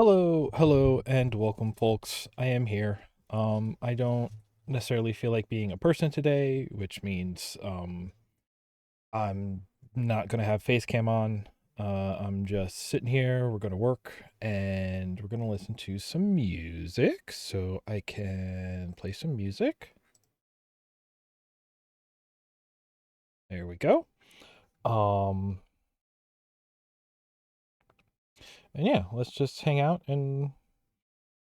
Hello, and welcome, folks. I am here. I don't necessarily feel like being a person today, which means I'm not gonna have face cam on. I'm just sitting here. We're gonna work, and we're gonna listen to some music. So I can play some music. There we go. Um, and yeah, let's just hang out and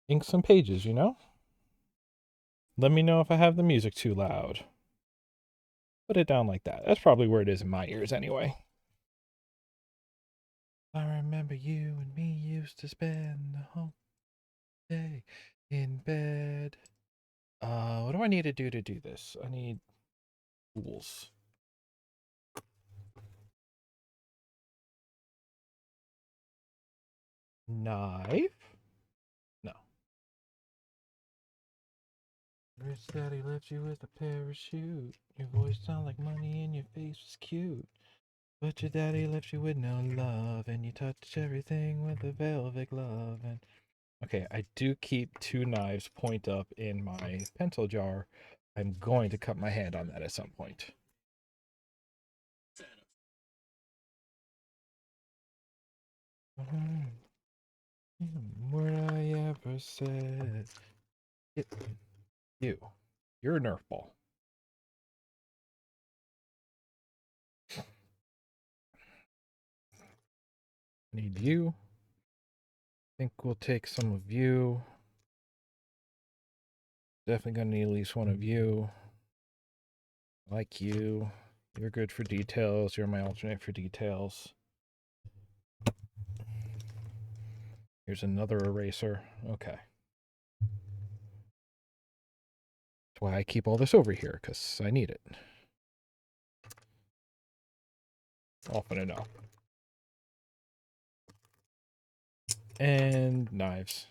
ink some pages. Let me know if I have the music too loud. Put it down like that. That's probably where it is in my ears anyway. I remember you and me used to spend the whole day in bed. What do I need to do this? I need tools. Knife? No. Rich daddy left you with a parachute. Your voice sounded like money and your face was cute. But your daddy left you with no love, and you touched everything with a velvet glove. And okay, I do keep two knives point up in my pencil jar. I'm going to cut my hand on that at some point. What I ever said. It, you. You're a Nerf ball. Need you. Think we'll take some of you. Definitely gonna need at least one of you. Like you. You're good for details. You're my alternate for details. Here's another eraser. Okay. That's why I keep all this over here, because I need it. Often enough. And knives.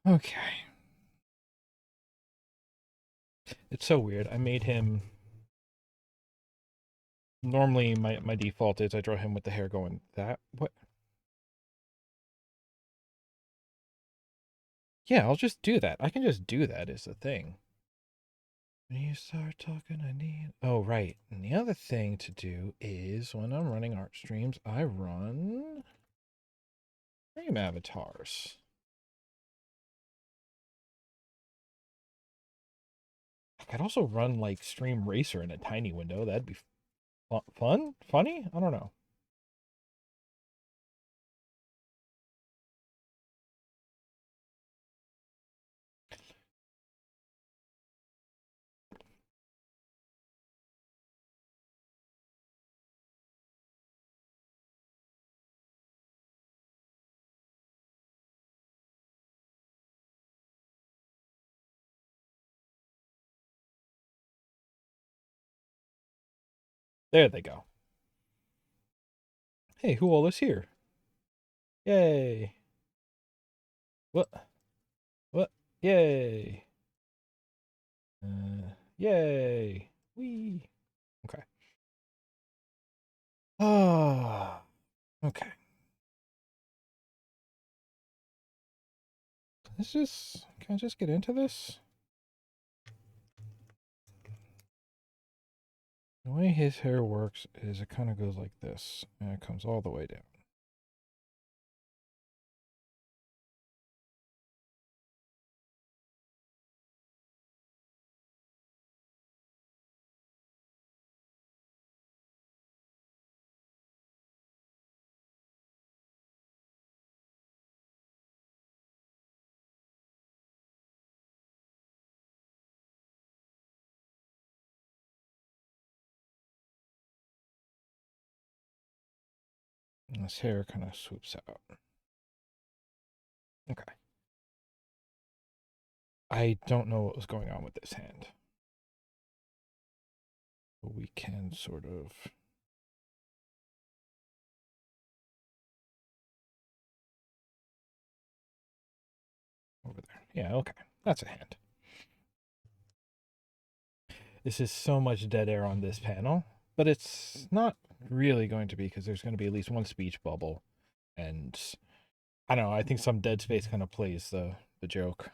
Okay. It's so weird. I made him. Normally, my default is I draw him with the hair going that. What? Yeah, I'll just do that. I can just do that is the thing. When you start talking, I need. Oh, right. And the other thing to do is when I'm running art streams, I run frame avatars. I could also run like Stream Racer in a tiny window. That'd be fun? Funny? I don't know. There they go. Hey, who all is here? Yay. What? What? Yay. Yay. Wee. Okay. Ah. Okay. Can I just get into this? The way his hair works is it kind of goes like this, and it comes all the way down. And his hair kind of swoops out. Okay. I don't know what was going on with this hand. But we can sort of. Over there. Yeah, okay. That's a hand. This is so much dead air on this panel. but it's not really going to be because there's going to be at least one speech bubble, and I don't know. I think some dead space kind of plays the joke.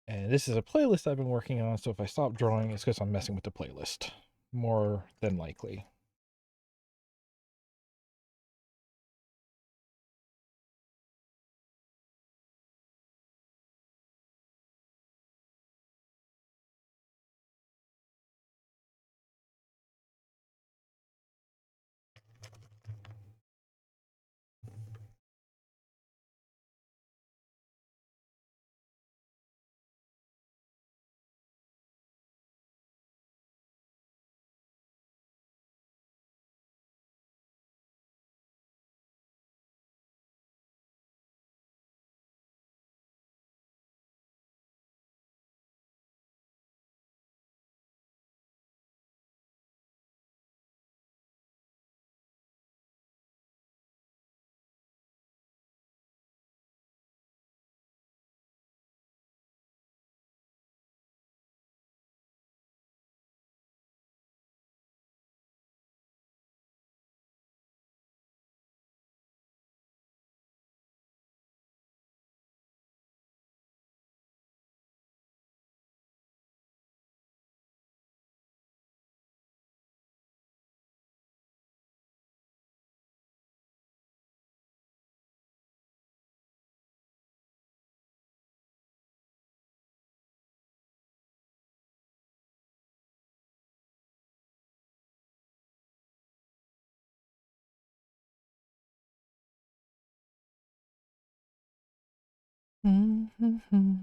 And this is a playlist I've been working on, so if I stop drawing, it's because I'm messing with the playlist. More than likely. Mm-hmm.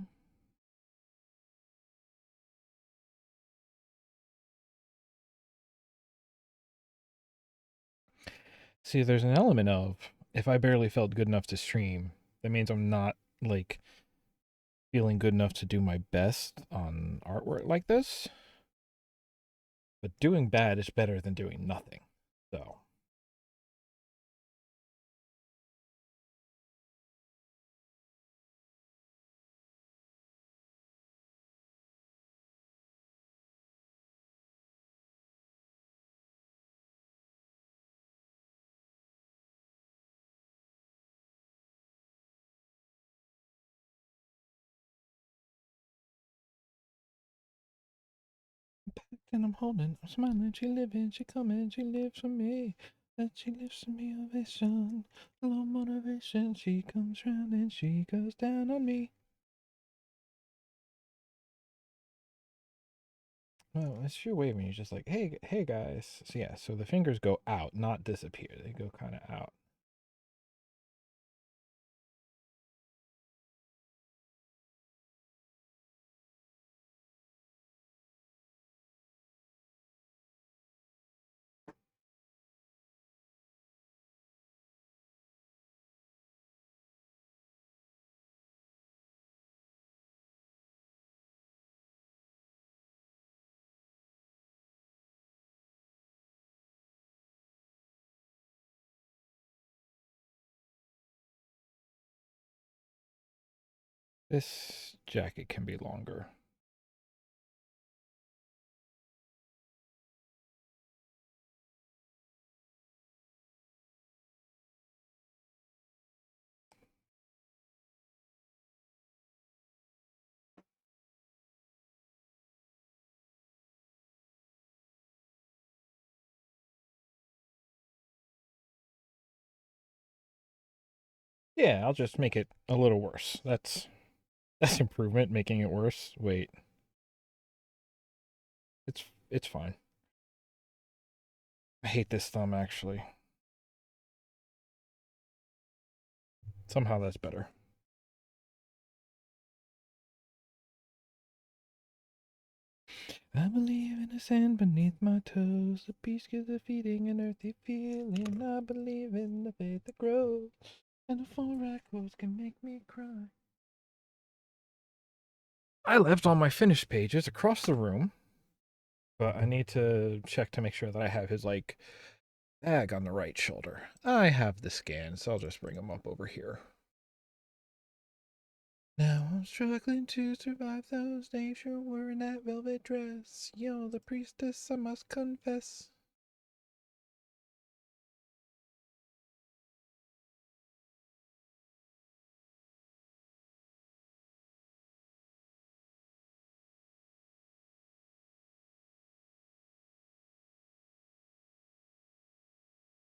See, there's an element of if I barely felt good enough to stream, that means I'm not like feeling good enough to do my best on artwork like this. But doing bad is better than doing nothing. So, and I'm holding, I'm smiling, she living, she coming, she lives for me. That she lives for me, ovation, a little motivation. She comes round and she goes down on me. Well, it's your way when you're just like, hey guys. So yeah, so the fingers go out, not disappear. They go kind of out. This jacket can be longer. Yeah, I'll just make it a little worse. That's improvement, making it worse. Wait, it's fine. I hate this thumb actually. Somehow that's better. I believe in the sand beneath my toes. The beach gives a feeding an earthy feeling. I believe in the faith that grows. And the full right quotes can make me cry. I left all my finished pages across the room, but I need to check to make sure that I have his like bag on the right shoulder. I have the scan, so I'll just bring him up over here. Now I'm struggling to survive those days you're wearing that velvet dress. You're the priestess, I must confess.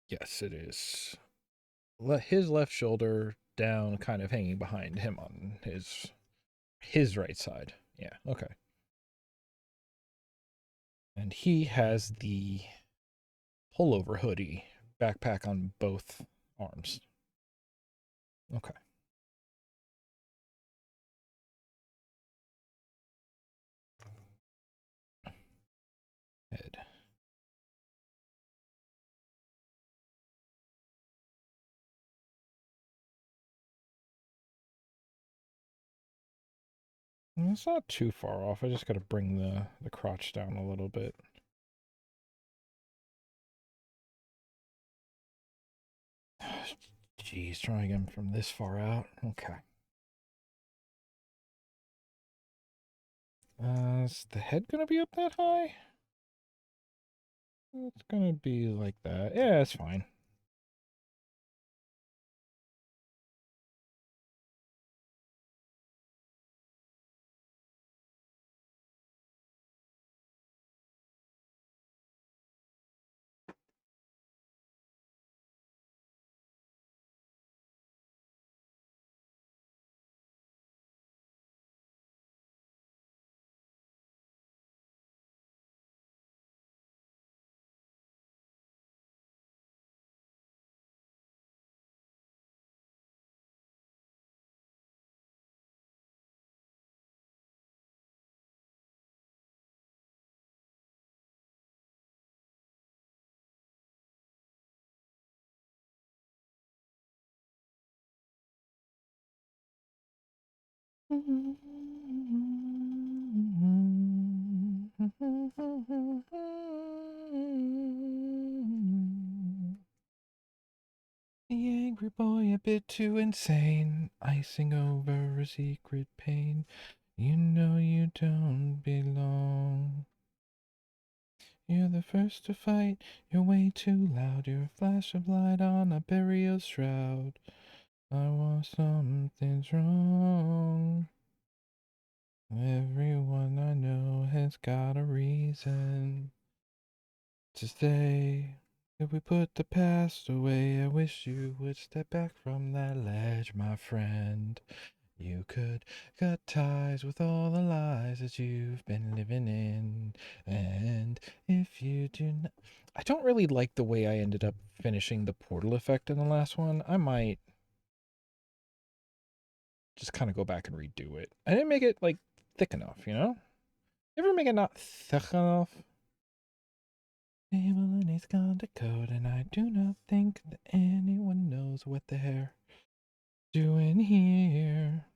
Yes, it is. His left shoulder down, kind of hanging behind him on his right side. Yeah, okay. And he has the pullover hoodie backpack on both arms. Okay. Head. It's not too far off. I just got to bring the crotch down a little bit. Jeez, trying again from this far out. Okay. Is the head gonna be up that high? It's gonna be like that. Yeah, it's fine. The angry boy a bit too insane, icing over a secret pain. You know you don't belong. You're the first to fight, you're way too loud. You're a flash of light on a burial shroud. I want something's wrong. Everyone I know has got a reason to stay. If we put the past away, I wish you would step back from that ledge, my friend. You could cut ties with all the lies that you've been living in. And if you do not. I don't really like the way I ended up finishing the portal effect in the last one. I might just kind of go back and redo it. I didn't make it, like, thick enough, you know? Ever make it not thick enough? Evelyn is gone to code, and I do not think that anyone knows what they're doing here.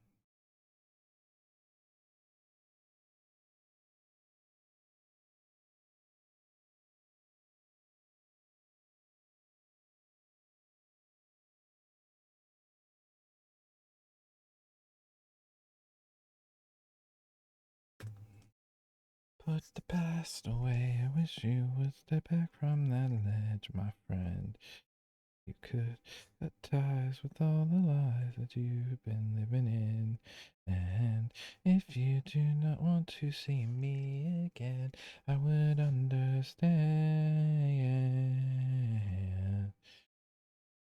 Put the past away, I wish you would step back from that ledge, my friend. You could cut ties with all the lies that you've been living in. And if you do not want to see me again, I would understand.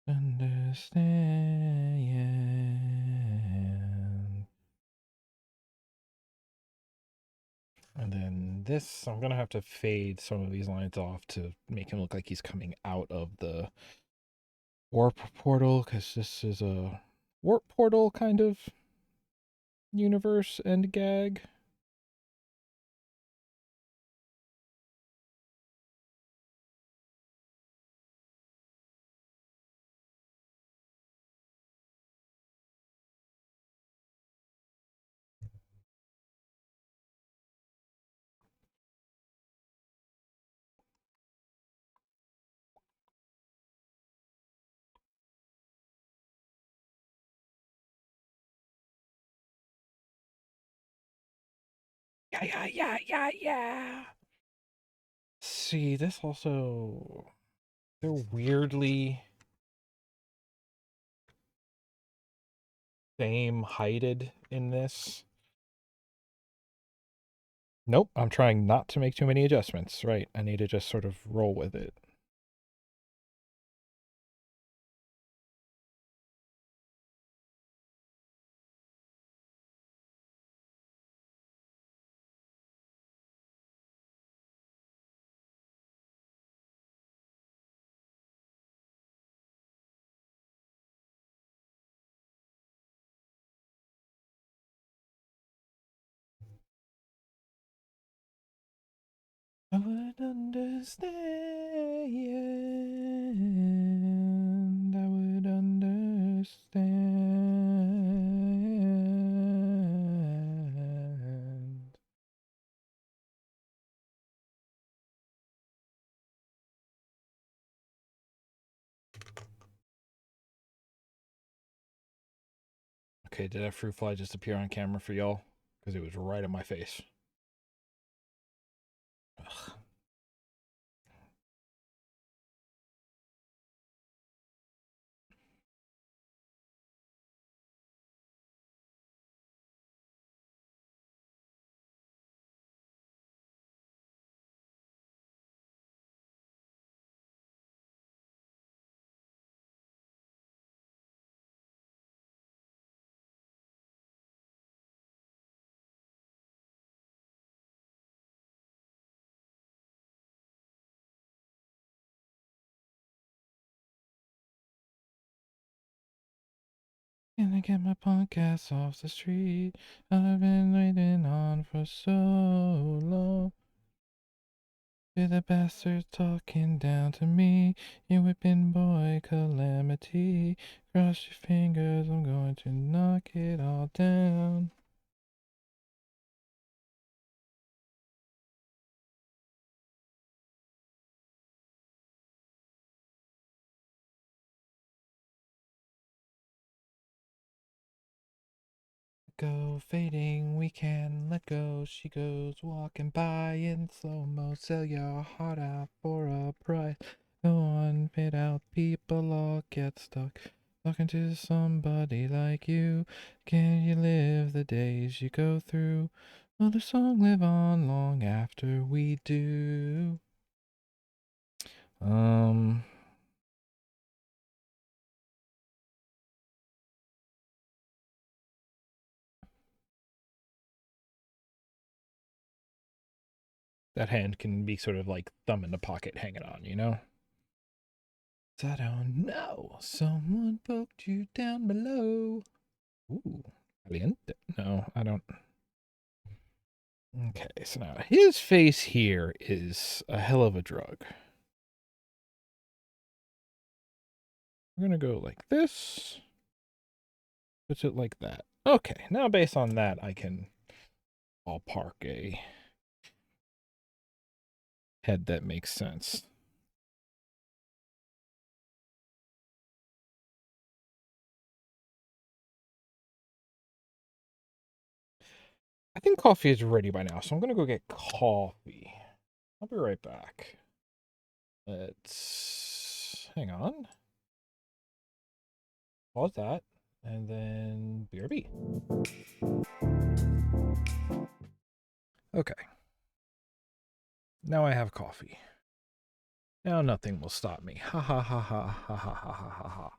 Understand. And then this, I'm going to have to fade some of these lines off to make him look like he's coming out of the warp portal, because this is a warp portal kind of universe and gag. Yeah. See, this also, they're weirdly same heighted in this. Nope, I'm trying not to make too many adjustments. Right, I need to just sort of roll with it. I would understand. I would understand. Okay, did that fruit fly just appear on camera for y'all? Because it was right in my face. Ugh. Can I get my punk ass off the street? I've been waiting on for so long. With the bastards talking down to me, you whipping boy calamity. Cross your fingers, I'm going to knock it all down. Go fading, we can let go. She goes walking by in slow mo. Sell your heart out for a price. Go on, fade out, people all get stuck. Talking to somebody like you. Can you live the days you go through? Will the song live on long after we do? Um, that hand can be sort of like thumb in the pocket hanging on, you know? I don't know. Someone poked you down below. Ooh, caliente. No, I don't. Okay, so now his face here is a hell of a drug. We're gonna go like this. Puts it like that. Okay, now based on that, I can ballpark a head that makes sense. I think coffee is ready by now, so I'm gonna go get coffee. I'll be right back. Let's hang on. Pause that, and then BRB. Okay. Now I have coffee. Now nothing will stop me. Ha ha ha ha ha ha ha ha ha ha.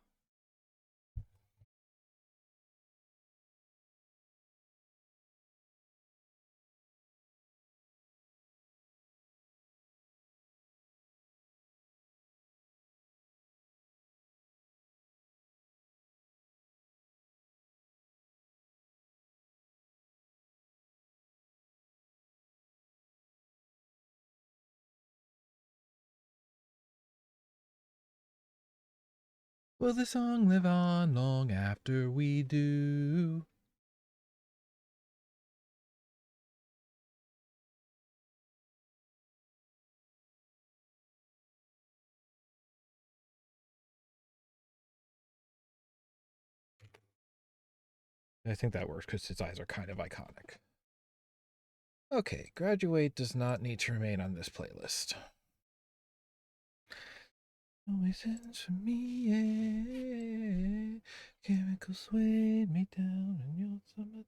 Will the song live on long after we do? I think that works because his eyes are kind of iconic. Okay, Graduate does not need to remain on this playlist. Always ends for me, yeah. Chemicals weighed me down and you're summer.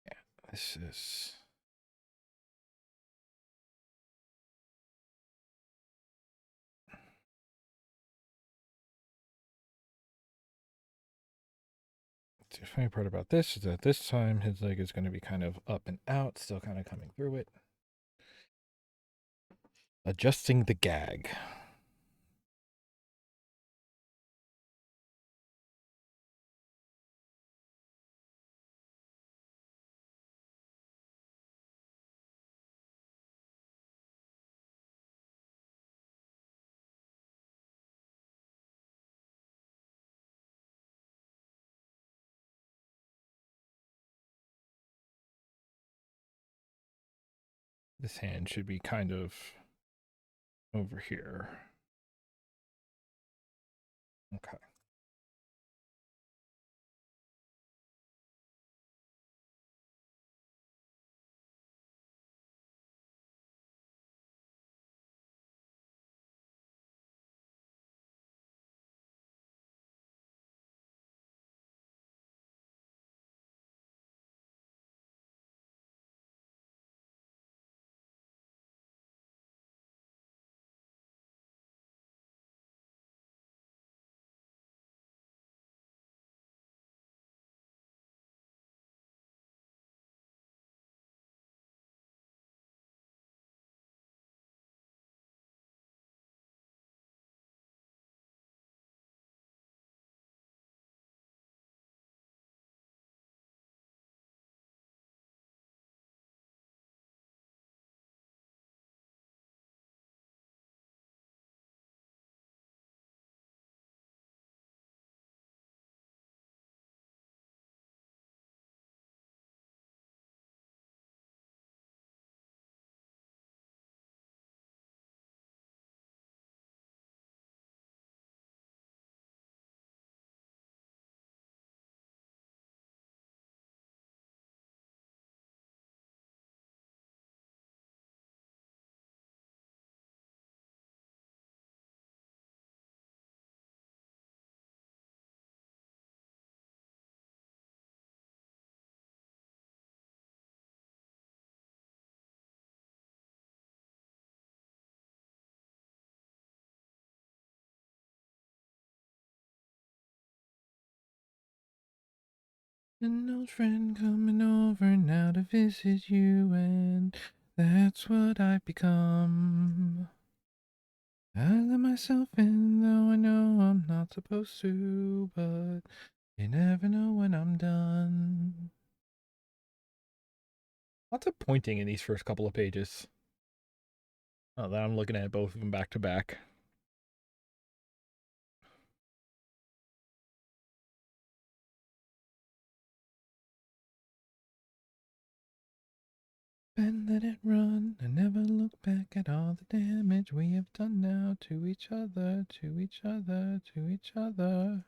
Yeah, this is. The funny part about this is that this time his leg is going to be kind of up and out, still kind of coming through it. Adjusting the gag. This hand should be kind of over here. Okay. An old friend coming over now to visit you, and that's what I've become. I let myself in, though I know I'm not supposed to, but you never know when I'm done. Lots of pointing in these first couple of pages. Oh, that I'm looking at both of them back to back. And let it run and never look back at all the damage we have done now to each other, to each other, to each other.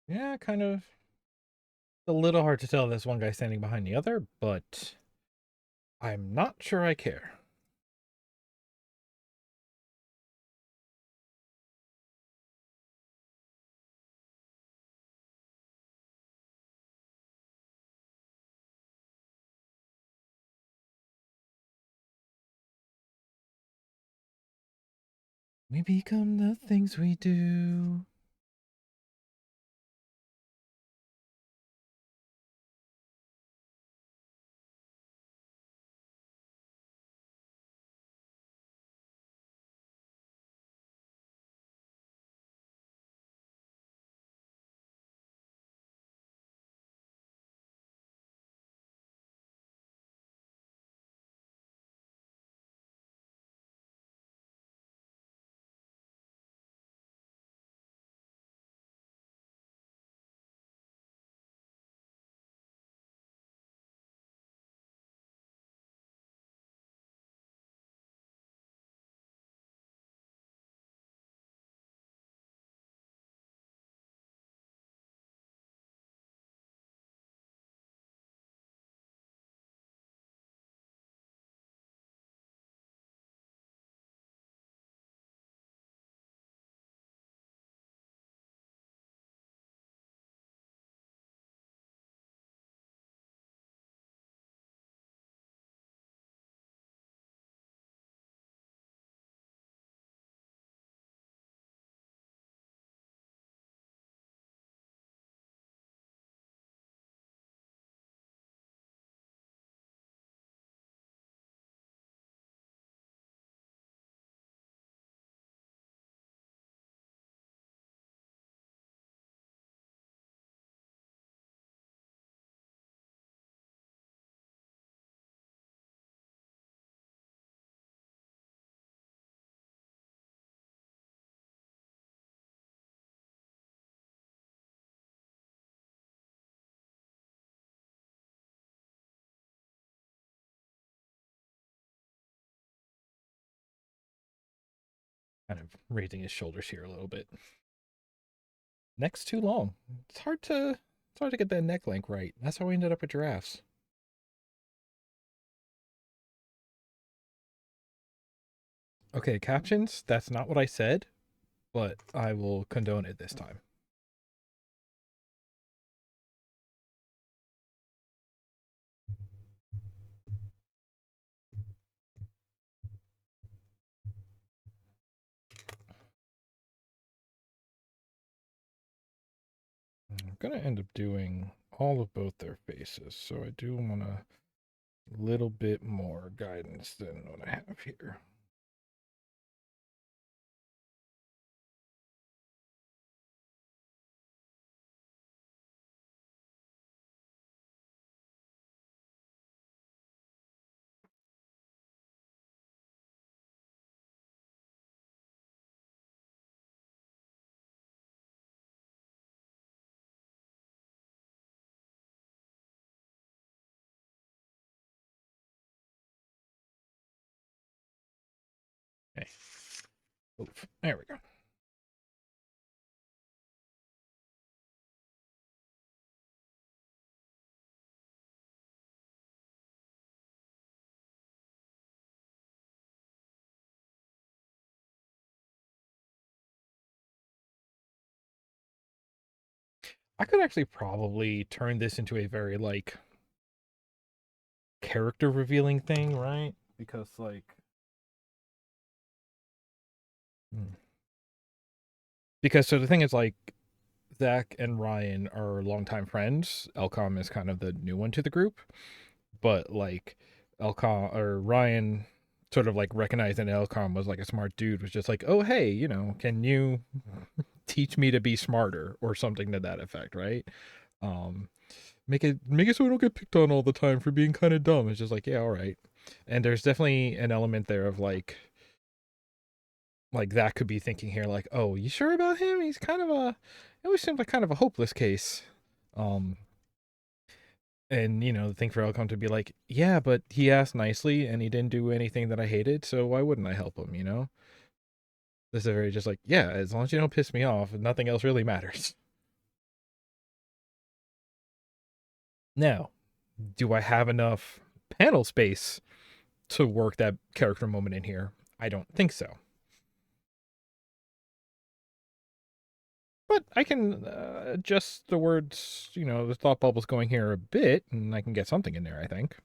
Yeah, kind of a little hard to tell this one guy standing behind the other, but I'm not sure I care. We become the things we do. Kind of raising his shoulders here a little bit. Neck's too long. It's hard to get that neck length right. That's how we ended up with giraffes. Okay, captions, that's not what I said, but I will condone it this time. I'm gonna end up doing all of both their faces, so I do want a little bit more guidance than what I have here. Okay. Oof. There we go. I could actually probably turn this into a very like character revealing thing, right? Because like hmm. Because so the thing is like Zach and Ryan are longtime friends. Elcom is kind of the new one to the group, but like Elcom or Ryan sort of like recognized that Elcom was like a smart dude, was just like, oh hey, can you teach me to be smarter or something to that effect, right? Um, make it so we don't get picked on all the time for being kind of dumb. It's just like, yeah, all right. And there's definitely an element there of like that could be thinking here, like, oh, you sure about him? He's kind of a, it always seems like kind of a hopeless case. Um, and the thing for Elcom to be like, yeah, but he asked nicely and he didn't do anything that I hated, so why wouldn't I help him? This is very just like, yeah, as long as you don't piss me off, nothing else really matters. Now, do I have enough panel space to work that character moment in here? I don't think so. But I can adjust the words, the thought bubbles going here a bit, and I can get something in there, I think.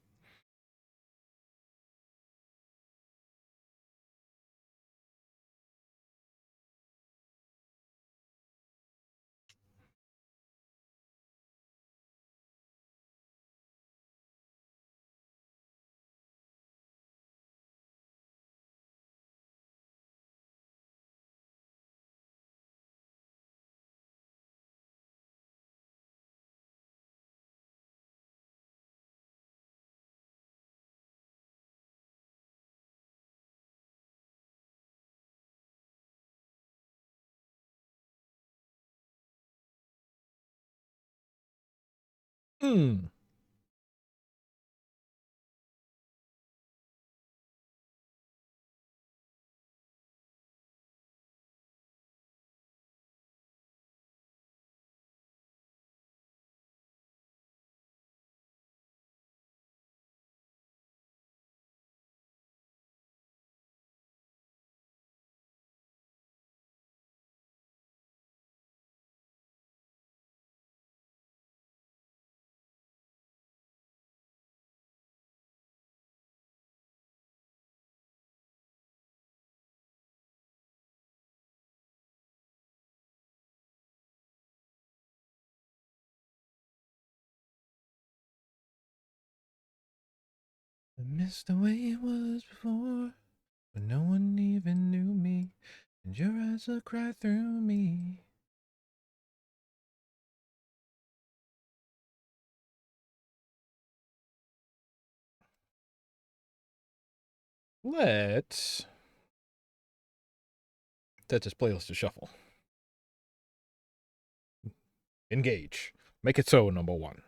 Hmm. I miss the way it was before, when no one even knew me, and your eyes look right through me. Let's set this playlist to shuffle. Engage. Make it so, number one.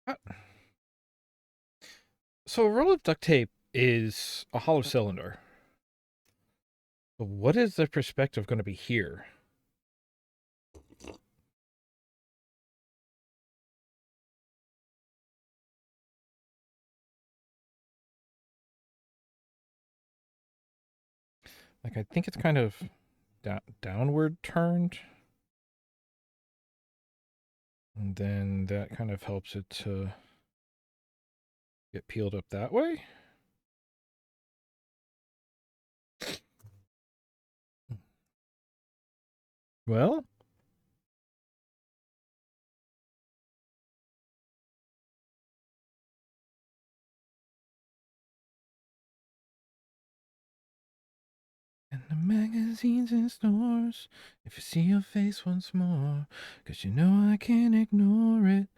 Uh, So a roll of duct tape is a hollow cylinder. But what is the perspective going to be here? Like, I think it's kind of downward turned. And then that kind of helps it to get peeled up that way. Well, and the magazines in stores, if you see your face once more, 'cause you know I can't ignore it.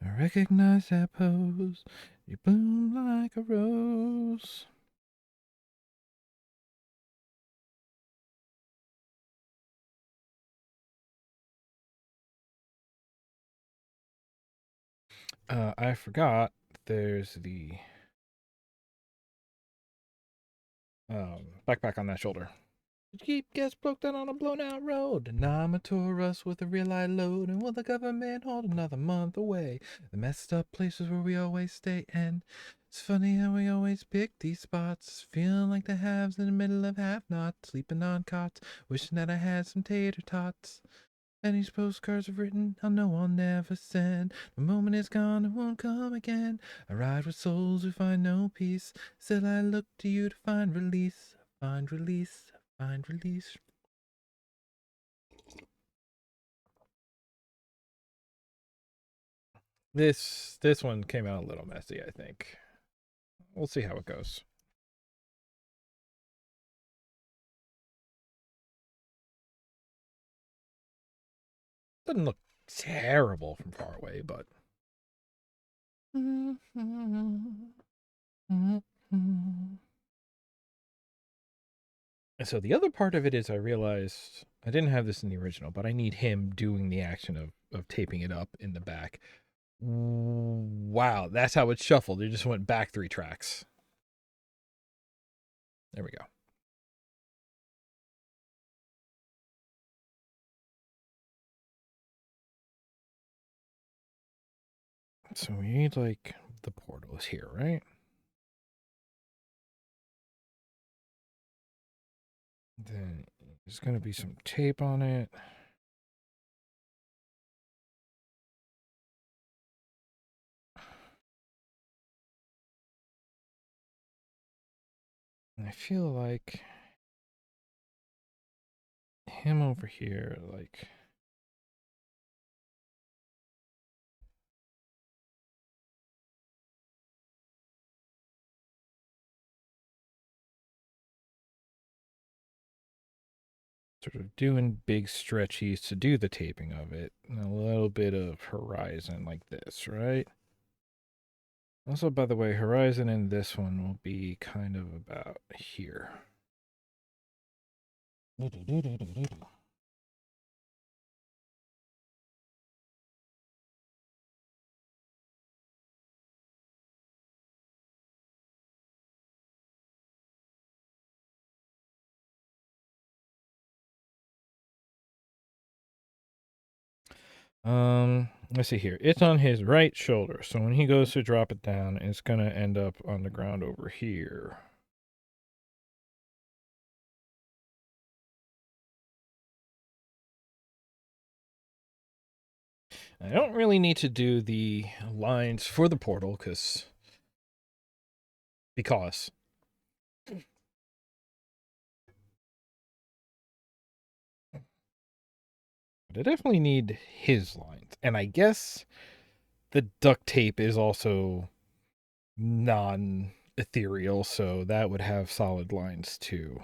I recognize that pose. You bloom like a rose. I forgot there's the backpack on that shoulder. Keep gets broke down on a blown out road. And I'm a tourist with a real high load. And will the government hold another month away? The messed up places where we always stay. And it's funny how we always pick these spots. Feeling like the haves in the middle of half nots. Sleeping on cots. Wishing that I had some tater tots. And these postcards are written, I'll know I'll never send. The moment is gone, it won't come again. I ride with souls who find no peace. Still I look to you to find release. Find release. Find release. This one came out a little messy, I think. We'll see how it goes. Doesn't look terrible from far away, but. And so the other part of it is I realized I didn't have this in the original, but I need him doing the action of taping it up in the back. Wow, that's how it shuffled. It just went back 3 tracks. There we go. So we need, like, the portals here, right? Then there's going to be some tape on it. And I feel like him over here, like. Sort of doing big stretchies to do the taping of it, and a little bit of horizon like this, right? Also, by the way, horizon in this one will be kind of about here. Let's see here. It's on his right shoulder, so when he goes to drop it down, it's gonna end up on the ground over here. I don't really need to do the lines for the portal because but I definitely need his lines, and I guess the duct tape is also non-ethereal, so that would have solid lines too.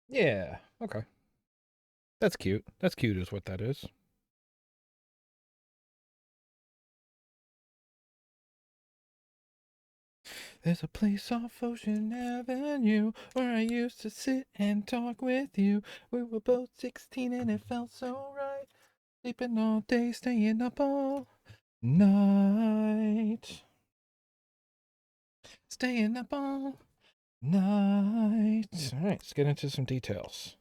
Yeah, okay. That's cute. That's cute is what that is. There's a place off Ocean Avenue where I used to sit and talk with you. We were both 16 and it felt so right. Sleeping all day, staying up all night. Staying up all night. All right, let's get into some details.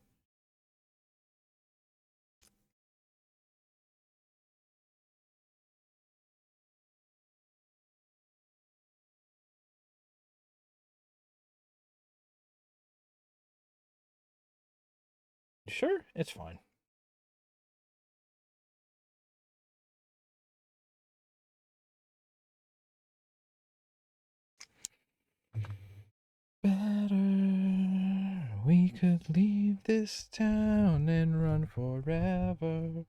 Sure, it's fine. Better we could leave this town and run forever.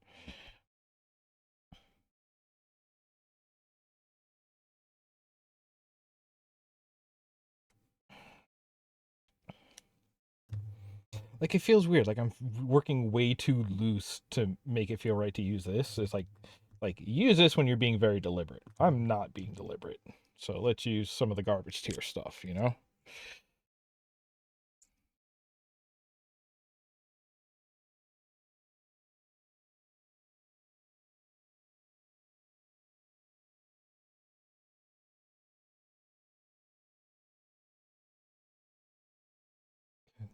Like it feels weird. Like I'm working way too loose to make it feel right to use this. It's like use this when you're being very deliberate. I'm not being deliberate. So let's use some of the garbage tier stuff, you know?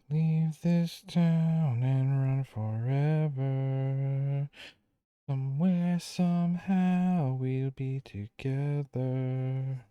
Leave this town and run forever. Somewhere, somehow, we'll be together.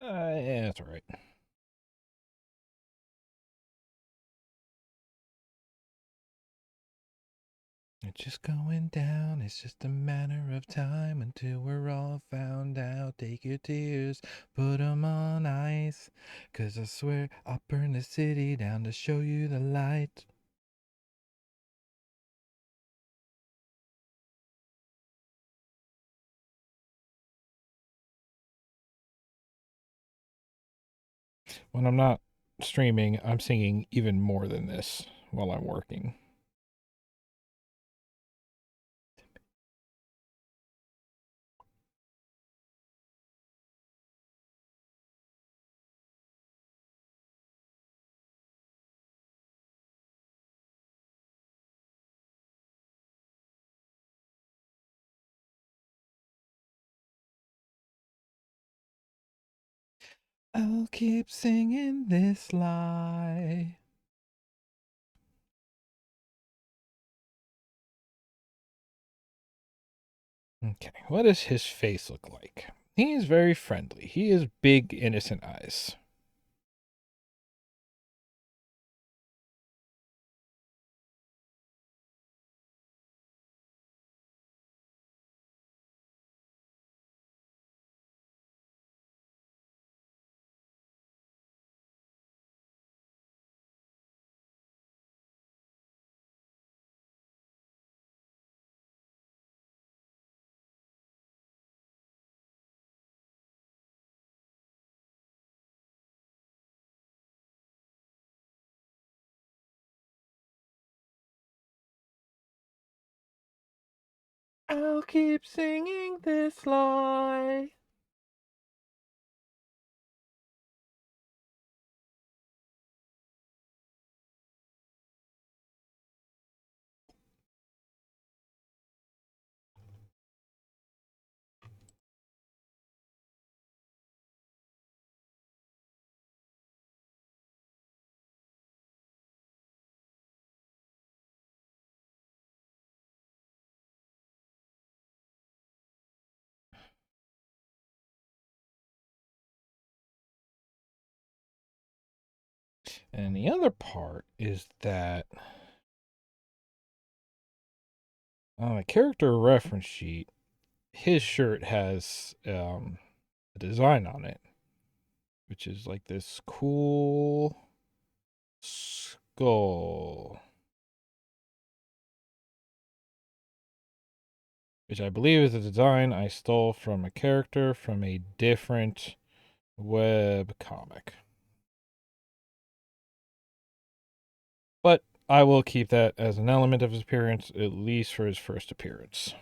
Yeah, that's all right. It's just going down. It's just a matter of time until we're all found out. Take your tears, put 'em on ice. 'Cause I swear I'll burn the city down to show you the light. When I'm not streaming, I'm singing even more than this while I'm working. I'll keep singing this lie. Okay, what does his face look like? He is very friendly. He has big, innocent eyes. I'll keep singing this lie. And the other part is that on the character reference sheet, his shirt has a design on it, which is like this cool skull. which I believe is a design I stole from a character from a different web comic. But I will keep that as an element of his appearance, at least for his first appearance.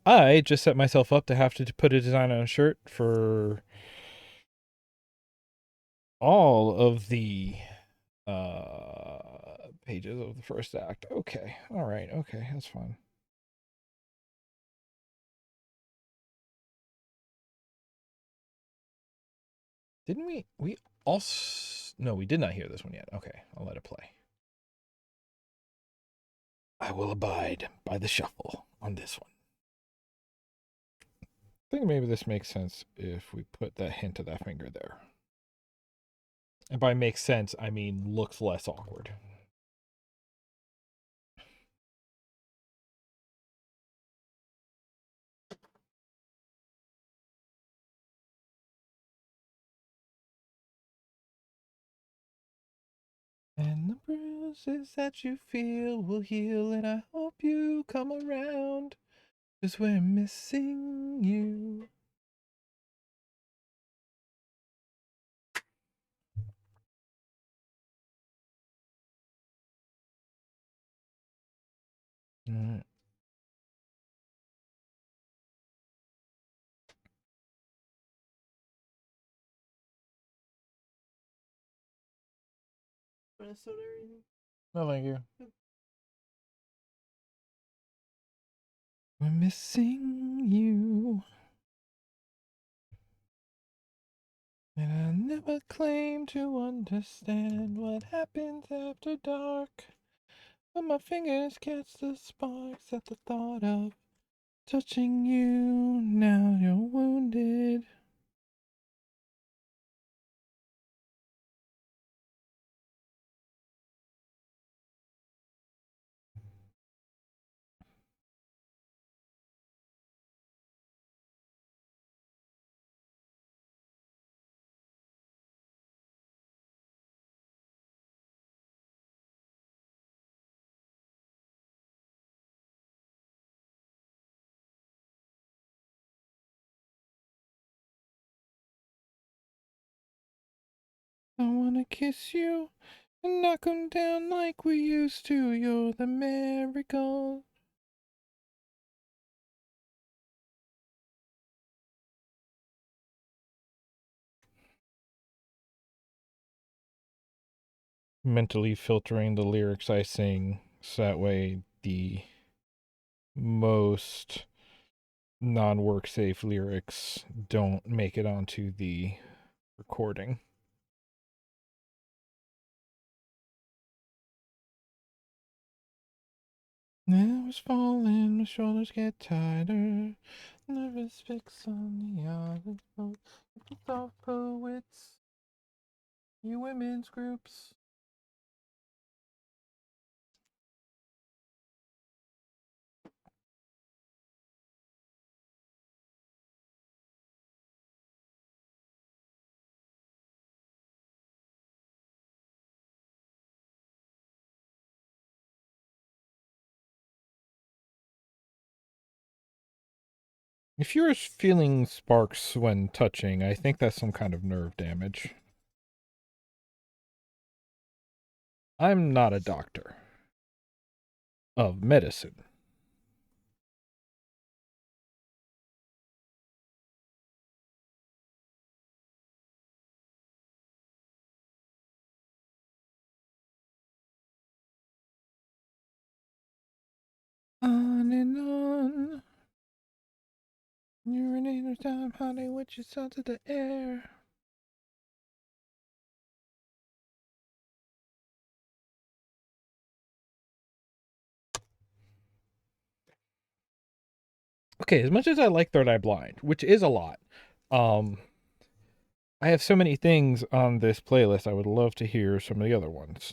I just set myself up to have to put a design on a shirt for all of the pages of the first act. Okay, all right, okay, that's fine. Didn't we also... No, we did not hear this one yet. Okay, I'll let it play. I will abide by the shuffle on this one. I think maybe this makes sense if we put that hint of that finger there. And by makes sense, I mean looks less awkward. And the bruises that you feel will heal, and I hope you come around, 'cause we're missing you. Mm. No, thank you. We're missing you. And I never claim to understand what happens after dark. But my fingers catch the sparks at the thought of touching you. Now you're wounded. I wanna kiss you and knock 'em down like we used to. You're the miracle. Mentally filtering the lyrics I sing so that way the most non-work safe lyrics don't make it onto the recording. I was falling, my shoulders get tighter. Nervous fix on the other boat. You soft poets, you women's groups. If you're feeling sparks when touching, I think that's some kind of nerve damage. I'm not a doctor of medicine. On and on. Urinator time, honey, with your salt to the air. Okay, as much as I like Third Eye Blind, which is a lot, um, I have so many things on this playlist. I would love to hear some of the other ones.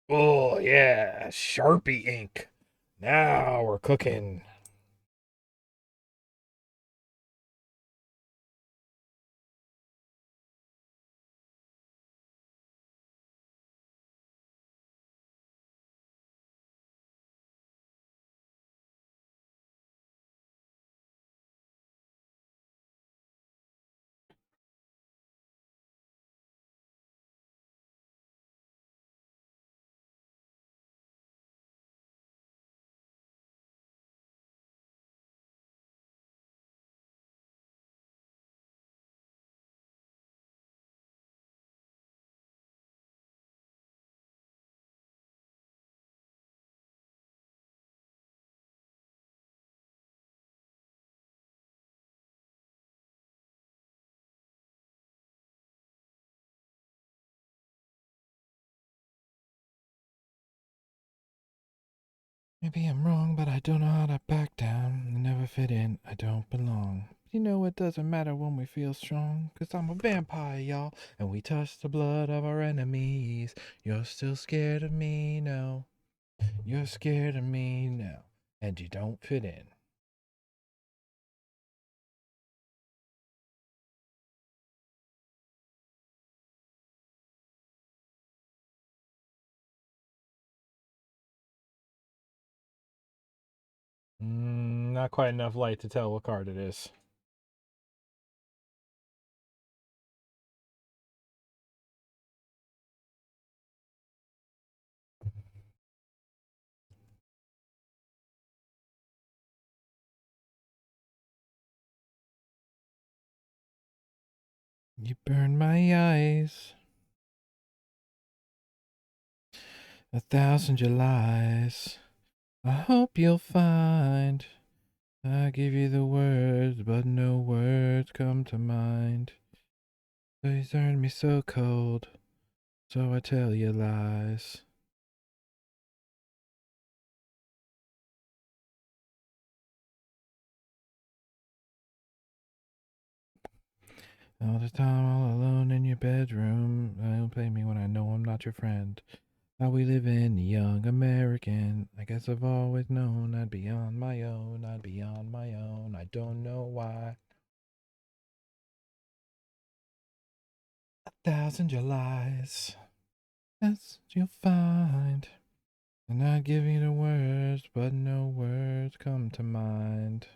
Oh, yeah, Sharpie ink. Now we're cooking. Maybe I'm wrong, but I don't know how to back down. I never fit in, I don't belong. You know it doesn't matter when we feel strong, 'cause I'm a vampire, y'all, and we touch the blood of our enemies. You're still scared of me, no. You're scared of me now, and you don't fit in. Not quite enough light to tell what card it is. You burned my eyes 1,000 Julys. I hope you'll find I give you the words, but no words come to mind. Please turn me so cold, so I tell you lies. All the time, all alone in your bedroom. Don't play me when I know I'm not your friend. How we live in young American. I guess I've always known I'd be on my own. I'd be on my own. I don't know why. 1,000 Julys. That's what you'll find. And I'd give you the words, but no words come to mind.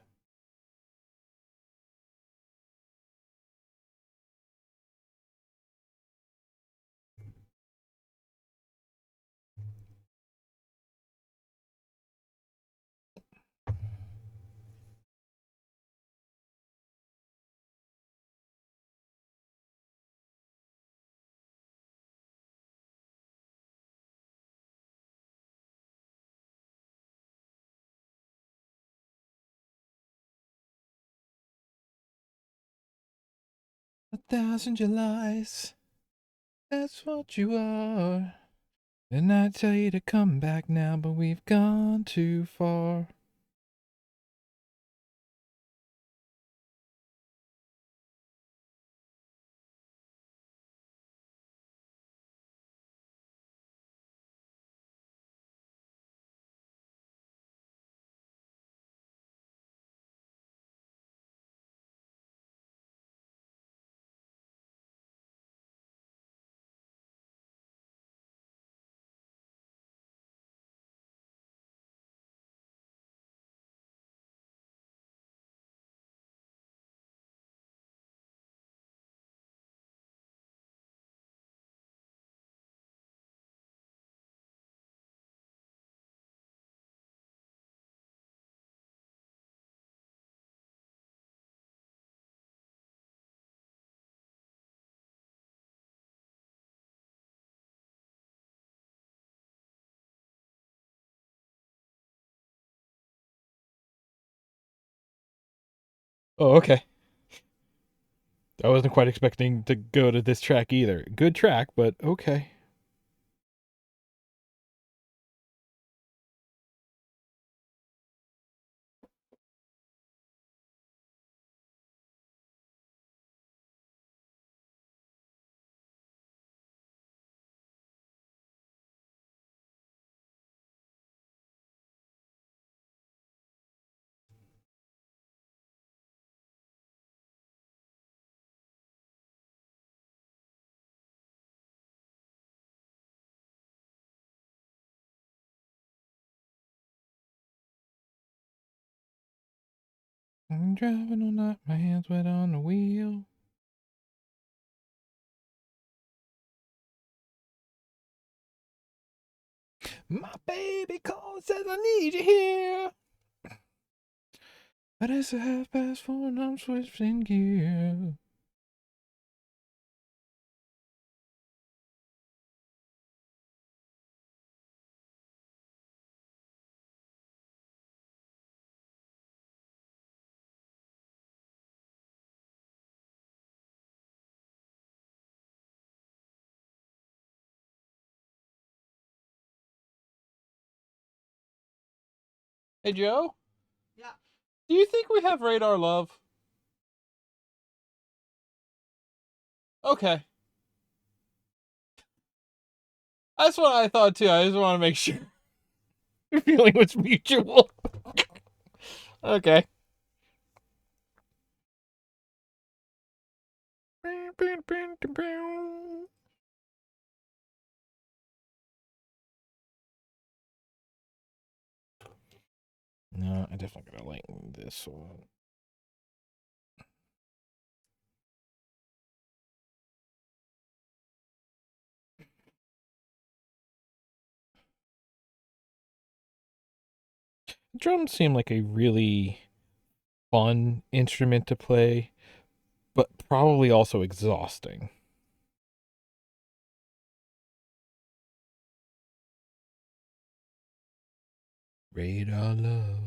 A thousand Julys, that's what you are. And I tell you to come back now, but we've gone too far. Oh, okay. I wasn't quite expecting to go to this track either. Good track, but okay. I'm driving all night, my hands wet on the wheel. My baby calls, says I need you here. But it's 4:30 and I'm switching gear. Hey, Joe? Yeah. Do you think we have radar love? Okay. That's what I thought too. I just want to make sure your feeling was mutual. Okay. No, I definitely gotta lighten this one. Drums seem like a really fun instrument to play, but probably also exhausting. Radar love.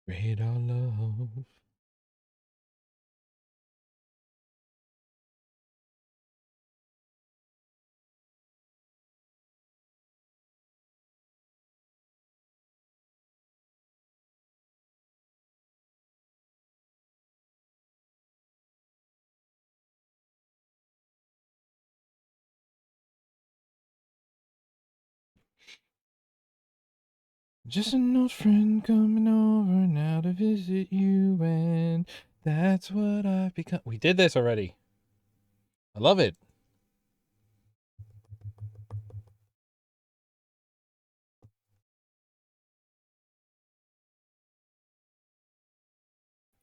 Radar love. Just an old friend coming over now to visit you, and that's what I've become. We did this already. I love it.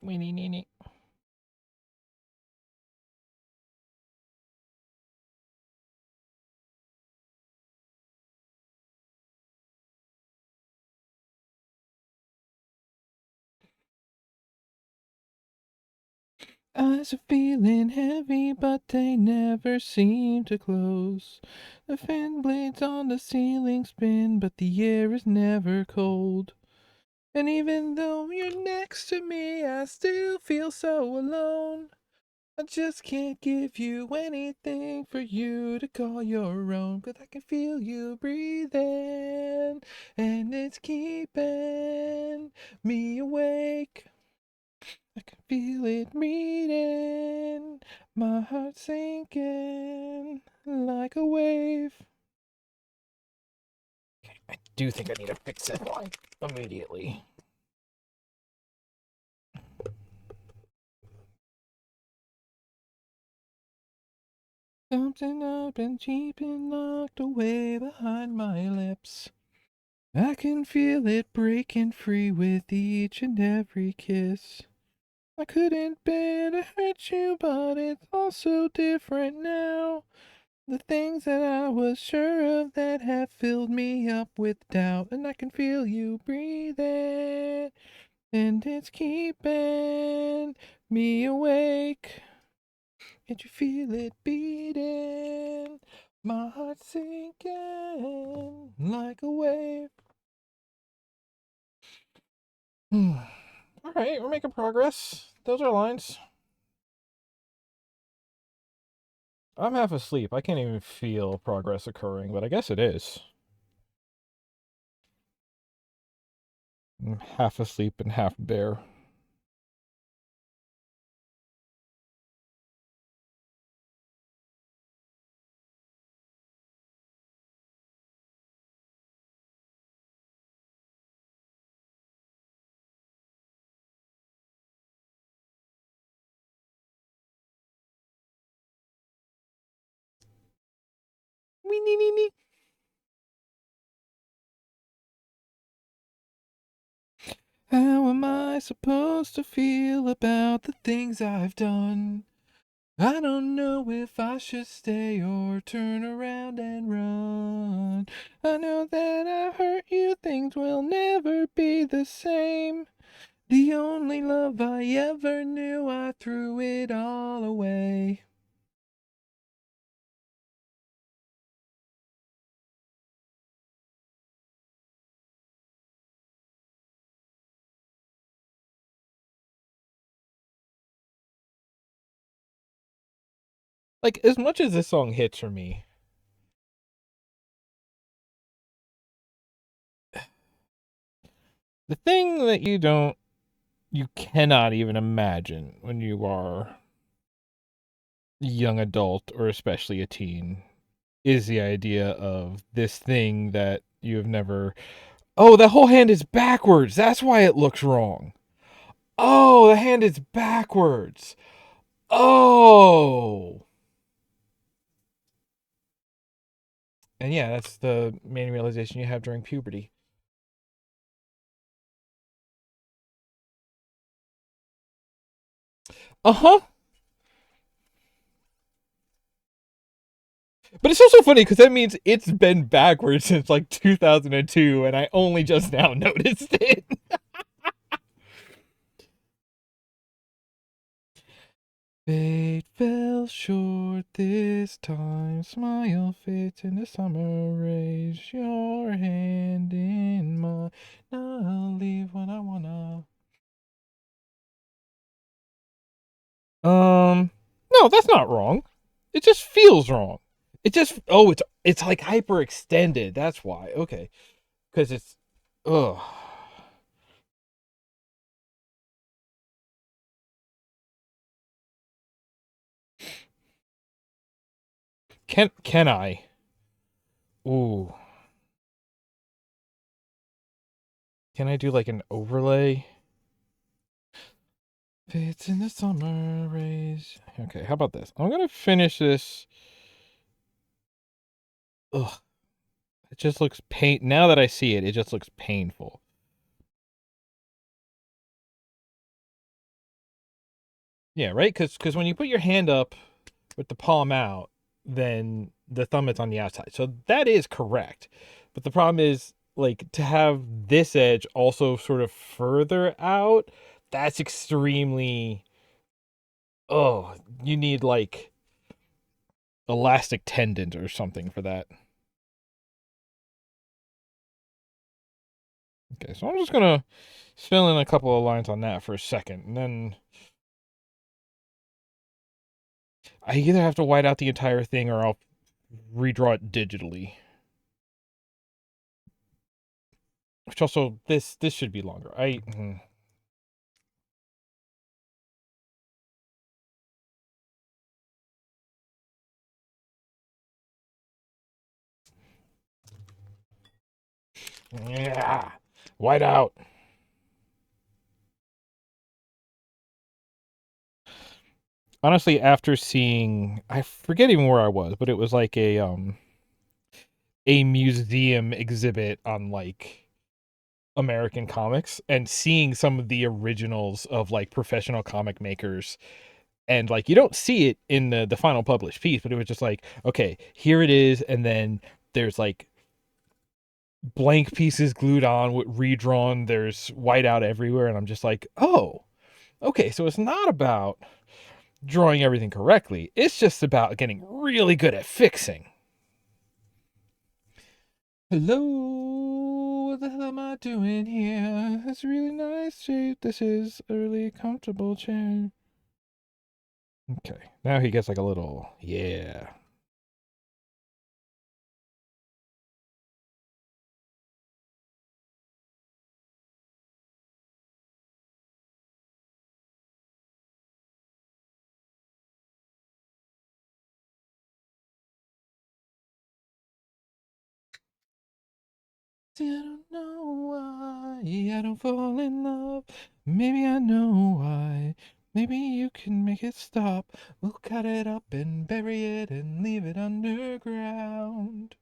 Weenie neenie. Eyes are feeling heavy, but they never seem to close. The fan blades on the ceiling spin, but the air is never cold. And even though you're next to me, I still feel so alone. I just can't give you anything for you to call your own, but I can feel you breathing, and it's keeping me awake. I can feel it beating, my heart sinking like a wave. I do think I need to fix that line immediately. Something up and cheap and locked away behind my lips. I can feel it breaking free with each and every kiss. I couldn't bear to hurt you, but it's all so different now. The things that I was sure of that have filled me up with doubt, and I can feel you breathing, and it's keeping me awake. Can't you feel it beating? My heart sinking like a wave. Alright, we're making progress. Those are lines. I'm half asleep. I can't even feel progress occurring, but I guess it is. I'm half asleep and half bare. Wee nee nee nee. How am I supposed to feel about the things I've done? I don't know if I should stay or turn around and run. I know that I hurt you, things will never be the same. The only love I ever knew, I threw it all away. Like, as much as this song hits for me, the thing that you cannot even imagine when you are a young adult or especially a teen is the idea of this thing that you have never. Oh, the whole hand is backwards. That's why it looks wrong. Oh, the hand is backwards. Oh. And yeah, that's the main realization you have during puberty. Uh huh. But it's also funny because that means it's been backwards since like 2002, and I only just now noticed it. Fate fell short this time. Smile fits in the summer rays. Your hand in mine. I'll leave when I wanna. No, that's not wrong. It just feels wrong. It just it's like hyperextended. That's why. Okay, because it's ugh. Can I? Ooh. Can I do like an overlay? Fits in the summer rays. Okay, how about this? I'm gonna finish this. Ugh, it just looks pain. Now that I see it, it just looks painful. Yeah, right. Because when you put your hand up with the palm out, then the thumb is on the outside. So that is correct. But the problem is, like, to have this edge also sort of further out, that's extremely. Oh, you need like elastic tendon or something for that. Okay, so I'm just gonna fill in a couple of lines on that for a second, and then I either have to white out the entire thing or I'll redraw it digitally. Which also, this should be longer. Yeah, white out. Honestly, after seeing, I forget even where I was, but it was like a museum exhibit on like American comics, and seeing some of the originals of like professional comic makers, and like you don't see it in the final published piece, but it was just like, okay, here it is, and then there's like blank pieces glued on with redrawn, there's whiteout everywhere, and I'm just like, oh, okay, so it's not about drawing everything correctly, it's just about getting really good at fixing. Hello, what the hell am I doing here? It's a really nice shape. This is a really comfortable chair. Okay, now he gets like a little, yeah. See, I don't know why I don't fall in love. Maybe I know why. Maybe you can make it stop. We'll cut it up and bury it and leave it underground.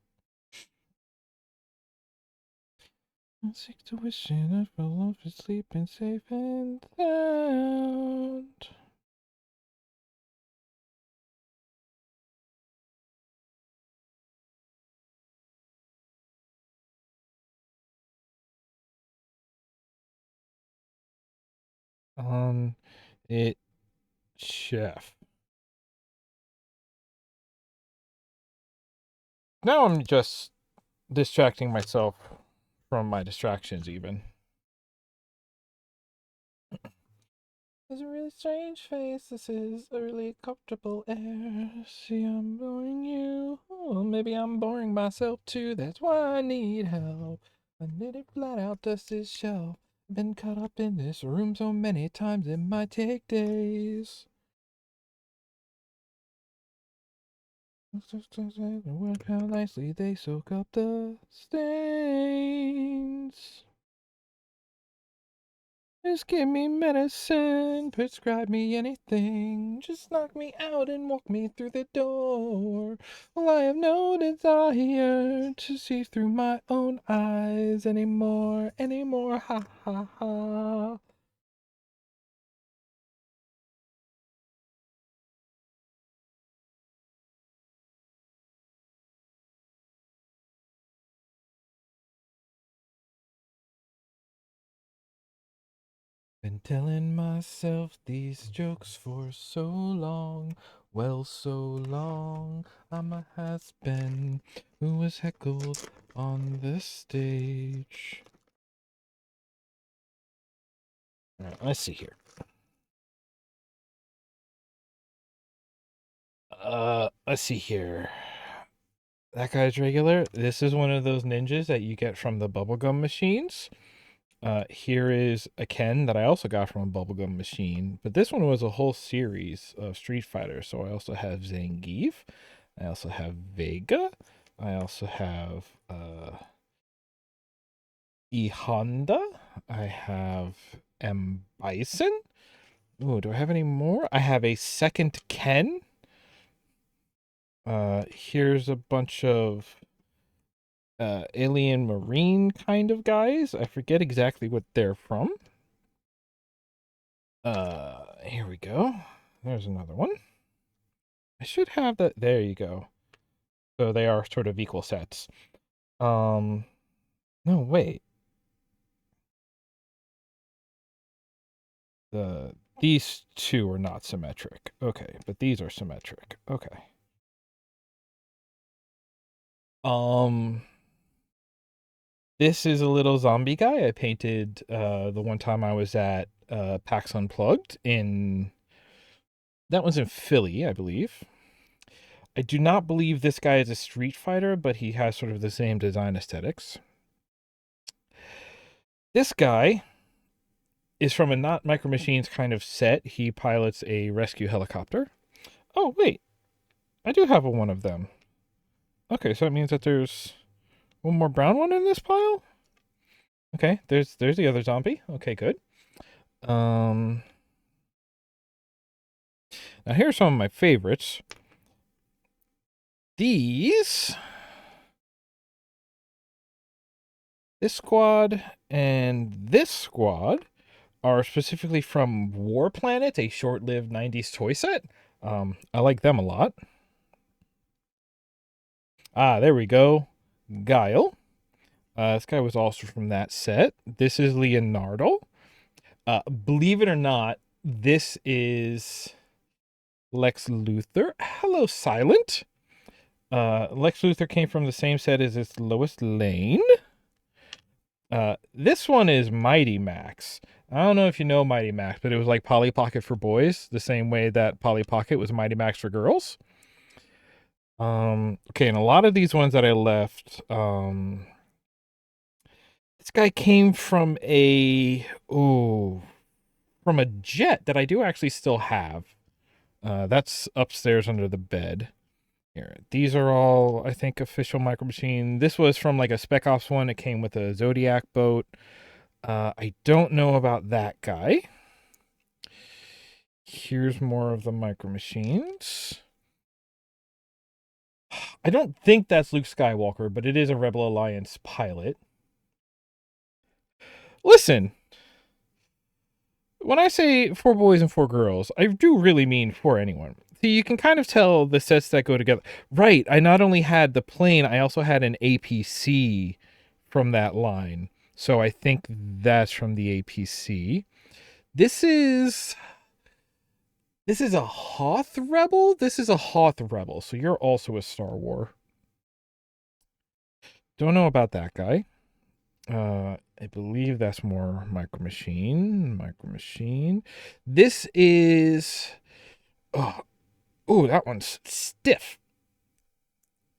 I'm sick to wishing I fell off to sleeping safe and sound. On it, chef. Now I'm just distracting myself from my distractions, even. It's a really strange face. This is a really comfortable air. See, I'm boring you. Oh, maybe I'm boring myself too. That's why I need help. I need it flat out, dust this shelf. Been caught up in this room so many times it might take days. Work how nicely they soak up the stains. Just give me medicine, prescribe me anything. Just knock me out and walk me through the door. Well, I have no desire to see through my own eyes anymore, anymore. Ha ha ha. Been telling myself these jokes for so long, well, so long. I'm a has-been who was heckled on the stage. All right, let's see here. Let's see here. That guy's regular. This is one of those ninjas that you get from the bubblegum machines. Here is a Ken that I also got from a bubblegum machine, but this one was a whole series of Street Fighter. So I also have Zangief, I also have Vega, I also have E Honda, I have M. Bison. Ooh, do I have any more? I have a second Ken. Here's a bunch of alien marine kind of guys. I forget exactly what they're from. Here we go. There's another one. I should have that. There you go. So they are sort of equal sets. No, wait. These two are not symmetric. Okay, but these are symmetric. Okay. This is a little zombie guy I painted the one time I was at PAX Unplugged in... That was in Philly, I believe. I do not believe this guy is a Street Fighter, but he has sort of the same design aesthetics. This guy is from a not Micro Machines kind of set. He pilots a rescue helicopter. Oh, wait. I do have one of them. Okay, so that means that there's one more brown one in this pile? Okay, there's the other zombie. Okay, good. Now here's some of my favorites. This squad and this squad are specifically from War Planet, a short-lived 90s toy set. I like them a lot. Ah, there we go. Guile. This guy was also from that set. This is Leonardo. Believe it or not, this is Lex Luthor. Hello, Silent. Lex Luthor came from the same set as this Lois Lane. This one is Mighty Max. I don't know if you know Mighty Max, but it was like Polly Pocket for boys, the same way that Polly Pocket was Mighty Max for girls. Okay, and a lot of these ones that I left, this guy came from from a jet that I do actually still have. That's upstairs under the bed. Here, these are all, I think, official Micro Machine. This was from like a Spec Ops one. It came with a Zodiac boat. I don't know about that guy. Here's more of the Micro Machines. I don't think that's Luke Skywalker, but it is a Rebel Alliance pilot. Listen, when I say 4 boys and 4 girls, I do really mean for anyone. See, you can kind of tell the sets that go together. Right, I not only had the plane, I also had an APC from that line. So I think that's from the APC. This is a Hoth Rebel? This is a Hoth Rebel, so you're also a Star War. Don't know about that guy. I believe that's more Micro Machine. Micro Machine. This is... Oh, that one's stiff.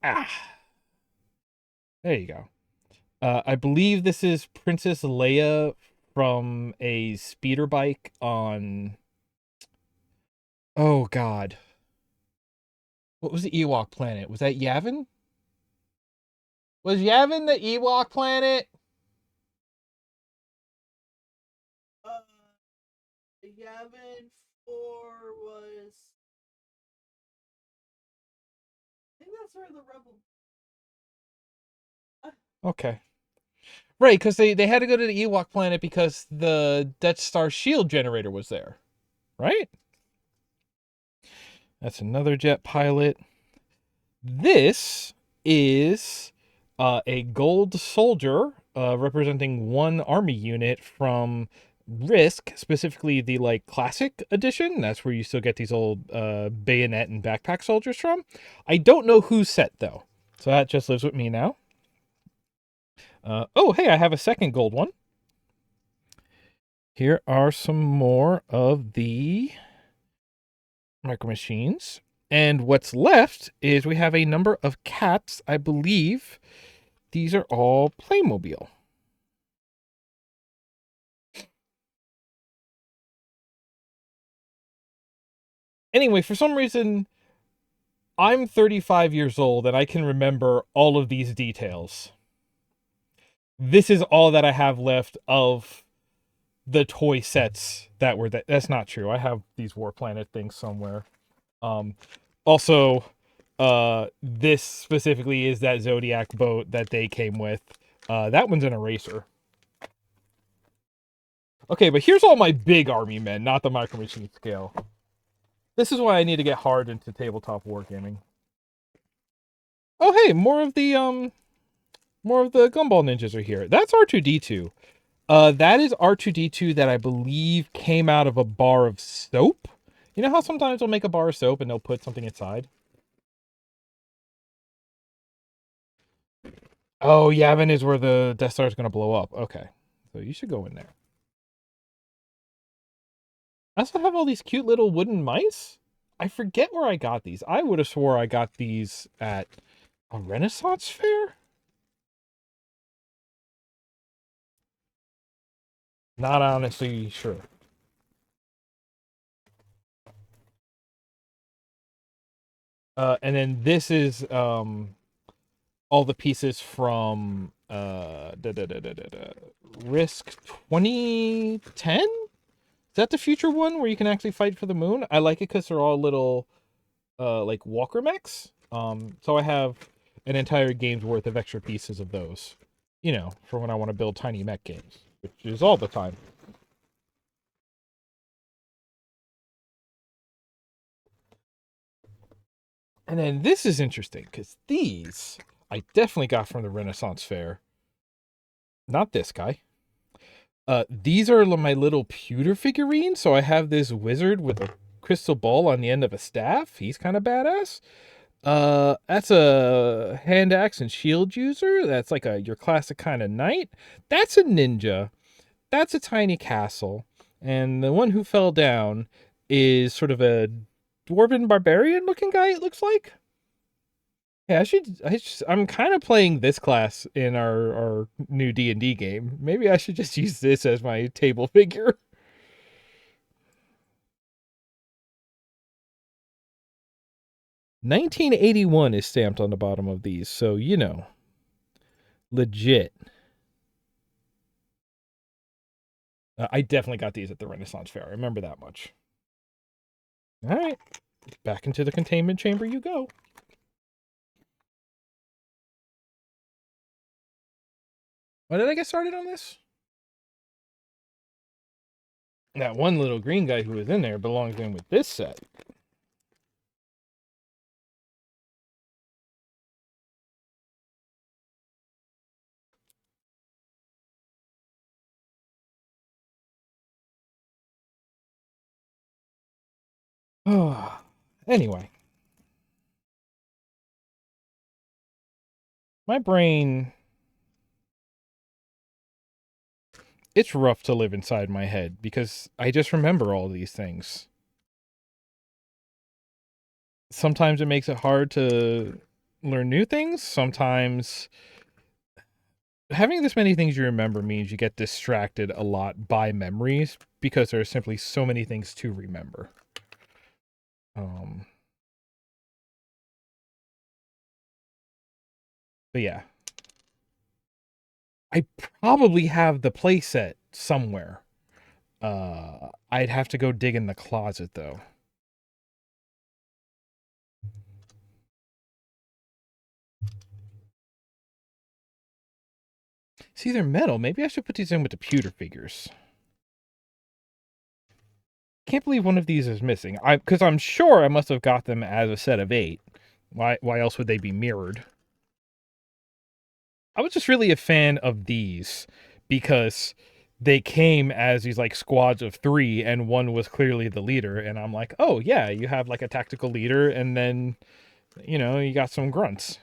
Ah. There you go. I believe this is Princess Leia from a speeder bike on... Oh, God. What was the Ewok planet? Was that Yavin? Was Yavin the Ewok planet? Yavin 4 was... I think that's where the Rebel... Okay. Right, because they had to go to the Ewok planet because the Death Star shield generator was there. Right? That's another jet pilot. This is a gold soldier representing one army unit from Risk, specifically the like classic edition. That's where you still get these old bayonet and backpack soldiers from. I don't know whose set though, so that just lives with me now. Oh, hey, I have a second gold one. Here are some more of the Micro Machines. And what's left is we have a number of cats. I believe these are all Playmobil. Anyway, for some reason, I'm 35 years old and I can remember all of these details. This is all that I have left of the toy sets that were that's not true. I have these War Planet things somewhere. Um, also, this specifically is that Zodiac boat that they came with. That one's an eraser. Okay, but here's all my big army men, not the Micro Machine scale. This is why I need to get hard into tabletop wargaming. Oh hey, more of the Gumball Ninjas are here. That's R2D2. That is R2D2 that I believe came out of a bar of soap. You know how sometimes they'll make a bar of soap and they'll put something inside? Oh, Yavin is where the Death Star is going to blow up. Okay. So you should go in there. I also have all these cute little wooden mice. I forget where I got these. I would have swore I got these at a Renaissance fair. Not honestly sure. And then this is all the pieces from Risk 2010. Is that the future one where you can actually fight for the moon? I like it because they're all little like walker mechs. So I have an entire game's worth of extra pieces of those. You know, for when I want to build tiny mech games, which is all the time. And then this is interesting because these I definitely got from the Renaissance Fair. Not this guy. These are my little pewter figurines. So I have this wizard with a crystal ball on the end of a staff. He's kind of badass. That's a hand axe and shield user. That's like your classic kind of knight. That's a ninja. That's a tiny castle. And the one who fell down is sort of a dwarven barbarian looking guy, it looks like. Yeah, I'm kind of playing this class in our new D&D game. Maybe I should just use this as my table figure. "1981" is stamped on the bottom of these, so you know, legit. I definitely got these at the Renaissance Fair. I remember that much. All right, back into the containment chamber you go. Why did I get started on this? That one little green guy who was in there belongs in with this set. Oh, anyway, my brain, it's rough to live inside my head because I just remember all these things. Sometimes it makes it hard to learn new things. Sometimes having this many things you remember means you get distracted a lot by memories because there are simply so many things to remember. But yeah, I probably have the playset somewhere. I'd have to go dig in the closet though. See, they're metal. Maybe I should put these in with the pewter figures. Can't believe one of these is missing. Because I'm sure I must have got them as a set of 8. Why else would they be mirrored? I was just really a fan of these because they came as these like squads of 3 and one was clearly the leader, and I'm like, oh yeah, you have like a tactical leader and then you got some grunts.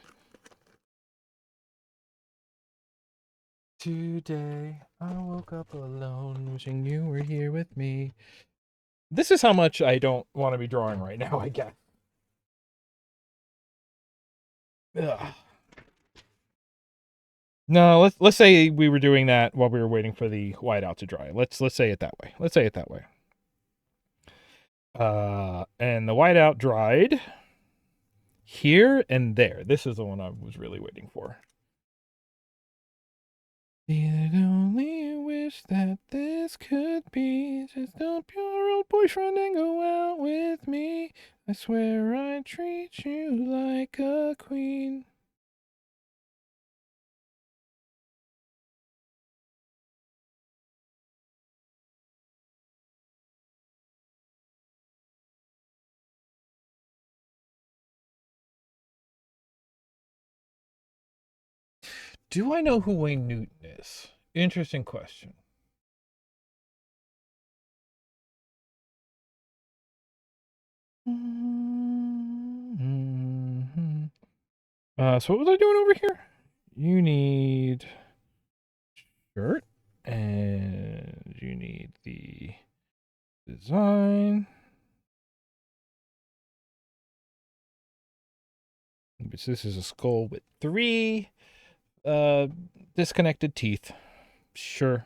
Today I woke up alone, wishing you were here with me. This is how much I don't want to be drawing right now, I guess. Ugh. No, let's say we were doing that while we were waiting for the whiteout to dry. Let's say it that way. Let's say it that way. And the whiteout dried here and there. This is the one I was really waiting for. The only wish that this could be just dump your old boyfriend and go out with me. I swear I'd treat you like a queen. Do I know who Wayne Newton is? Interesting question. So what was I doing over here? You need shirt, and you need the design. Which this is a skull with 3 uh disconnected teeth. Sure.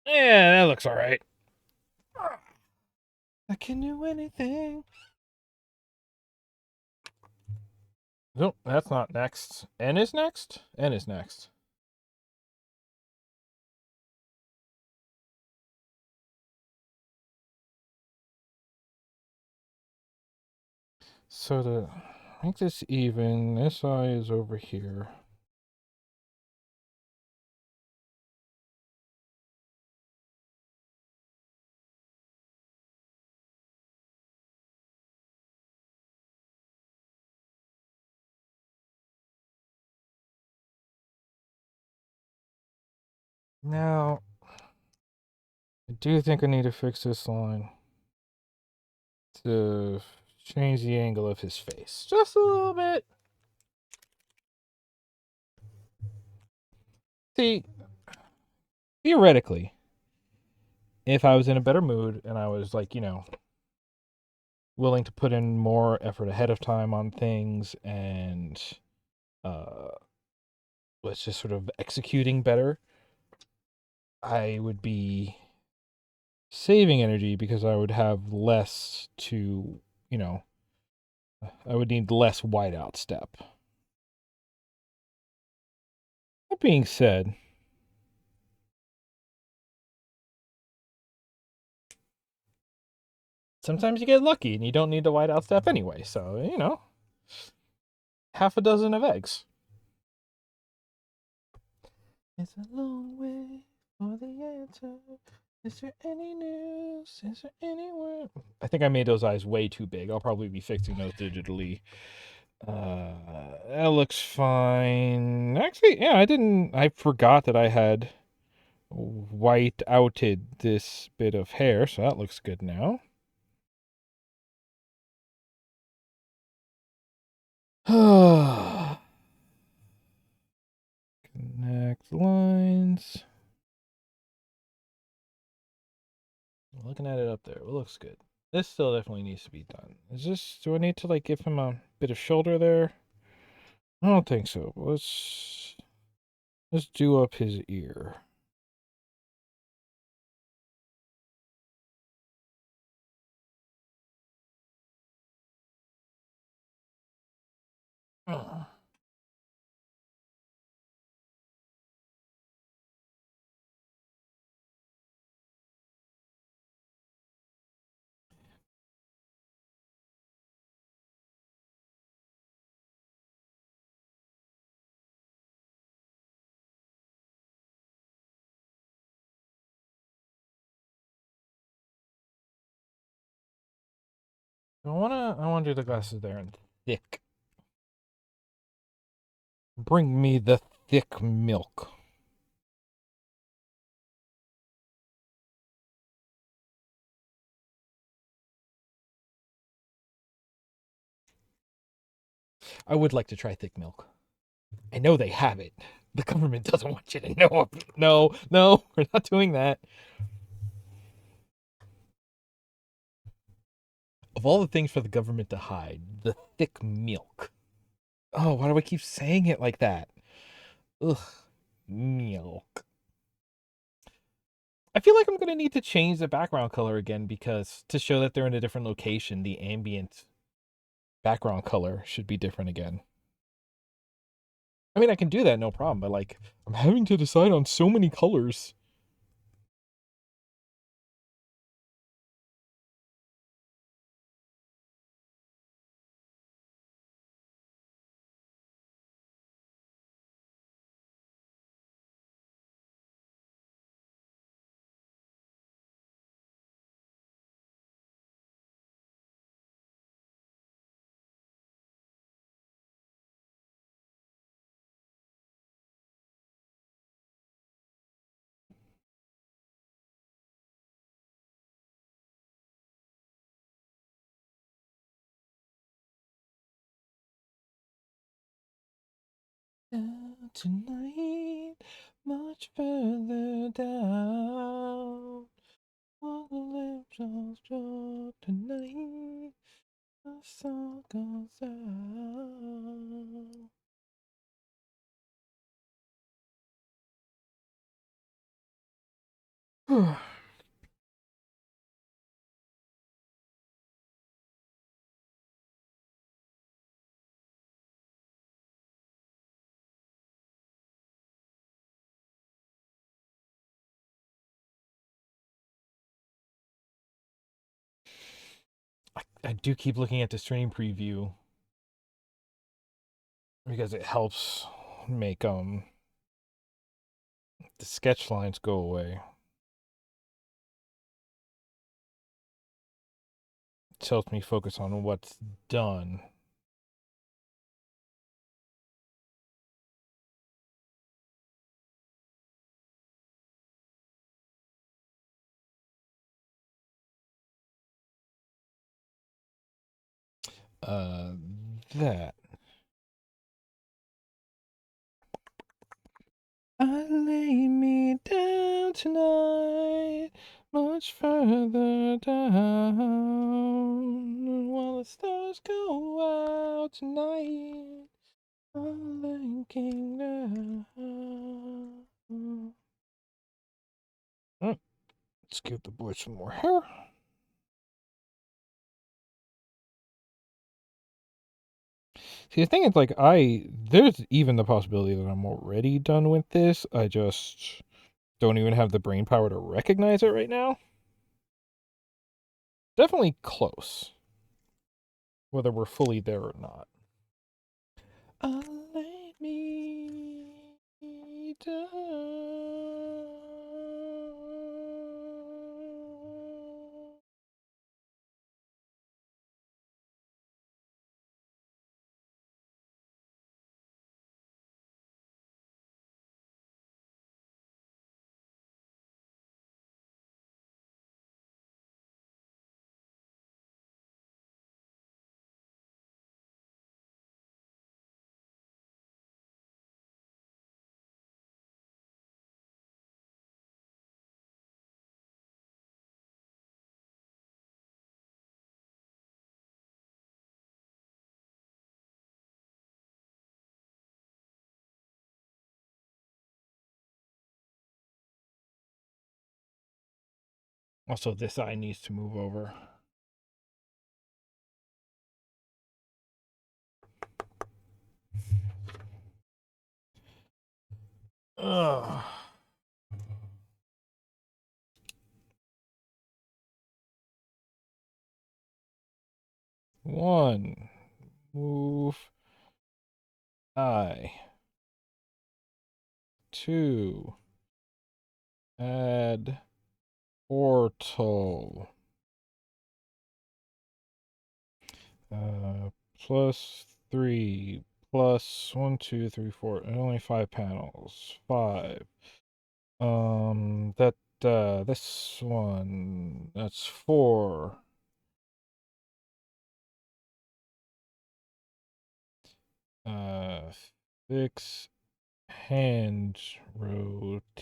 Yeah, that looks all right. I can do anything. Nope, that's not next. N is next? N is next. So to make this even, this eye is over here. Now, I do think I need to fix this line to change the angle of his face just a little bit. See, theoretically, if I was in a better mood and I was like, willing to put in more effort ahead of time on things and uh was just sort of executing better, I would be saving energy because I would have less to, I would need less whiteout step. That being said, sometimes you get lucky and you don't need the whiteout step anyway, so, half a dozen of eggs. It's a long way for the answer. Is there any news? Is there anywhere? I think I made those eyes way too big. I'll probably be fixing those digitally. That looks fine. Actually, yeah, I forgot that I had white outed this bit of hair, so that looks good now. Connect lines. Looking at it up there, it looks good. This still definitely needs to be done. Do I need to like give him a bit of shoulder there? I don't think so. Let's do up his ear. I wanna do the glasses there in thick. Bring me the thick milk. I would like to try thick milk. I know they have it. The government doesn't want you to know. No, we're not doing that. Of all the things for the government to hide, the thick milk. Oh, why do I keep saying it like that? Ugh, milk. I feel like I'm gonna need to change the background color again because to show that they're in a different location, the ambient background color should be different again. I mean, I can do that, no problem, but like, I'm having to decide on so many colors. Down tonight, much further down. On the lips of joy tonight, the song goes out. I do keep looking at the stream preview because it helps make the sketch lines go away. It helps me focus on what's done. Uh, that. I lay me down tonight, much further down, while the stars go out tonight. I'm thinking down. Let's give the boy some more hair. See, the thing is, like, there's even the possibility that I'm already done with this. I just don't even have the brain power to recognize it right now. Definitely close, whether we're fully there or not. I lay me down. Also, this eye needs to move over. Ugh. One. Move eye. 2. Add portal. Plus 3, plus 1, 2, 3, 4, and only 5 panels. 5. This one, that's 4. Fix hand rotation.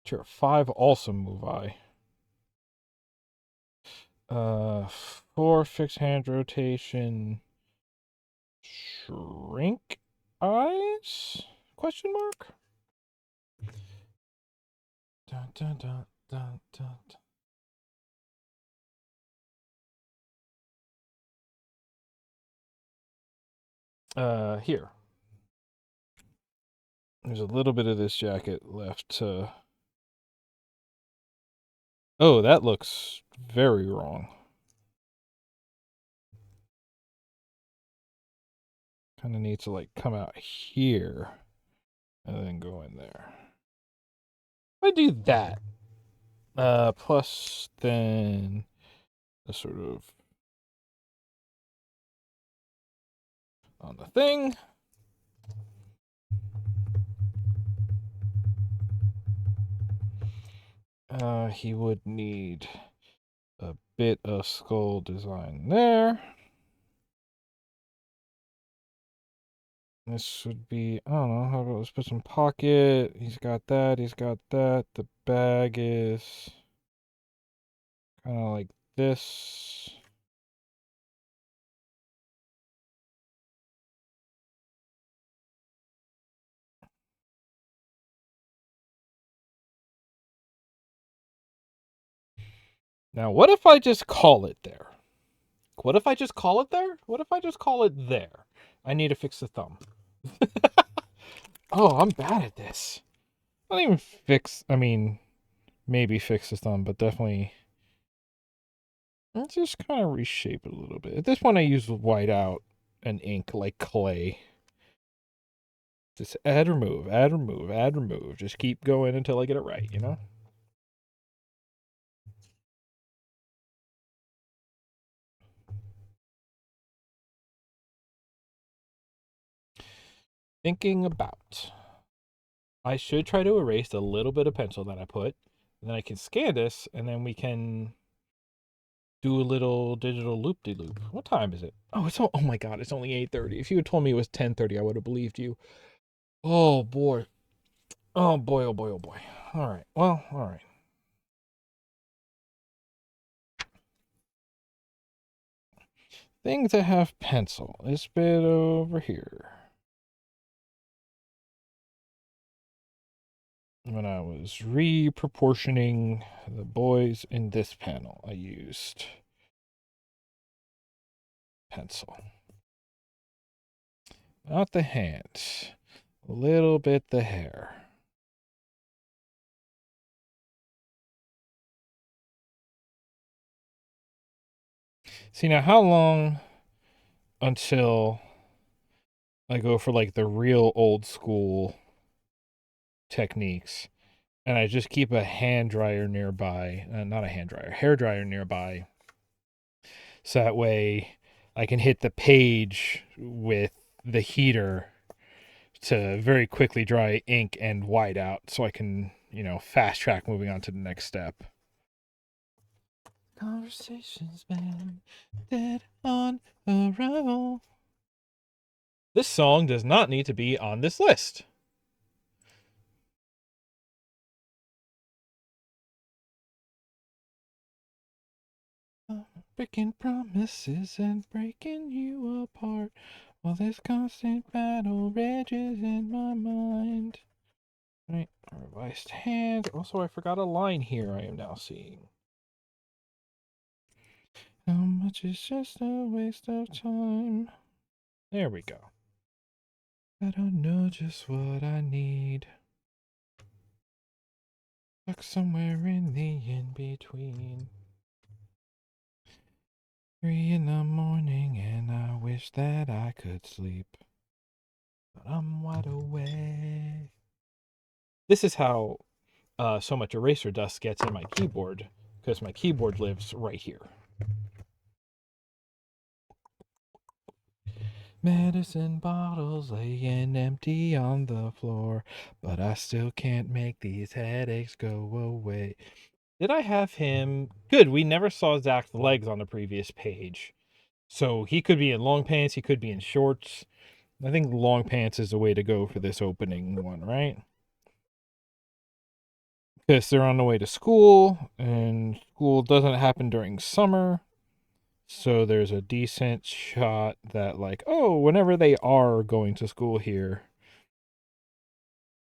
Sure, 5 also move I. 4 fixed hand rotation. Shrink eyes? Question mark? Dun, dun, dun, dun, dun, dun. Here. There's a little bit of this jacket left to. Oh, that looks very wrong. Kind of needs to like come out here and then go in there. If I do that, plus then a sort of on the thing. He would need a bit of skull design there. This would be, I don't know, how about let's put some pocket. He's got that, he's got that. The bag is kind of like this. Now, what if I just call it there? What if I just call it there? What if I just call it there? I need to fix the thumb. Oh, I'm bad at this. I don't even fix, I mean, maybe fix the thumb, but definitely. Let's just kind of reshape it a little bit. At this point, I use whiteout and ink like clay. Just add, remove, add, remove, add, remove. Just keep going until I get it right, you know? Thinking about. I should try to erase a little bit of pencil that I put. And then I can scan this, and then we can do a little digital loop-de-loop. What time is it? Oh my god, it's only 8:30. If you had told me it was 10:30, I would have believed you. Oh boy. Oh boy, oh boy, oh boy. All right. Well, all right. Things that have pencil. This bit over here. When I was reproportioning the boys in this panel, I used pencil. Not the hands. A little bit the hair. See, now how long until I go for like the real old school techniques and I just keep a hand dryer nearby, not a hand dryer, hair dryer nearby, so that way I can hit the page with the heater to very quickly dry ink and white out so I can, fast track moving on to the next step. Conversations been dead on arrival. This song does not need to be on this list. Breaking promises and breaking you apart. While this constant battle rages in my mind. Right, revised hand. Also, I forgot a line here I am now seeing. How much is just a waste of time? There we go. I don't know just what I need. Stuck somewhere in the in-between. 3 in the morning and I wish that I could sleep. But I'm wide awake. This is how so much eraser dust gets in my keyboard, because my keyboard lives right here. Medicine bottles laying empty on the floor, but I still can't make these headaches go away. Did I have him? Good, we never saw Zach's legs on the previous page. So he could be in long pants, he could be in shorts. I think long pants is the way to go for this opening one, right? Because they're on the way to school, and school doesn't happen during summer. So there's a decent shot that, like, oh, whenever they are going to school here,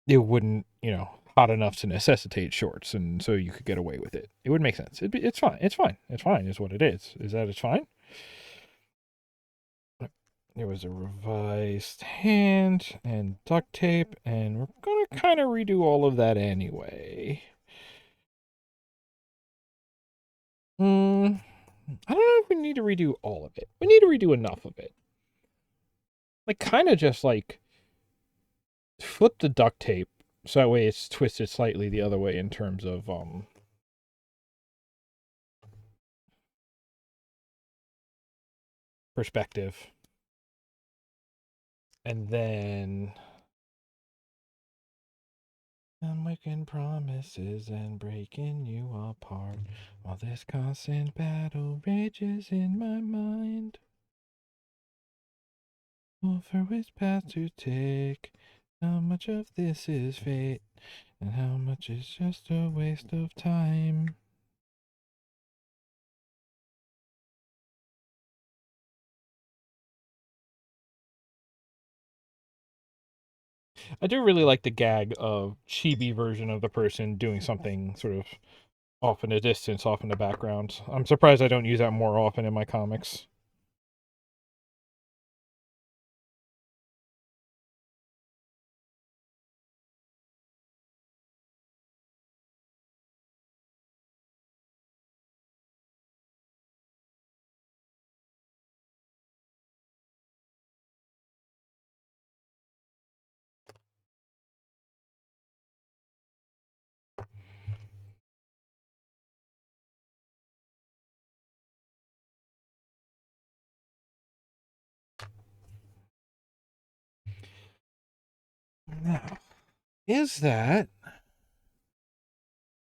it wouldn't, hot enough to necessitate shorts, and so you could get away with it. It would make sense. It's fine. It's fine. It's fine, is what it is. Is that it's fine? There was a revised hand and duct tape, and we're going to kind of redo all of that anyway. I don't know if we need to redo all of it. We need to redo enough of it. Like, kind of just, like, flip the duct tape so that way it's twisted slightly the other way in terms of, perspective. And then I'm making promises and breaking you apart while this constant battle rages in my mind. Over which path to take, how much of this is fate, and how much is just a waste of time. I do really like the gag of chibi version of the person doing something sort of off in the distance, off in the background. I'm surprised I don't use that more often in my comics. Now, is that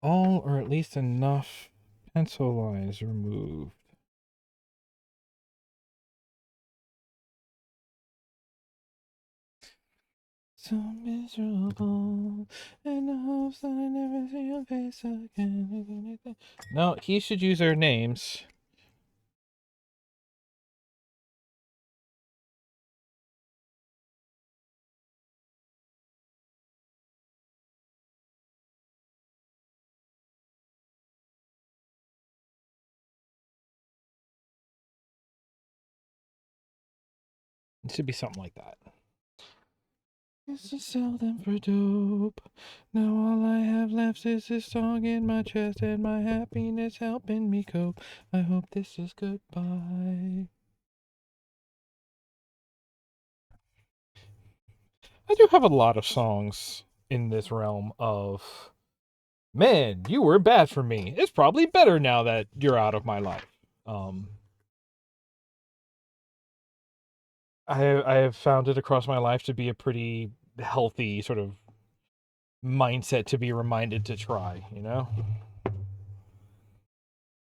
all, or at least enough pencil lines removed? So miserable, and the hopes that I never see your face again. No, he should use their names. It should be something like that. Used to sell them for dope. Now all I have left is this song in my chest and my happiness helping me cope. I hope this is goodbye. I do have a lot of songs in this realm of, man, you were bad for me. It's probably better now that you're out of my life. I have found it across my life to be a pretty healthy sort of mindset to be reminded to try, you know?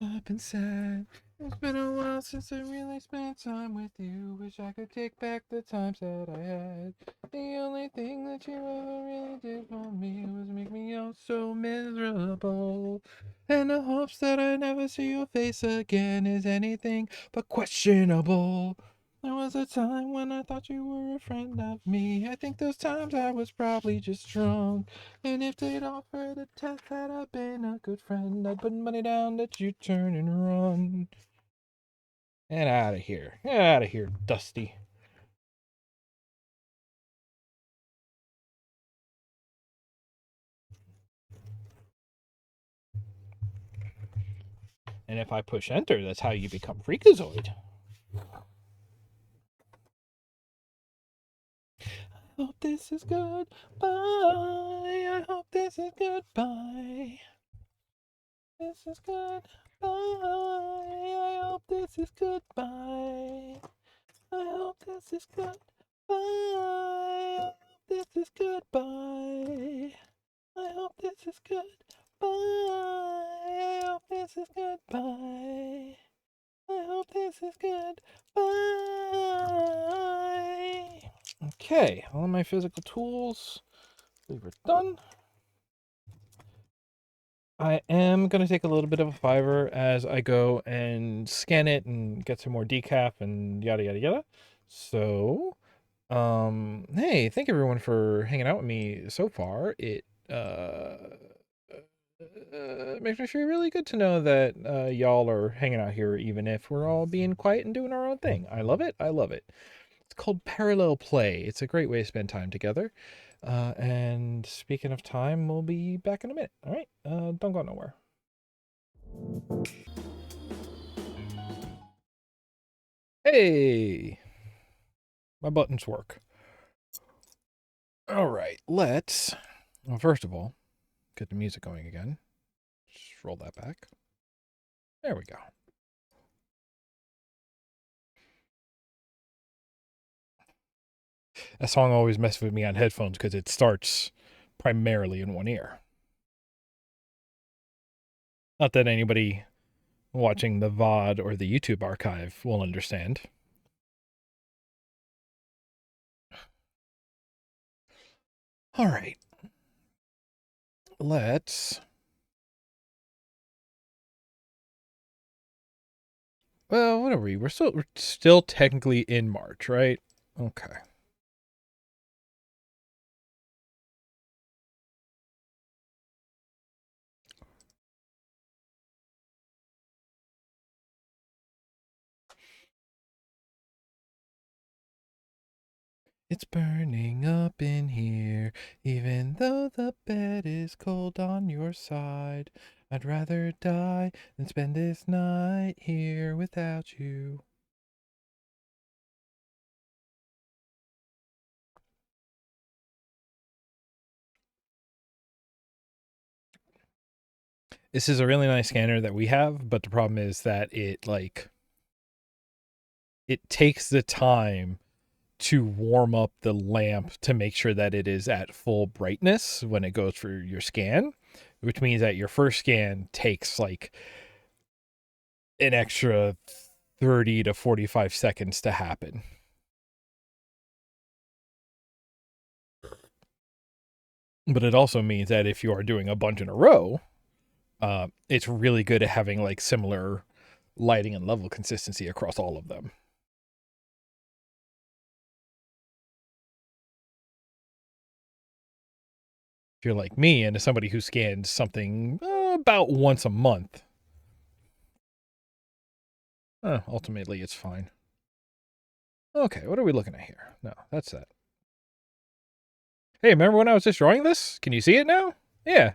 I've been sad. It's been a while since I really spent time with you. Wish I could take back the times that I had. The only thing that you ever really did for me was make me out so miserable. And the hopes that I never see your face again is anything but questionable. There was a time when I thought you were a friend of me. I think those times I was probably just drunk. And if they'd offer the test had I been a good friend, I'd put money down that you'd turn and run. And out of here. Get out of here, Dusty. And if I push enter, that's how you become Freakazoid. I hope this is goodbye. I hope this is goodbye. this is good. Bye. I hope this is goodbye. I hope this is good. Bye. I hope this is goodbye. I hope this is good. Bye. I hope this is goodbye. I hope this is good. Bye. Okay, all of my physical tools. We were done. I am going to take a little bit of a fiver as I go and scan it and get some more decaf and yada yada yada. So, hey, thank everyone for hanging out with me so far. It makes me feel really good to know that y'all are hanging out here, even if we're all being quiet and doing our own thing. I love it. I love it. It's called parallel play. It's a great way to spend time together. And speaking of time, we'll be back in a minute. All right, don't go nowhere. Hey, my buttons work. All right, let's, well, first of all, get the music going again. Just roll that back. There we go. That song always messes with me on headphones because it starts primarily in one ear. Not that anybody watching the VOD or the YouTube archive will understand. All right. Let's... Well, what are we? We're still technically in March, right? Okay. It's burning up in here, even though the bed is cold on your side. I'd rather die than spend this night here without you. This is a really nice scanner that we have, but the problem is that it takes the time to warm up the lamp to make sure that it is at full brightness when it goes for your scan, which means that your first scan takes like an extra 30 to 45 seconds to happen. But it also means that if you are doing a bunch in a row, it's really good at having like similar lighting and level consistency across all of them. If you're like me and as somebody who scans something about once a month, ultimately it's fine. Okay, what are we looking at here? No, that's that. Hey, remember when I was just drawing this? Can you see it now? Yeah.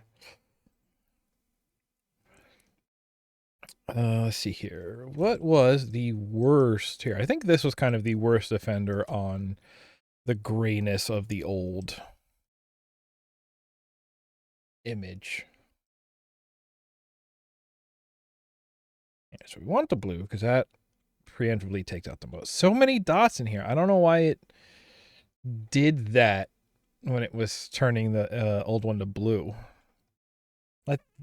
Let's see here. What was the worst here? I think this was kind of the worst offender on the grayness of the old image. Yeah, so we want the blue because that preemptively takes out the most. So many dots in here. I don't know why it did that when it was turning the old one to blue.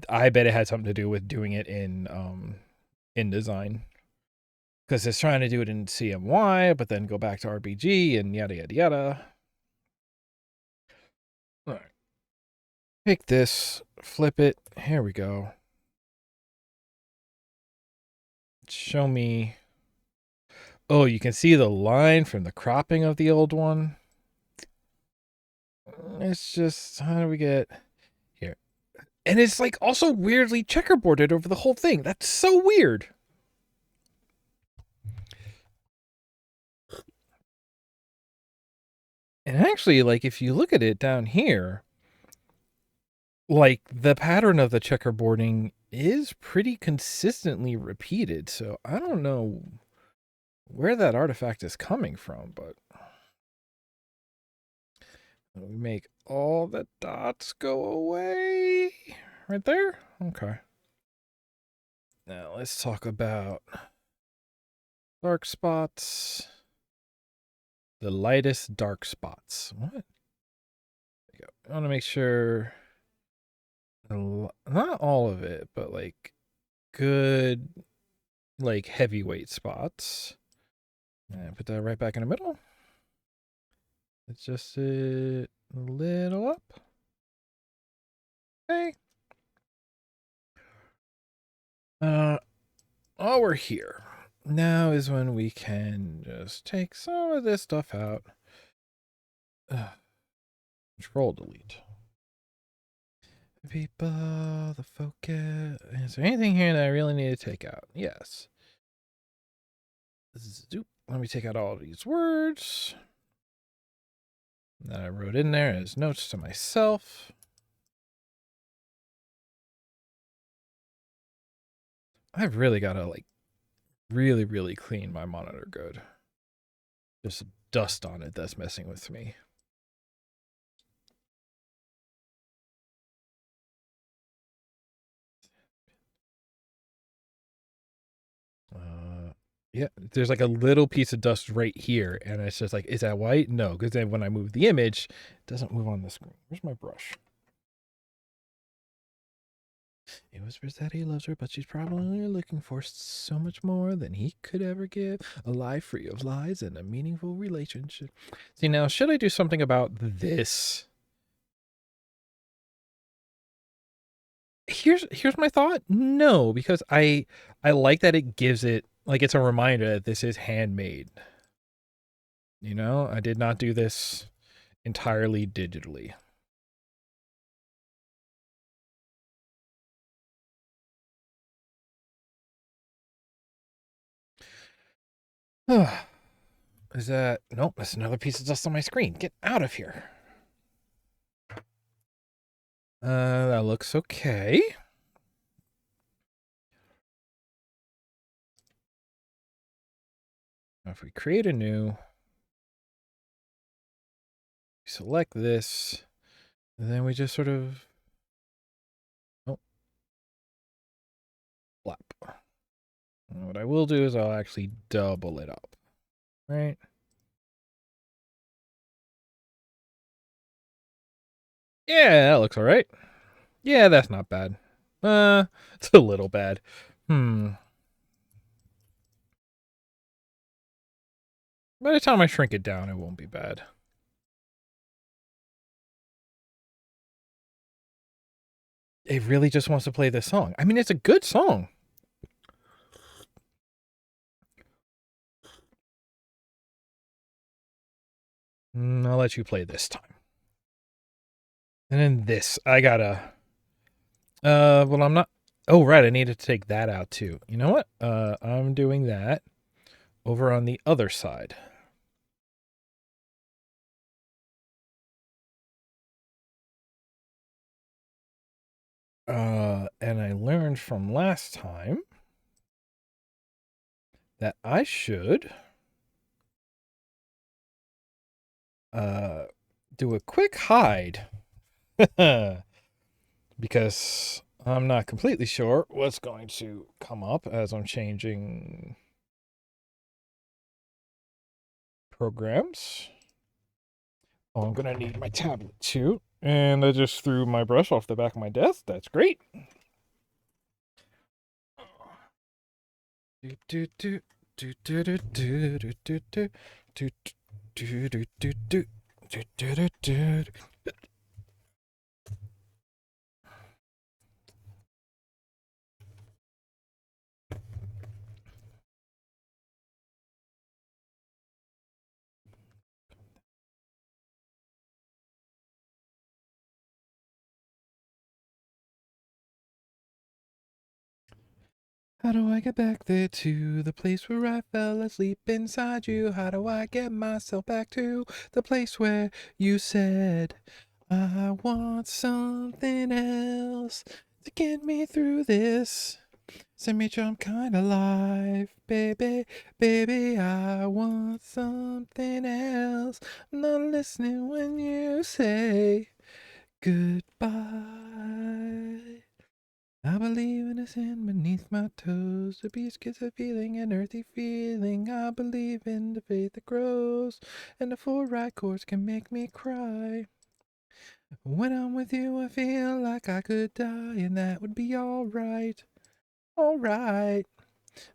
I bet it had something to do with doing it in InDesign. Because it's trying to do it in CMY, but then go back to RBG and yada yada yada. All right. Take this, flip it. Here we go. Show me. Oh, you can see the line from the cropping of the old one. It's just, how do we get here? And it's like also weirdly checkerboarded over the whole thing. That's so weird. And actually, like, if you look at it down here, like, the pattern of the checkerboarding is pretty consistently repeated. So I don't know where that artifact is coming from, but we make all the dots go away right there. Okay. Now let's talk about dark spots. The lightest dark spots. What? There you go. I want to make sure, not all of it, but like good, like heavyweight spots. And put that right back in the middle. Adjust it a little up. Okay. While we're here, now is when we can just take some of this stuff out. Control delete. People, the focus. Is there anything here that I really need to take out? Yes. Zoop. Let me take out all these words that I wrote in there as notes to myself. I've really got to like really clean my monitor good. There's dust on it that's messing with me. Yeah, there's like a little piece of dust right here, and it's just like, is that white? No, because then when I move the image, it doesn't move on the screen. Where's my brush? He whispers that he loves her, but she's probably looking for so much more than he could ever give. A life free of lies and a meaningful relationship. See, now, should I do something about this? Here's my thought. No, because I like that it gives it, like, it's a reminder that this is handmade. You know, I did not do this entirely digitally. Is that... Nope, that's another piece of dust on my screen. Get out of here. That looks okay. Now if we create a new... select this, and then we just sort of... Oh. Flap. And what I will do is I'll actually double it up. Right? Yeah, that looks alright. Yeah, that's not bad. It's a little bad. By the time I shrink it down, it won't be bad. It really just wants to play this song. I mean, it's a good song. I'll let you play this time. And then this, I gotta... well, I'm not... Oh, right, I needed to take that out too. You know what? I'm doing that over on the other side. And I learned from last time that I should do a quick hide because I'm not completely sure what's going to come up as I'm changing programs. Oh, I'm gonna need my tablet too. And I just threw my brush off the back of my desk. That's great. How do I get back there to the place where I fell asleep inside you? How do I get myself back to the place where you said I want something else to get me through this? Send me some kind of life, baby, baby, I want something else. I'm not listening when you say goodbye. I believe in the sand beneath my toes. The beach gets a feeling, an earthy feeling. I believe in the faith that grows, and the full right chords can make me cry. When I'm with you, I feel like I could die, and that would be alright. Alright.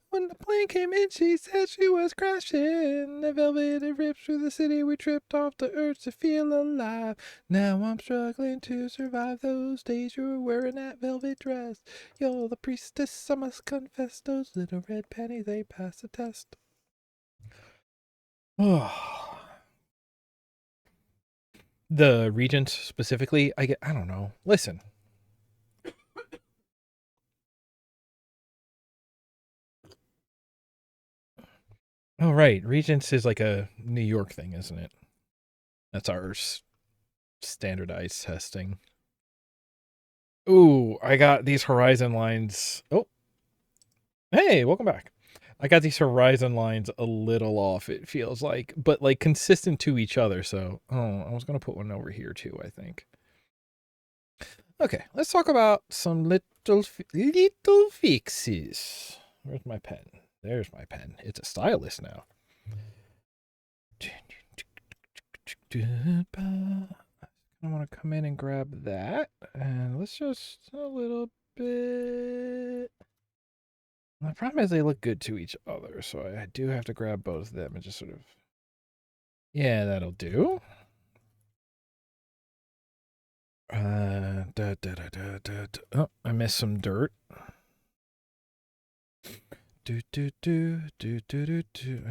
When the plane came in, she said she was crashing. The velvet it ripped through the city. We tripped off the earth to feel alive. Now I'm struggling to survive those days you were wearing that velvet dress. You're the priestess, I must confess. Those little red panties, they pass the test. Oh. The regent specifically, I don't know. Listen. Oh, right. Regents is like a New York thing, isn't it? That's our standardized testing. Ooh, I got these horizon lines. Oh, hey, welcome back. I got these horizon lines a little off, it feels like, but like consistent to each other. So, oh, I was going to put one over here too, I think. Okay, let's talk about some little fixes. Where's my pen? There's my pen. It's a stylus now. I want to come in and grab that. And let's just a little bit. The problem is they look good to each other, so I do have to grab both of them and just sort of. Yeah, that'll do. Oh, I missed some dirt. I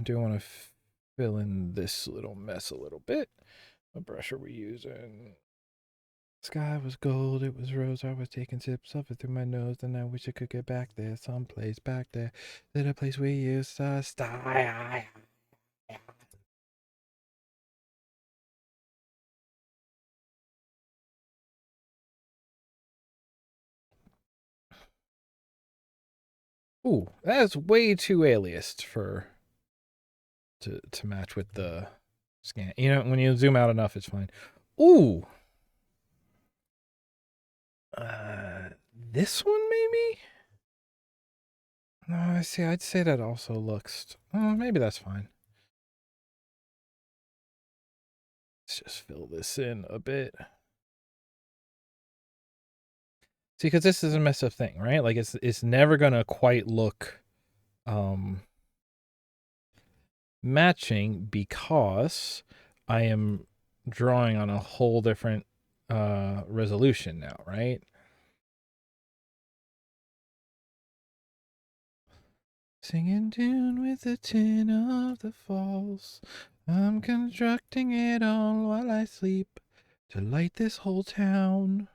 do want to fill in this little mess a little bit. What brush are we using? Sky was gold, it was rose. I was taking sips of it through my nose, and I wish I could get back there, someplace back there. Little place we used to stay. Ooh, that's way too aliased for to match with the scan. You know, when you zoom out enough, it's fine. Ooh, this one maybe. No, I see. I'd say that also looks. Oh, maybe that's fine. Let's just fill this in a bit. See, because this is a messed up thing, right? Like it's never gonna quite look matching because I am drawing on a whole different resolution now, right? Singing tune with the tin of the falls. I'm constructing it all while I sleep to light this whole town.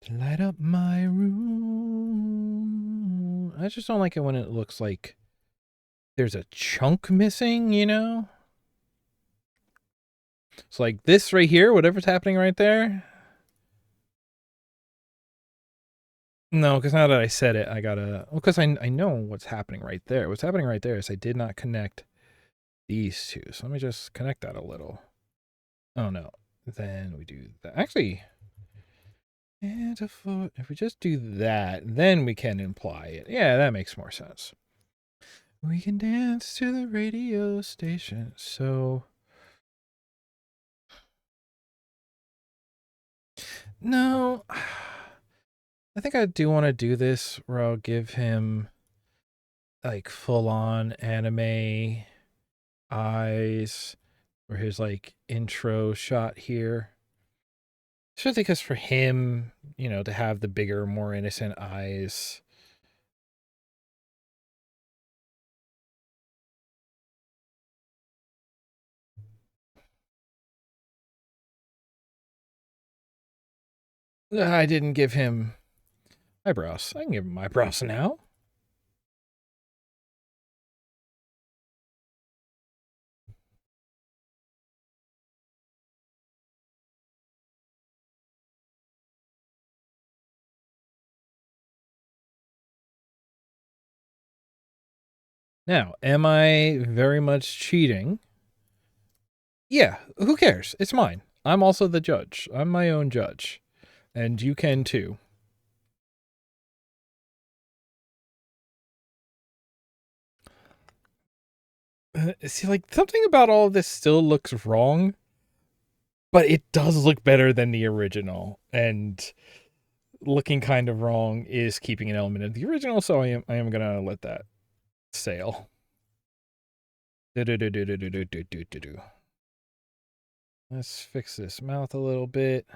To light up my room. I just don't like it when it looks like there's a chunk missing, you know? It's like this right here, whatever's happening right there. No, because now that I said it, I gotta. Well, because I know what's happening right there. What's happening right there is I did not connect these two. So let me just connect that a little. Oh no. Then we do that. Actually, and a foot. If we just do that, then we can imply it. Yeah, that makes more sense. We can dance to the radio station. So. No. I think I do want to do this where I'll give him like full on anime eyes or his like intro shot here. Especially because for him, you know, to have the bigger, more innocent eyes. I didn't give him eyebrows. I can give him eyebrows now. Now, am I very much cheating? Yeah, who cares? It's mine. I'm also the judge. I'm my own judge. And you can too. See, like, something about all of this still looks wrong, but it does look better than the original. And looking kind of wrong is keeping an element of the original, so I am gonna let that sail. Let's fix this mouth a little bit.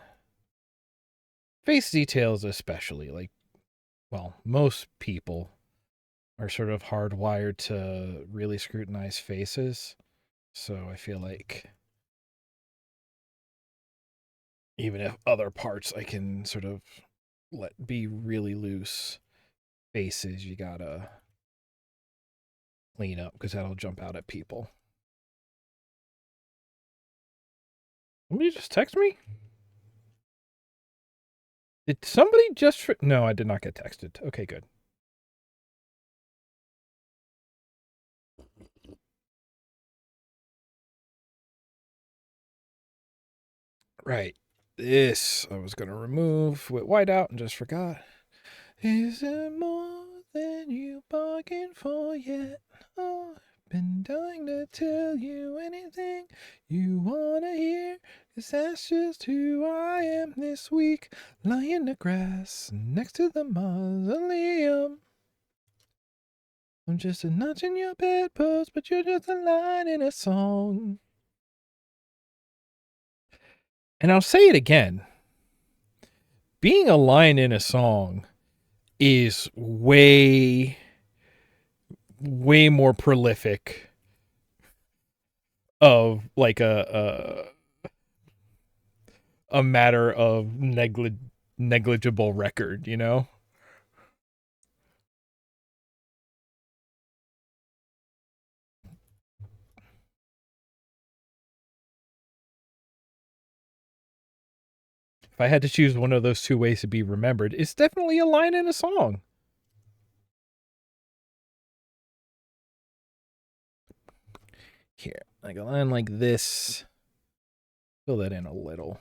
Face details especially, like, well, most people are sort of hardwired to really scrutinize faces. So I feel like even if other parts I can sort of let be really loose, faces you gotta clean up because that'll jump out at people. Somebody just text me? Did somebody just... No, I did not get texted. Okay, good. Right. This I was going to remove with whiteout and just forgot. Is it more than you bargained for yet? Oh, been dying to tell you anything you want to hear. 'Cause that's just who I am this week. Lying in the grass next to the mausoleum. I'm just a notch in your bedpost, but you're just a line in a song. And I'll say it again. Being a line in a song is way more prolific of like a matter of negligible record, you know? If I had to choose one of those two ways to be remembered, it's definitely a line in a song. Here, like a line like this. Fill that in a little.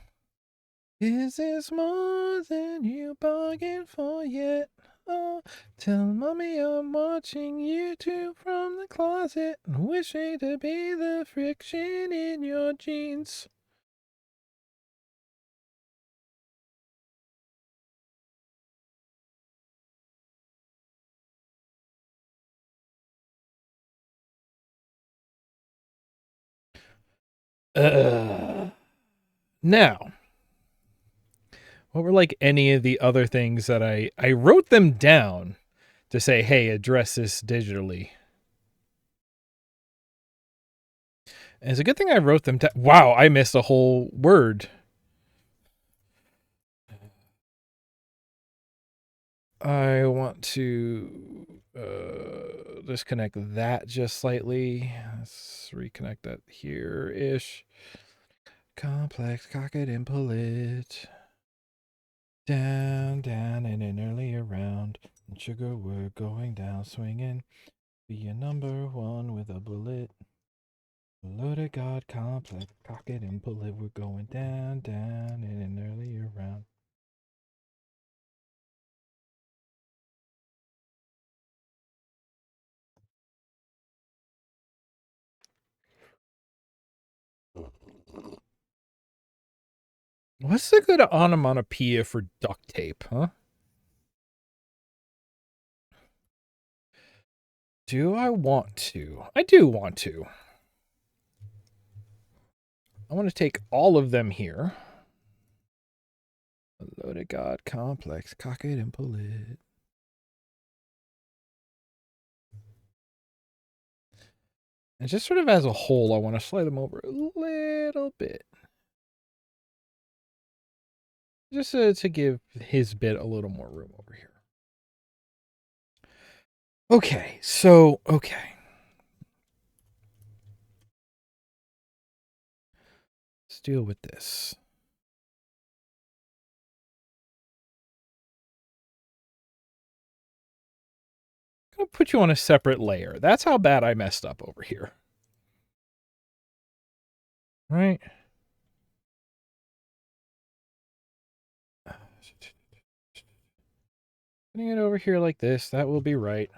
Is this more than you bargained for yet? Oh, tell mommy I'm watching YouTube from the closet, wishing to be the friction in your jeans. Now, what were like any of the other things that I wrote them down to say, hey, address this digitally. And it's a good thing I wrote them down. Wow, I missed a whole word. I want to disconnect that just slightly. Let's reconnect that here-ish. Complex, cock it and pull it. Down, down, and in early around. And sugar, we're going down swinging. Be a number one with a bullet. Loaded God complex, cock it and pull it. We're going down, down, and in early around. What's a good onomatopoeia for duct tape, huh? Do I want to? I do want to. I want to take all of them here. Loaded God complex, cock it and pull it. And just sort of as a whole, I want to slide them over a little bit. Just to give his bit a little more room over here. Okay, so, okay. Let's deal with this. I'm going to put you on a separate layer. That's how bad I messed up over here. Right? Putting it over here like this, that will be right.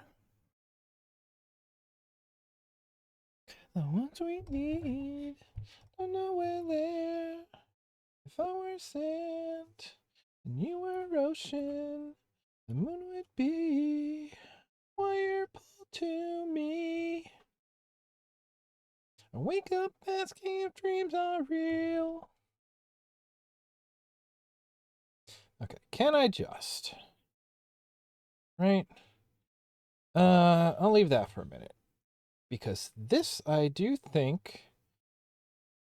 The ones we need don't know where they're. If I were sand and you were ocean, the moon would be wire pulled to me. I wake up asking if dreams are real. Okay, can I just? Right? I'll leave that for a minute. Because this, I do think,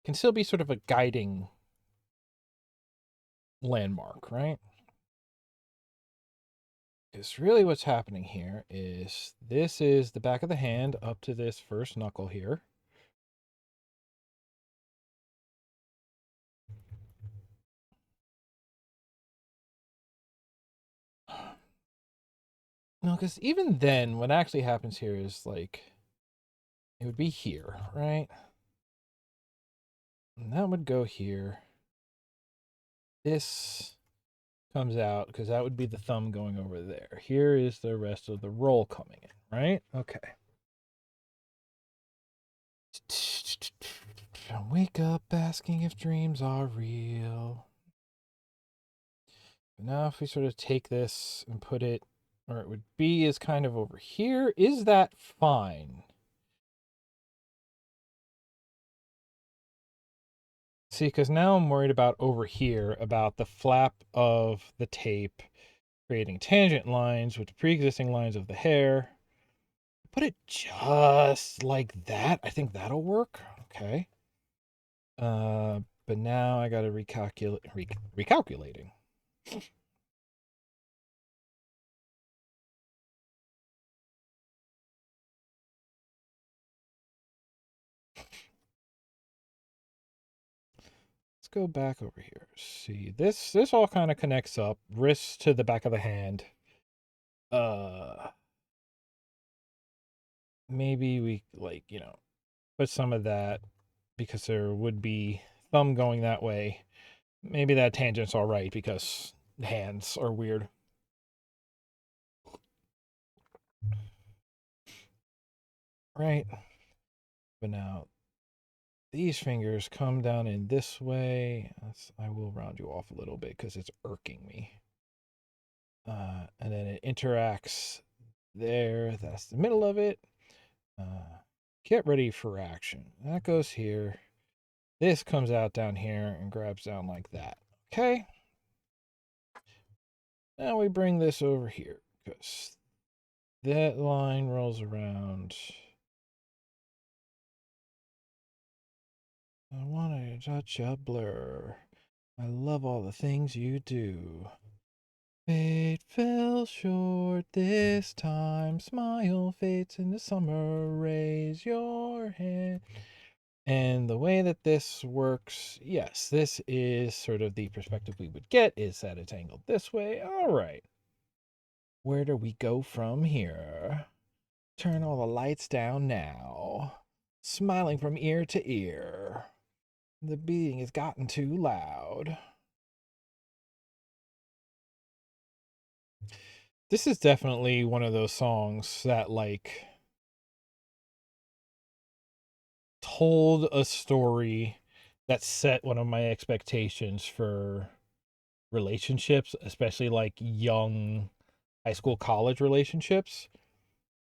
can still be sort of a guiding landmark, right? Because really what's happening here is this is the back of the hand up to this first knuckle here. No, because even then, what actually happens here is like, it would be here, right? And that would go here. This comes out because that would be the thumb going over there. Here is the rest of the roll coming in, right? Okay. Wake up asking if dreams are real. Now if we sort of take this and put it where it would be is kind of over here, is that fine? See, because now I'm worried about over here, about the flap of the tape creating tangent lines with the pre-existing lines of the hair. Put it just like that. I think that'll work. Okay. But now I got to recalculating. Let's go back over here. See, this all kind of connects up. Wrists to the back of the hand. Maybe we put some of that because there would be thumb going that way. Maybe that tangent's all right because hands are weird. Right. But now these fingers come down in this way. I will round you off a little bit because it's irking me. And then it interacts there. That's the middle of it. Get ready for action. That goes here. This comes out down here and grabs down like that. Okay. Now we bring this over here because that line rolls around. I want to touch a blur. I love all the things you do. Fate fell short this time. Smile fades into summer. Raise your hand. And the way that this works, yes, this is sort of the perspective we would get, is that it's angled this way. All right. Where do we go from here? Turn all the lights down now. Smiling from ear to ear. The beating has gotten too loud. This is definitely one of those songs that, like, told a story that set one of my expectations for relationships, especially like young high school, college relationships,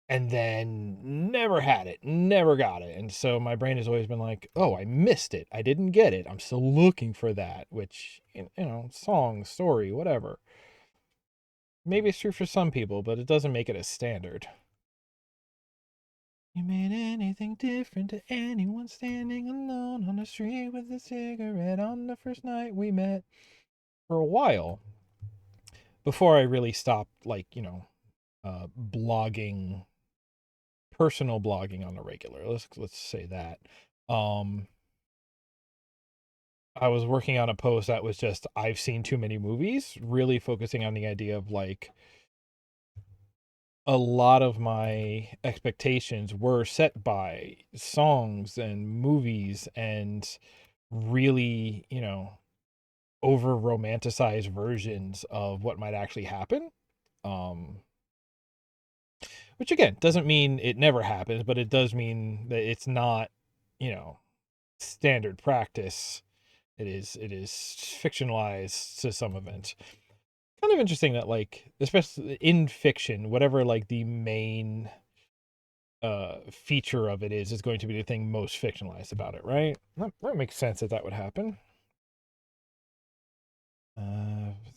and then never had it, never got it. And so my brain has always been like, oh, I missed it. I didn't get it. I'm still looking for that, which, song, story, whatever. Maybe it's true for some people, but it doesn't make it a standard. You made anything different to anyone standing alone on the street with a cigarette on the first night we met? For a while, before I really stopped, blogging, personal blogging on a regular. Let's say that. I was working on a post that was just I've seen too many movies, really focusing on the idea of like a lot of my expectations were set by songs and movies and really, over romanticized versions of what might actually happen. Um, which again doesn't mean it never happens, but it does mean that it's not, you know, standard practice. It is fictionalized to some event. Kind of interesting that, like, especially in fiction, whatever like the main feature of it is going to be the thing most fictionalized about it, right? That makes sense that that would happen.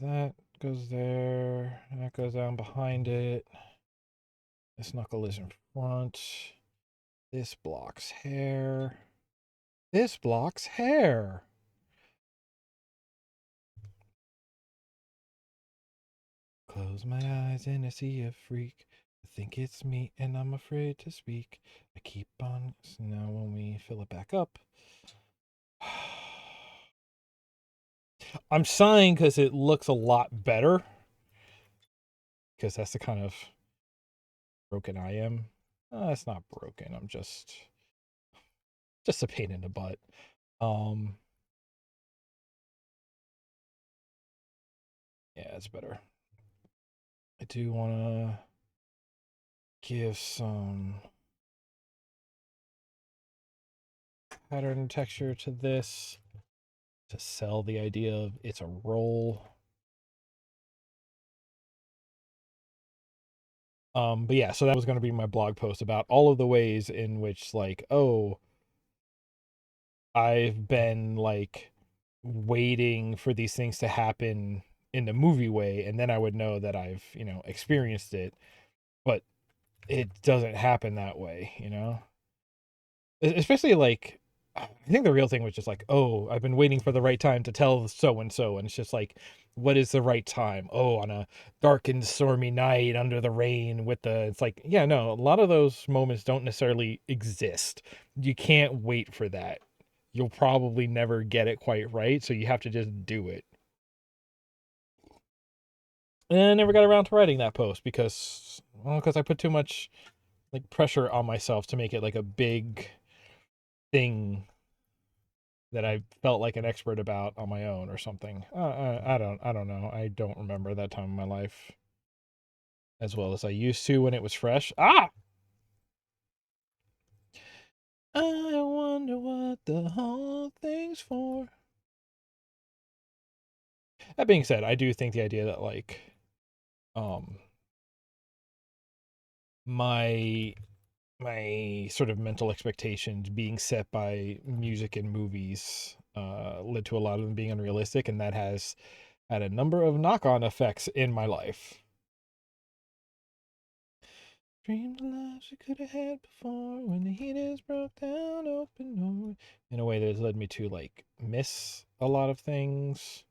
That goes there. That goes down behind it. This knuckle is in front. This blocks hair. This blocks hair. Close my eyes and I see a freak. I think it's me and I'm afraid to speak. I keep on. So now when we fill it back up. I'm sighing because it looks a lot better. Because that's the kind of broken I am. It's not broken. I'm just a pain in the butt. Um, yeah, it's better. I do want to give some pattern texture to this to sell the idea of it's a roll. But yeah, so that was going to be my blog post about all of the ways in which, like, oh, I've been like waiting for these things to happen in the movie way, and then I would know that I've, experienced it, but it doesn't happen that way. Especially like, I think the real thing was just like, oh, I've been waiting for the right time to tell so and so, and it's just like, what is the right time? Oh, on a dark and stormy night under the rain with the. It's like, yeah, no, a lot of those moments don't necessarily exist. You can't wait for that. You'll probably never get it quite right, so you have to just do it. And I never got around to writing that post because I put too much like pressure on myself to make it like a big thing that I felt like an expert about on my own or something. I don't know. I don't remember that time in my life as well as I used to when it was fresh. Ah, I wonder what the whole thing's for. That being said, I do think the idea that like, um, my my sort of mental expectations being set by music and movies led to a lot of them being unrealistic, and that has had a number of knock-on effects in my life. Dreamed the lives we could have had before when the heat is broke down, open door. In a way that has led me to like miss a lot of things,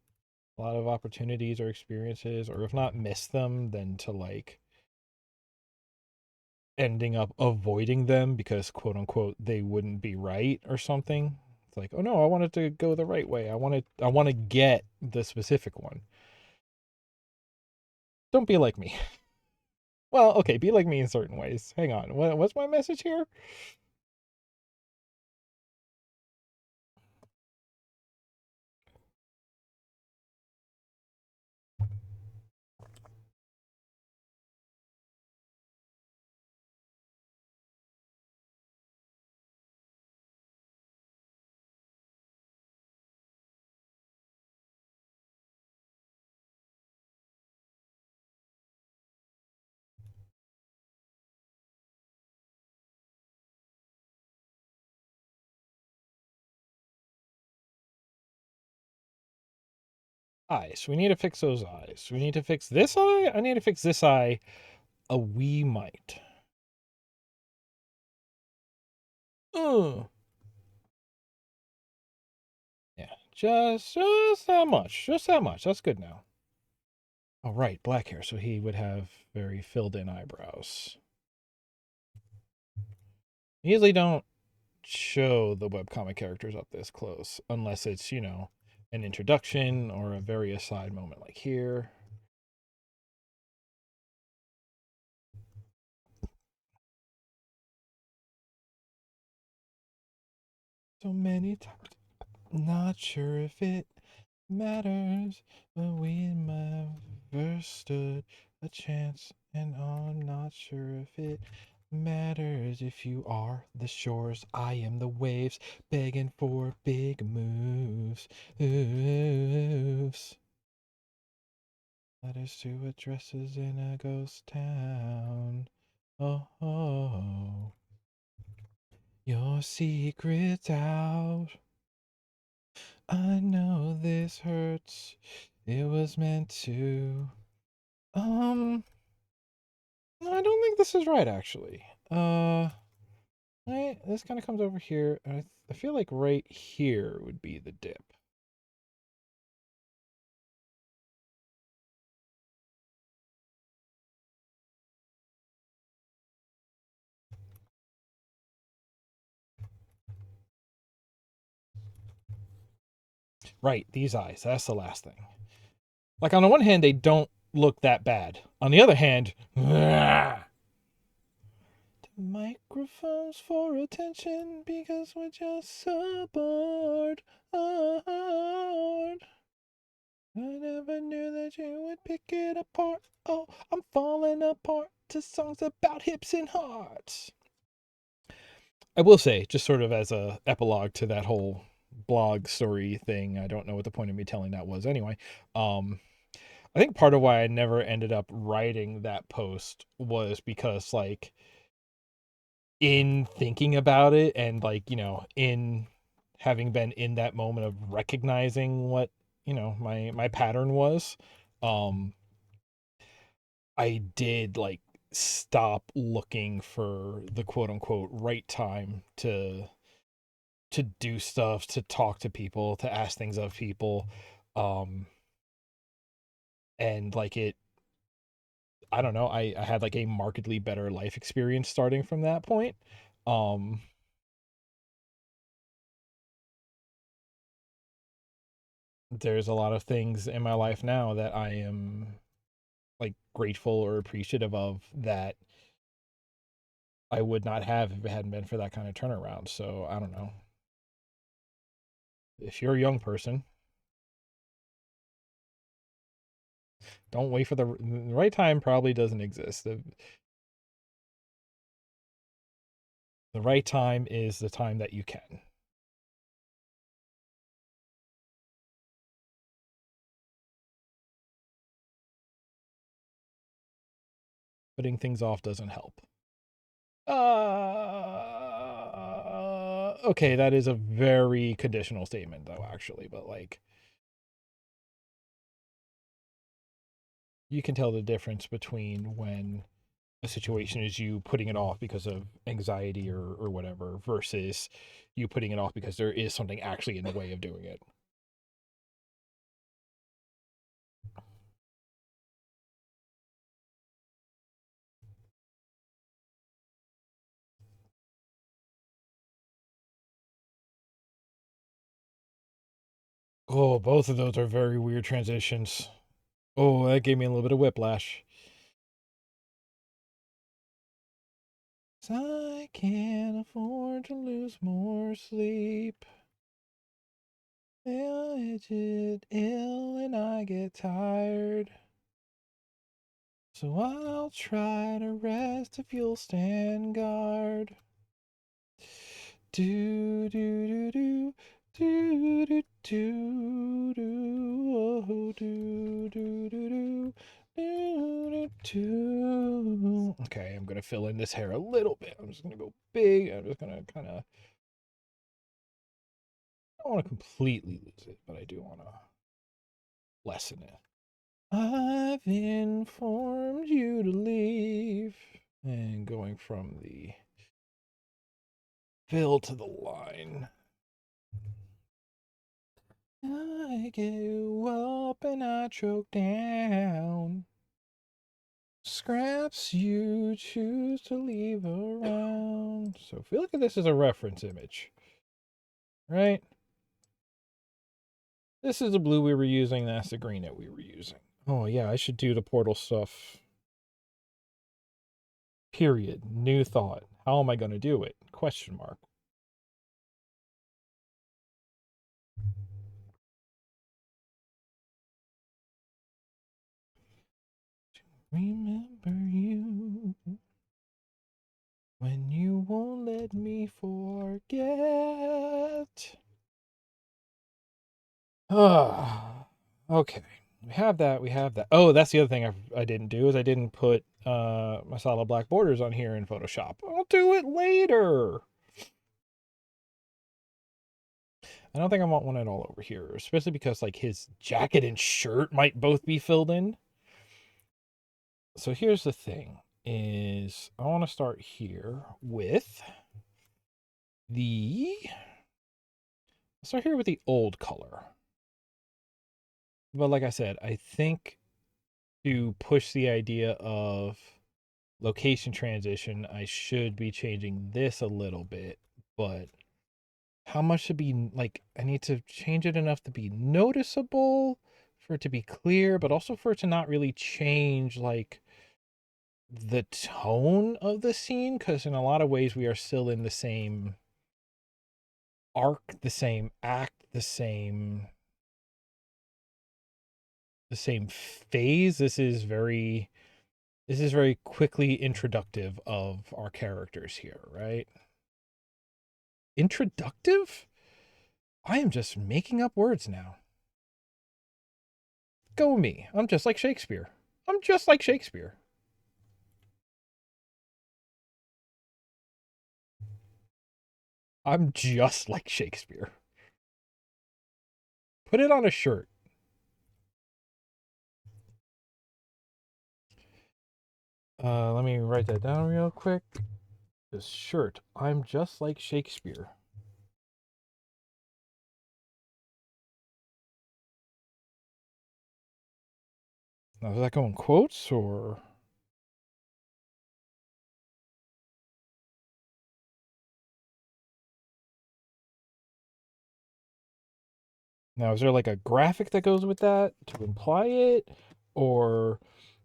a lot of opportunities or experiences, or if not miss them, then to like ending up avoiding them because quote unquote they wouldn't be right or something. It's like, oh no, I wanted to go the right way. I want to get the specific one. Don't be like me. Well, okay, be like me in certain ways. Hang on. What's my message here? Eyes. We need to fix those eyes. We need to fix this eye. I need to fix this eye a wee mite. Ugh. Yeah, just that much. Just that much. That's good now. Oh, right, black hair, so he would have very filled in eyebrows. I usually don't show the webcomic characters up this close unless it's, an introduction or a very aside moment like here. so many times. Not sure if it matters, but we never stood a chance, and I'm not sure if it matters. If you are the shores, I am the waves, begging for big moves. Moves. Letters to addresses in a ghost town. Oh, oh. Your secret's out. I know this hurts. It was meant to. No, I don't think this is right actually. This kind of comes over here, and I feel like right here would be the dip. Right, these eyes. That's the last thing. Like on the one hand, they don't look that bad. On the other hand, microphones for attention because we're just so bored. I never knew that you would pick it apart. Oh, I'm falling apart to songs about hips and hearts. I will say, just sort of as a epilogue to that whole blog story thing, I don't know what the point of me telling that was anyway. I think part of why I never ended up writing that post was because like in thinking about it and like, in having been in that moment of recognizing what, my pattern was, um I did like stop looking for the quote unquote right time to do stuff, to talk to people, to ask things of people. Um and like it I don't know, I had like a markedly better life experience starting from that point. Um there's a lot of things in my life now that I am like grateful or appreciative of that I would not have if it hadn't been for that kind of turnaround. So I don't know. If you're a young person, don't wait for the right time. Probably doesn't exist. The right time is the time that you can. Putting things off doesn't help. Okay, that is a very conditional statement, though, actually. But like, you can tell the difference between when a situation is you putting it off because of anxiety or whatever versus you putting it off because there is something actually in the way of doing it. Oh, both of those are very weird transitions. Oh, that gave me a little bit of whiplash. I can't afford to lose more sleep. I get ill and I get tired. So I'll try to rest if you'll stand guard. Do do do do do do do do oh do do do do do do. Okay, I'm gonna fill in this hair a little bit. I'm just gonna go big. I'm just gonna kind of. I don't want to completely lose it, but I do want to lessen it. I've informed you to leave. And going from the fill to the line. I get up and I choke down. Scraps you choose to leave around. So feel like this is a reference image, right? This is the blue we were using. That's the green that we were using. Oh yeah, I should do the portal stuff. Period. New thought. How am I going to do it? Question mark. Remember you when you won't let me forget. Ah, okay. We have that. We have that. Oh, that's the other thing I didn't do is I didn't put my solid black borders on here in Photoshop. I'll do it later. I don't think I want one at all over here, especially because like his jacket and shirt might both be filled in. So here's the thing is I want to start here with the start here with the old color. But like I said, I think to push the idea of location transition, I should be changing this a little bit, but how much to be like I need to change it enough to be noticeable for it to be clear, but also for it to not really change like the tone of the scene because in a lot of ways we are still in the same arc, the same act, the same phase. This is very quickly introductive of our characters here, right? Introductive? I am just making up words now. Go me. I'm just like Shakespeare. I'm just like Shakespeare. I'm just like Shakespeare. Put it on a shirt. Let me write that down real quick. This shirt. I'm just like Shakespeare. Now, does that go in quotes or? Now, is there like a graphic that goes with that to imply it? Or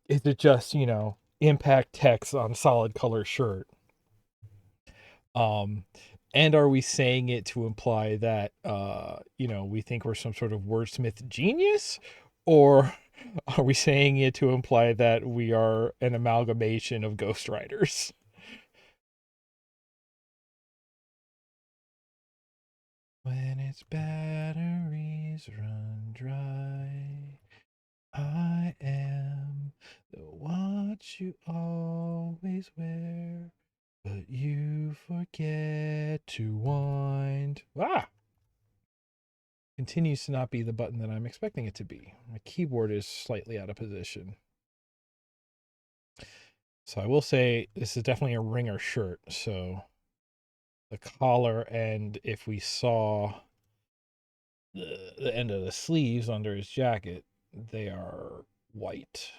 is it just, impact text on solid color shirt? Um, and are we saying it to imply that, we think we're some sort of wordsmith genius? Or are we saying it to imply that we are an amalgamation of ghostwriters? When its batteries run dry, I am the watch you always wear, but you forget to wind. Ah! Continues to not be the button that I'm expecting it to be. My keyboard is slightly out of position. So I will say this is definitely a ringer shirt. So the collar, and if we saw the end of the sleeves under his jacket, they are white.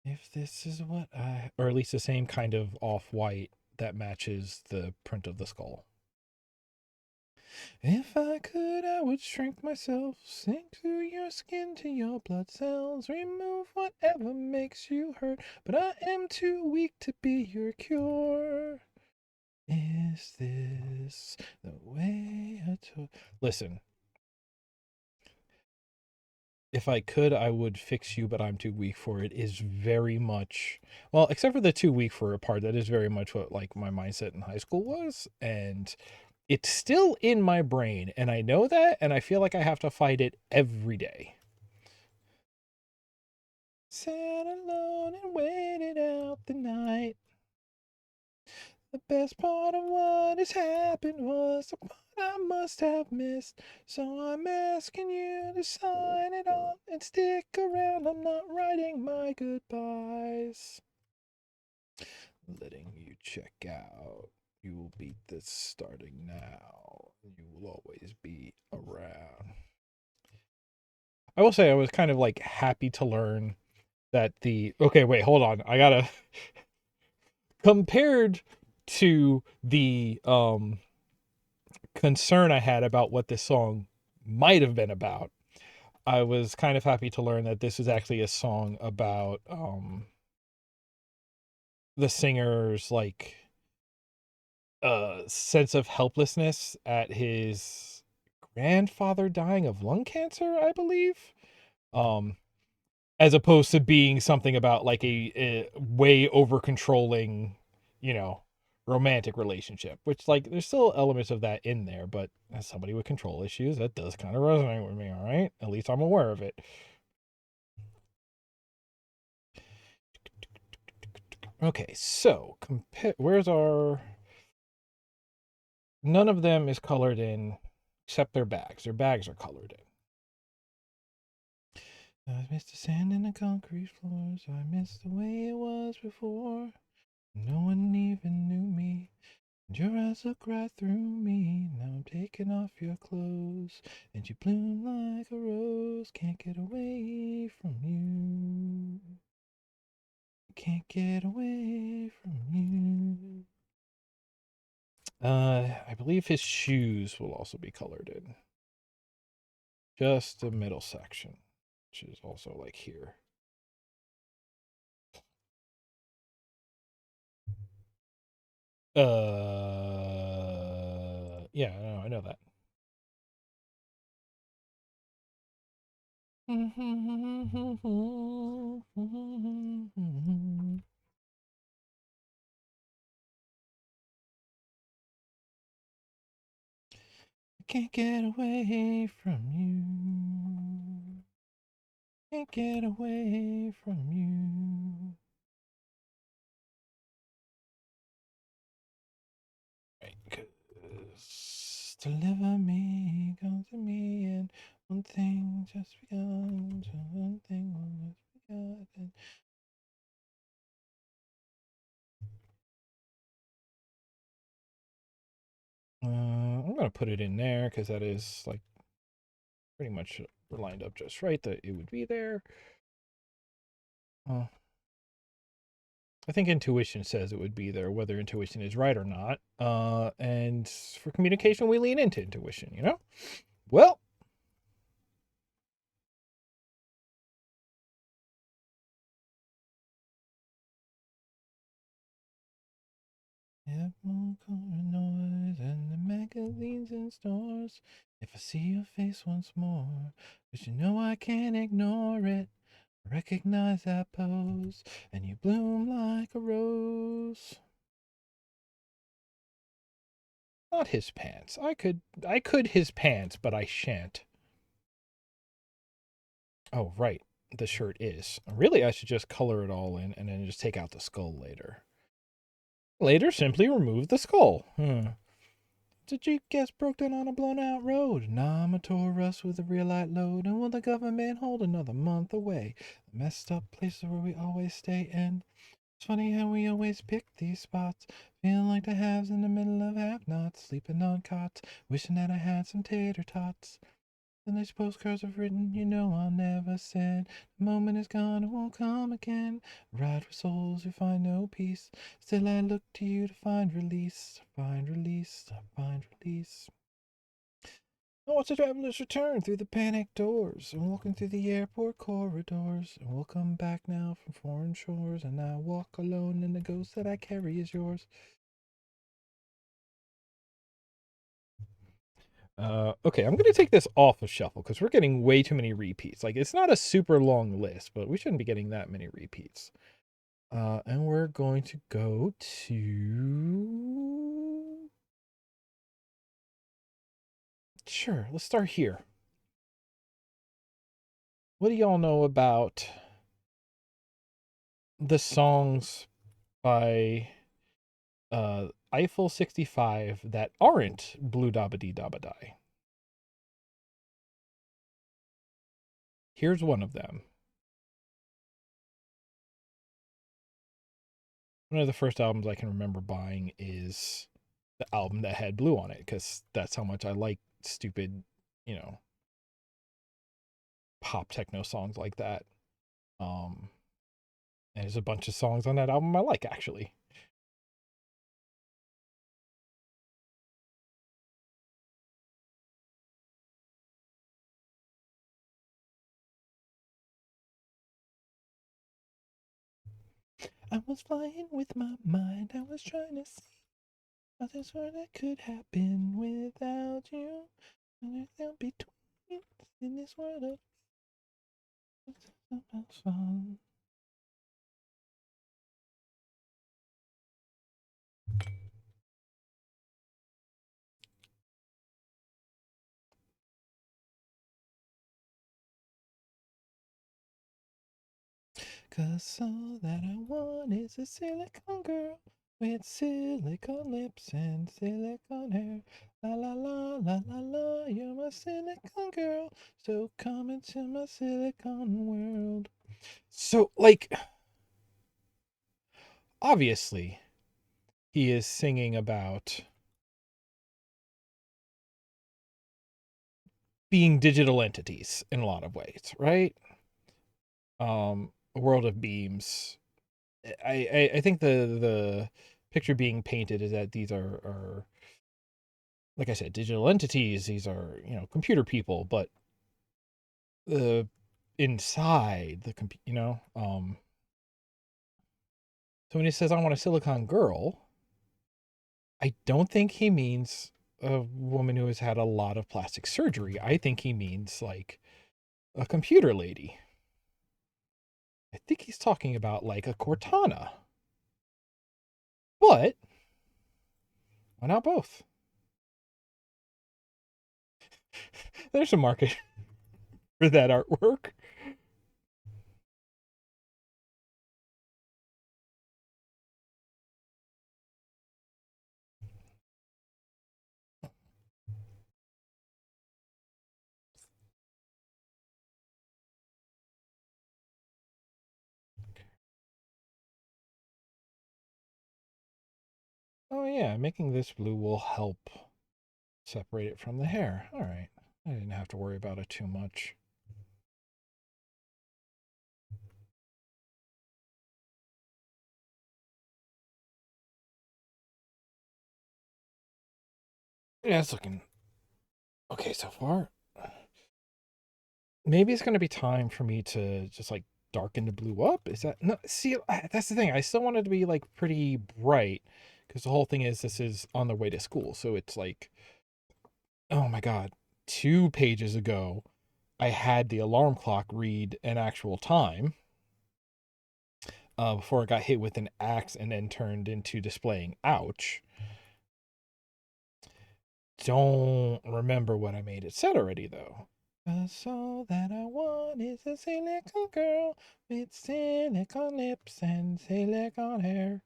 If this is what or at least the same kind of off white that matches the print of the skull. If I could, I would shrink myself, sink through your skin to your blood cells, remove whatever makes you hurt, but I am too weak to be your cure. Is this the way I told? Listen, if I could, I would fix you, but I'm too weak for it. Is very much well, except for the too weak for it part. That is very much what like my mindset in high school was, and it's still in my brain, and I know that, and I feel like I have to fight it every day. Sat alone and waited out the night. The best part of what has happened was the part I must have missed. So I'm asking you to sign it on and stick around. I'm not writing my goodbyes. Letting you check out. You will beat this starting now. You will always be around. I will say I was kind of like happy to learn that the okay, wait, hold on. I gotta compared to the concern I had about what this song might have been about. I was kind of happy to learn that this is actually a song about the singer's like sense of helplessness at his grandfather dying of lung cancer, I believe. Um as opposed to being something about like a way over controlling, you know, romantic relationship. Which like there's still elements of that in there, but as somebody with control issues, that does kind of resonate with me. All right, at least I'm aware of it. Okay, so where's our? None of them is colored in, except their bags. Their bags are colored in. I miss the sand in the concrete floors. I miss the way it was before. No one even knew me. And your eyes look right through me. Now I'm taking off your clothes, and you bloom like a rose. Can't get away from you. Can't get away from you. I believe his shoes will also be colored in. Just the middle section, which is also like here. Yeah, I know that. Can't get away from you. Can't get away from you. Right, 'cause deliver me, come to me, and one thing just begun, one thing will just begun. I'm gonna put it in there because that is like pretty much lined up just right that it would be there. I think intuition says it would be there, whether intuition is right or not. And for communication, we lean into intuition, you know? Well, noise and the magazines in stores. If I see your face once more, but you know I can't ignore it. Recognize that pose, and you bloom like a rose. Not his pants. I could his pants, but I shan't. Oh, right. The shirt is. Really, I should just color it all in and then just take out the skull later. Later, simply remove the skull. The Jeep gets broke down on a blown out road. Nah, I'm a tourist with a real light load. And will the government hold another month away? The messed up places where we always stay in. It's funny how we always pick these spots. Feeling like the haves in the middle of have nots. Sleeping on cots. Wishing that I had some tater tots. And these postcards I've written, you know I'll never send. The moment is gone, it won't come again. Ride with souls who find no peace. Still I look to you to find release. Find release, find release. I watch the travelers return through the panic doors and walking through the airport corridors. And we'll come back now from foreign shores. And I walk alone, and the ghost that I carry is yours. Okay, I'm gonna take this off of shuffle because we're getting way too many repeats. Like it's not a super long list, but we shouldn't be getting that many repeats. And we're going to go to. Sure, let's start here. What do y'all know about the songs by Eiffel 65 that aren't Blue Dabba Dee Dabba Die? Here's one of them. One of the first albums I can remember buying is the album that had Blue on it because that's how much I like stupid, you know, pop techno songs like that. Um, and there's a bunch of songs on that album I like actually. I was flying with my mind. I was trying to see nothing sort that could happen without you. And there's no between in this world of That's fun. Cause all that I want is a silicone girl with silicone lips and silicone hair. La la la la la la, you're my silicone girl. So come into my silicone world. So, like, obviously, he is singing about being digital entities in a lot of ways, right? A world of beams. I think the picture being painted is that these are like I said, digital entities. These are, computer people, but the inside the so when he says I want a silicon girl, I don't think he means a woman who has had a lot of plastic surgery. I think he means like a computer lady. I think he's talking about like a Cortana. But why not both? There's a market for that artwork. Oh yeah, making this blue will help separate it from the hair. All right. I didn't have to worry about it too much. Yeah, it's looking okay so far. Maybe it's going to be time for me to just like darken the blue up. Is that no? See, that's the thing. I still want it to be like pretty bright because the whole thing is this is on their way to school. So it's like, oh my God, 2 pages ago, I had the alarm clock read an actual time before it got hit with an axe and then turned into displaying ouch. Don't remember what I made it set already though. 'Cause all that I want is a silicone girl with silicone lips and silicone hair.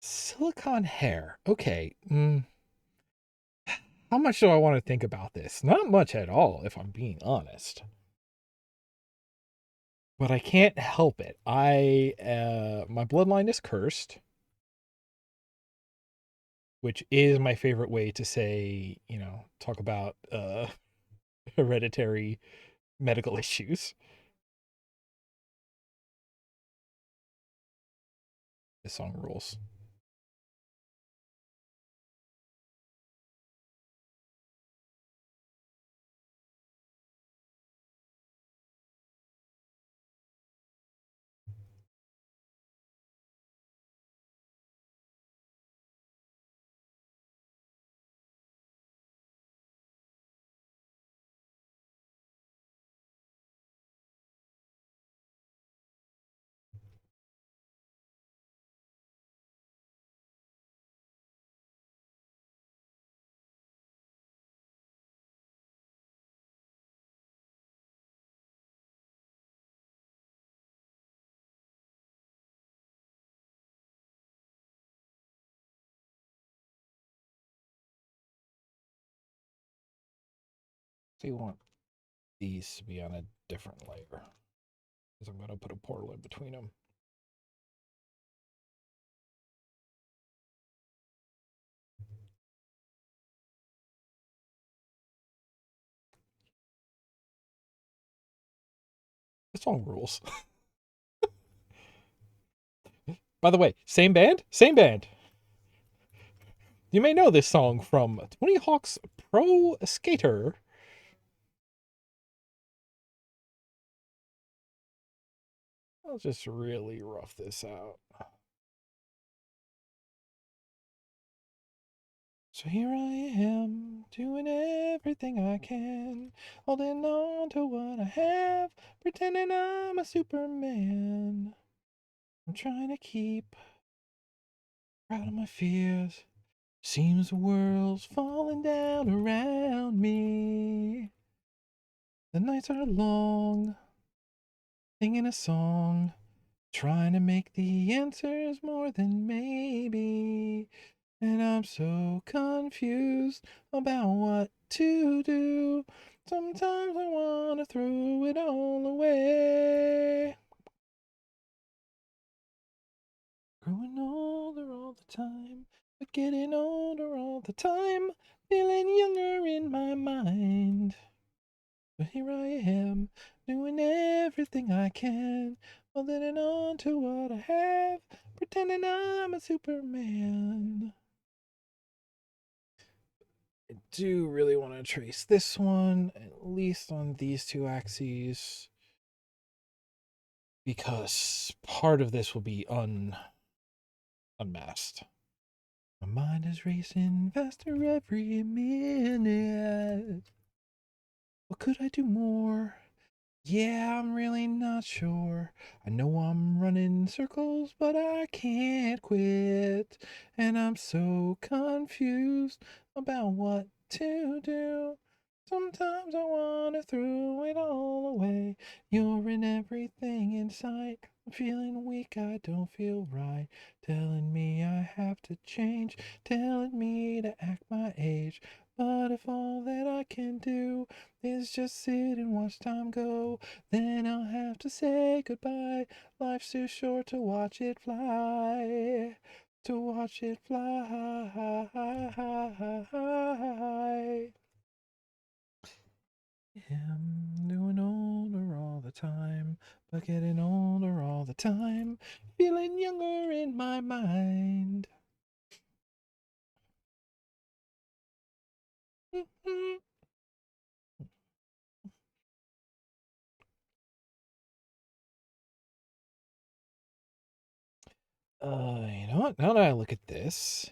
Silicone hair. Okay. How much do I want to think about this? Not much at all, if I'm being honest. But I can't help it. My bloodline is cursed, which is my favorite way to say, talk about hereditary medical issues. This song rules. So you want these to be on a different layer because I'm going to put a portal in between them. This song rules. By the way, same band? Same band. You may know this song from Tony Hawk's Pro Skater. I'll just really rough this out. So here I am, doing everything I can, holding on to what I have, pretending I'm a Superman. I'm trying to keep proud of my fears. Seems the world's falling down around me. The nights are long, singing a song, trying to make the answers more than maybe. And I'm so confused about what to do. Sometimes I want to throw it all away. Growing older all the time, but getting older all the time. Feeling younger in my mind. But here I am, doing everything I can, holding on to what I have, pretending I'm a Superman. I do really want to trace this one, at least on these two axes, because part of this will be unmasked. My mind is racing faster every minute. What could I do more? Yeah, I'm really not sure. I know I'm running circles, but I can't quit. And I'm so confused about what to do. Sometimes I want to throw it all away. You're in everything in sight. I'm feeling weak, I don't feel right. Telling me I have to change, telling me to act my age. But if all that I can do is just sit and watch time go, then I'll have to say goodbye. Life's too short to watch it fly. To watch it fly. I'm doing older all the time, but getting older all the time. Feeling younger in my mind. You know what? Now that I look at this,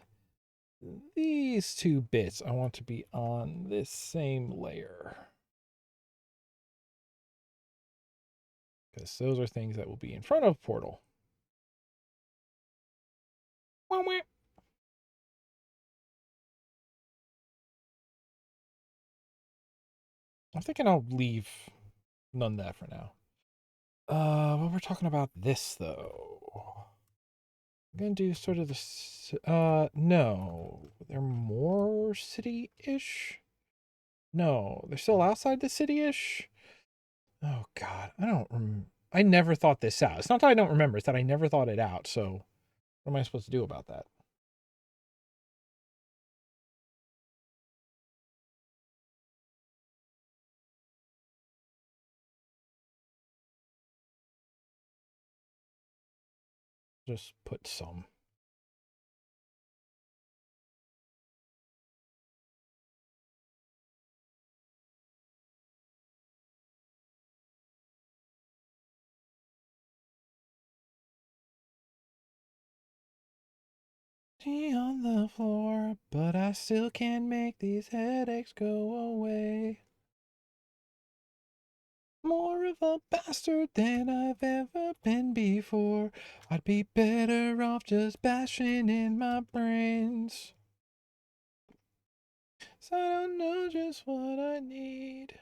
these two bits I want to be on this same layer. Because those are things that will be in front of Portal. I'm thinking I'll leave none of that for now. But we're talking about this though. I'm gonna do sort of this. No, they're more city-ish. No, they're still outside the city-ish. Oh God, I don't. I never thought this out. It's not that I don't remember; it's that I never thought it out. So, what am I supposed to do about that? Just put some. Tea on the floor, but I still can't make these headaches go away. More of a bastard than I've ever been before. I'd be better off just bashing in my brains. So I don't know just what I need.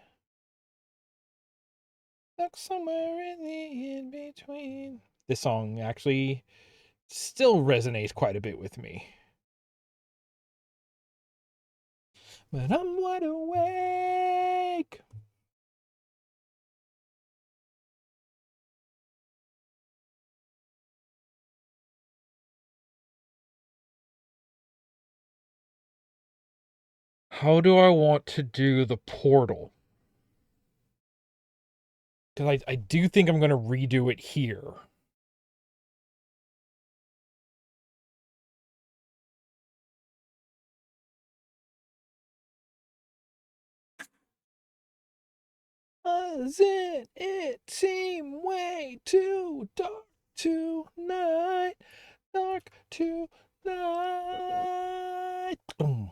Stuck somewhere in the in between. This song actually still resonates quite a bit with me. But I'm wide awake. How do I want to do the portal? Because I do think I'm going to redo it here. Doesn't it seem way too dark tonight? Dark tonight. Boom.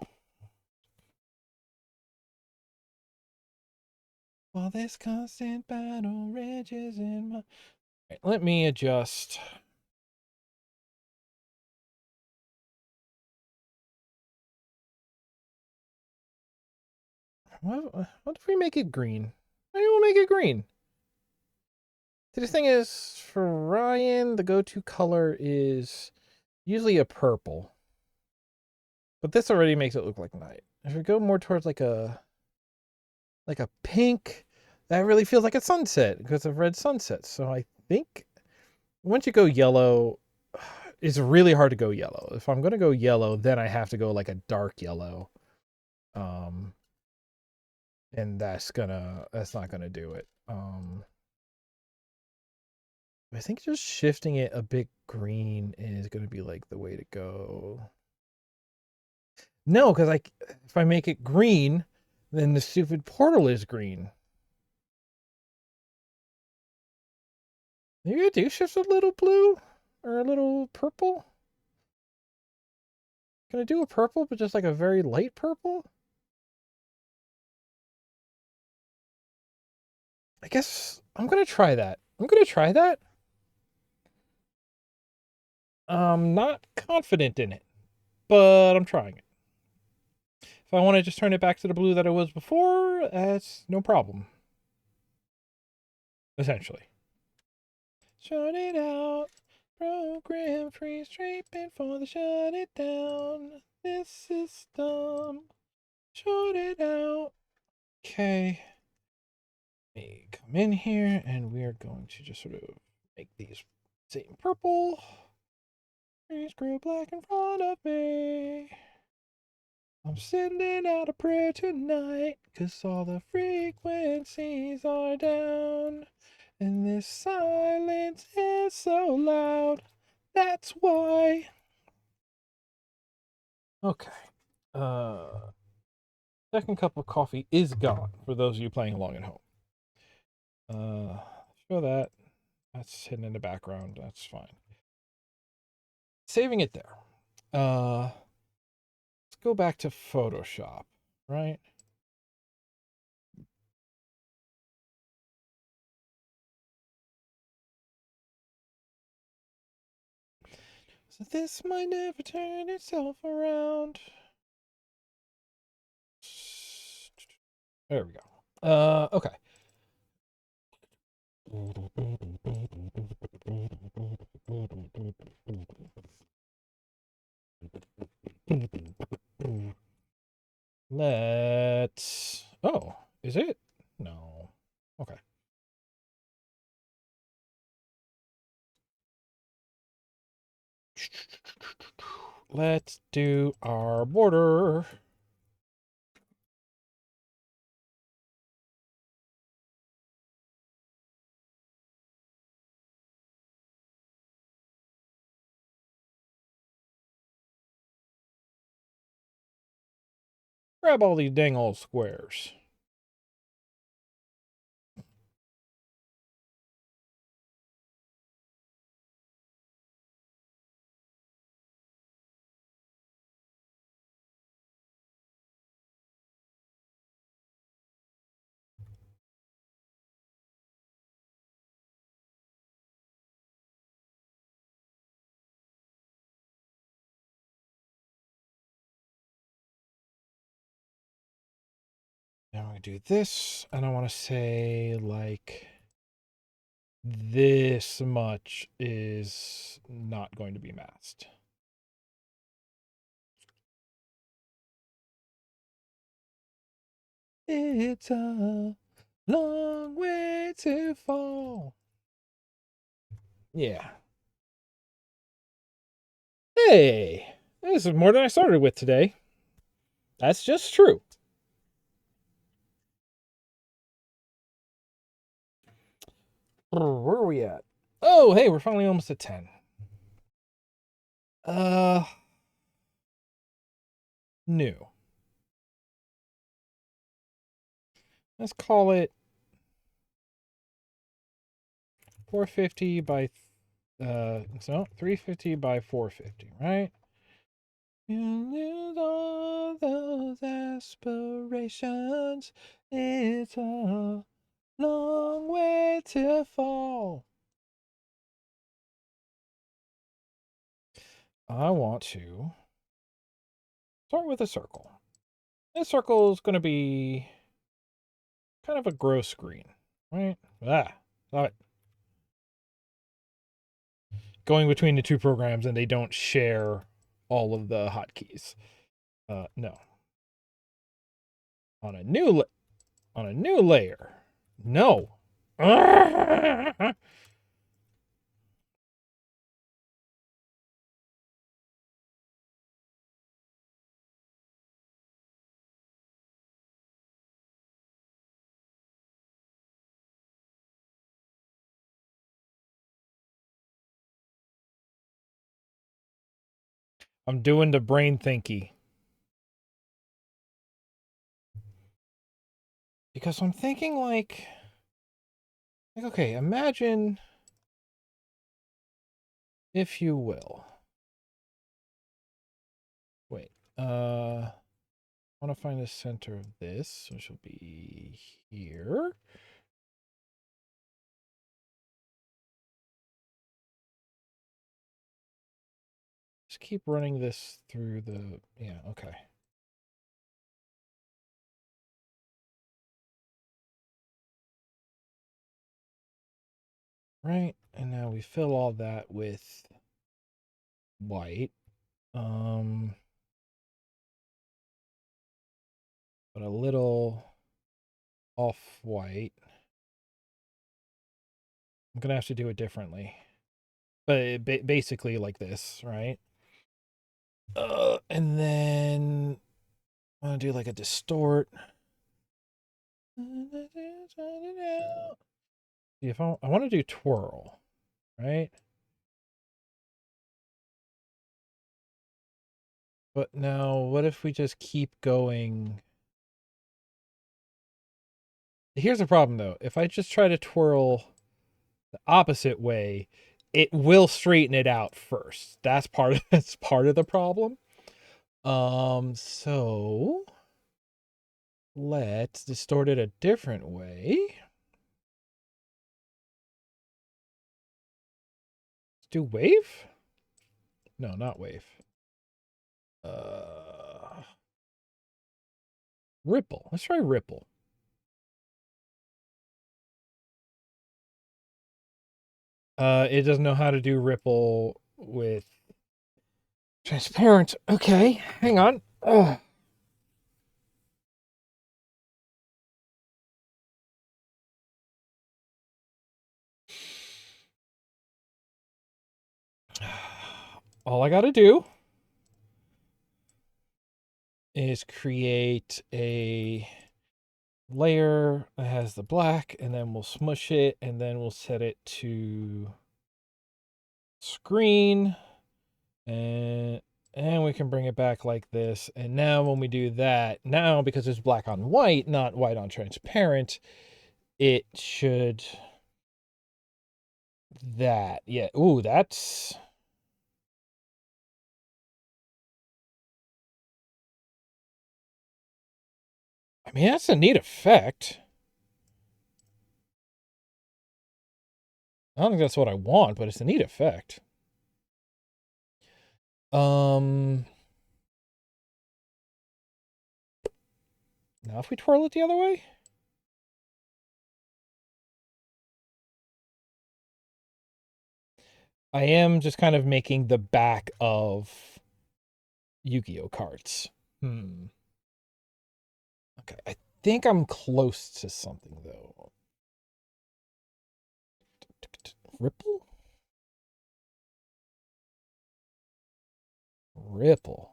While this constant battle rages in my... Right, let me adjust. What if we make it green? Why do we make it green? See, the thing is, for Ryan, the go-to color is usually a purple. But this already makes it look like night. If we go more towards like a pink, that really feels like a sunset because of red sunsets. So I think once you go yellow, it's really hard to go yellow. If I'm gonna go yellow, then I have to go like a dark yellow. And that's not gonna do it. I think just shifting it a bit green is gonna be like the way to go. No, because if I make it green, then the stupid portal is green. Maybe I do shift a little blue or a little purple. Can I do a purple, but just like a very light purple? I guess I'm gonna try that. I'm not confident in it, but I'm trying it. If I want to just turn it back to the blue that it was before, that's no problem. Essentially. Shut it out. Program freeze treatment for the shut it down. This system. Shut it out. Okay. Let me come in here and we are going to just sort of make these same purple. Freeze grow black in front of me. I'm sending out a prayer tonight, 'cause all the frequencies are down. And this silence is so loud. That's why. Okay. Second cup of coffee is gone for those of you playing along at home. Show that. That's hidden in the background. That's fine. Saving it there. Let's go back to Photoshop, right? So this might never turn itself around. There we go. Okay. Let's... Oh, is it? No. Okay. Let's do our border. Grab all these dang old squares. Now I'm going to do this, and I want to say, like, this much is not going to be masked. It's a long way to fall. Yeah. Hey, this is more than I started with today. That's just true. Where are we at? Oh, hey, we're finally almost at 10. New. Let's call it 450 by, so 350 by 450, right? You lose all those aspirations. It's a long way to fall. I want to start with a circle. This circle is going to be kind of a gross green, right? Ah, love it. Going between the two programs and they don't share all of the hotkeys. No. On a new layer. No. I'm doing the brain thinky. Because I'm thinking like okay, imagine, if you will. Wait. I want to find the center of this, which will be here. Just keep running this through the, yeah, okay. Right, and now we fill all that with white. But a little off-white. I'm gonna have to do it differently. But basically like this, right? And then I'm gonna do like a distort. See if I want to do twirl, right? But now, what if we just keep going? Here's the problem, though. If I just try to twirl the opposite way, it will straighten it out first. That's part of the problem. So let's distort it a different way. Let's do wave? No, not wave. Ripple. Let's try ripple. It doesn't know how to do ripple with transparent. Okay, hang on. Ugh. All I gotta do is create a layer that has the black, and then we'll smush it, and then we'll set it to screen, and we can bring it back like this. And now when we do that, now because it's black on white, not white on transparent, it should that. Yeah. Ooh, that's, I mean, that's a neat effect. I don't think that's what I want, but it's a neat effect. Now if we twirl it the other way, I am just kind of making the back of Yu-Gi-Oh cards. Okay, I think I'm close to something though. Ripple? Ripple.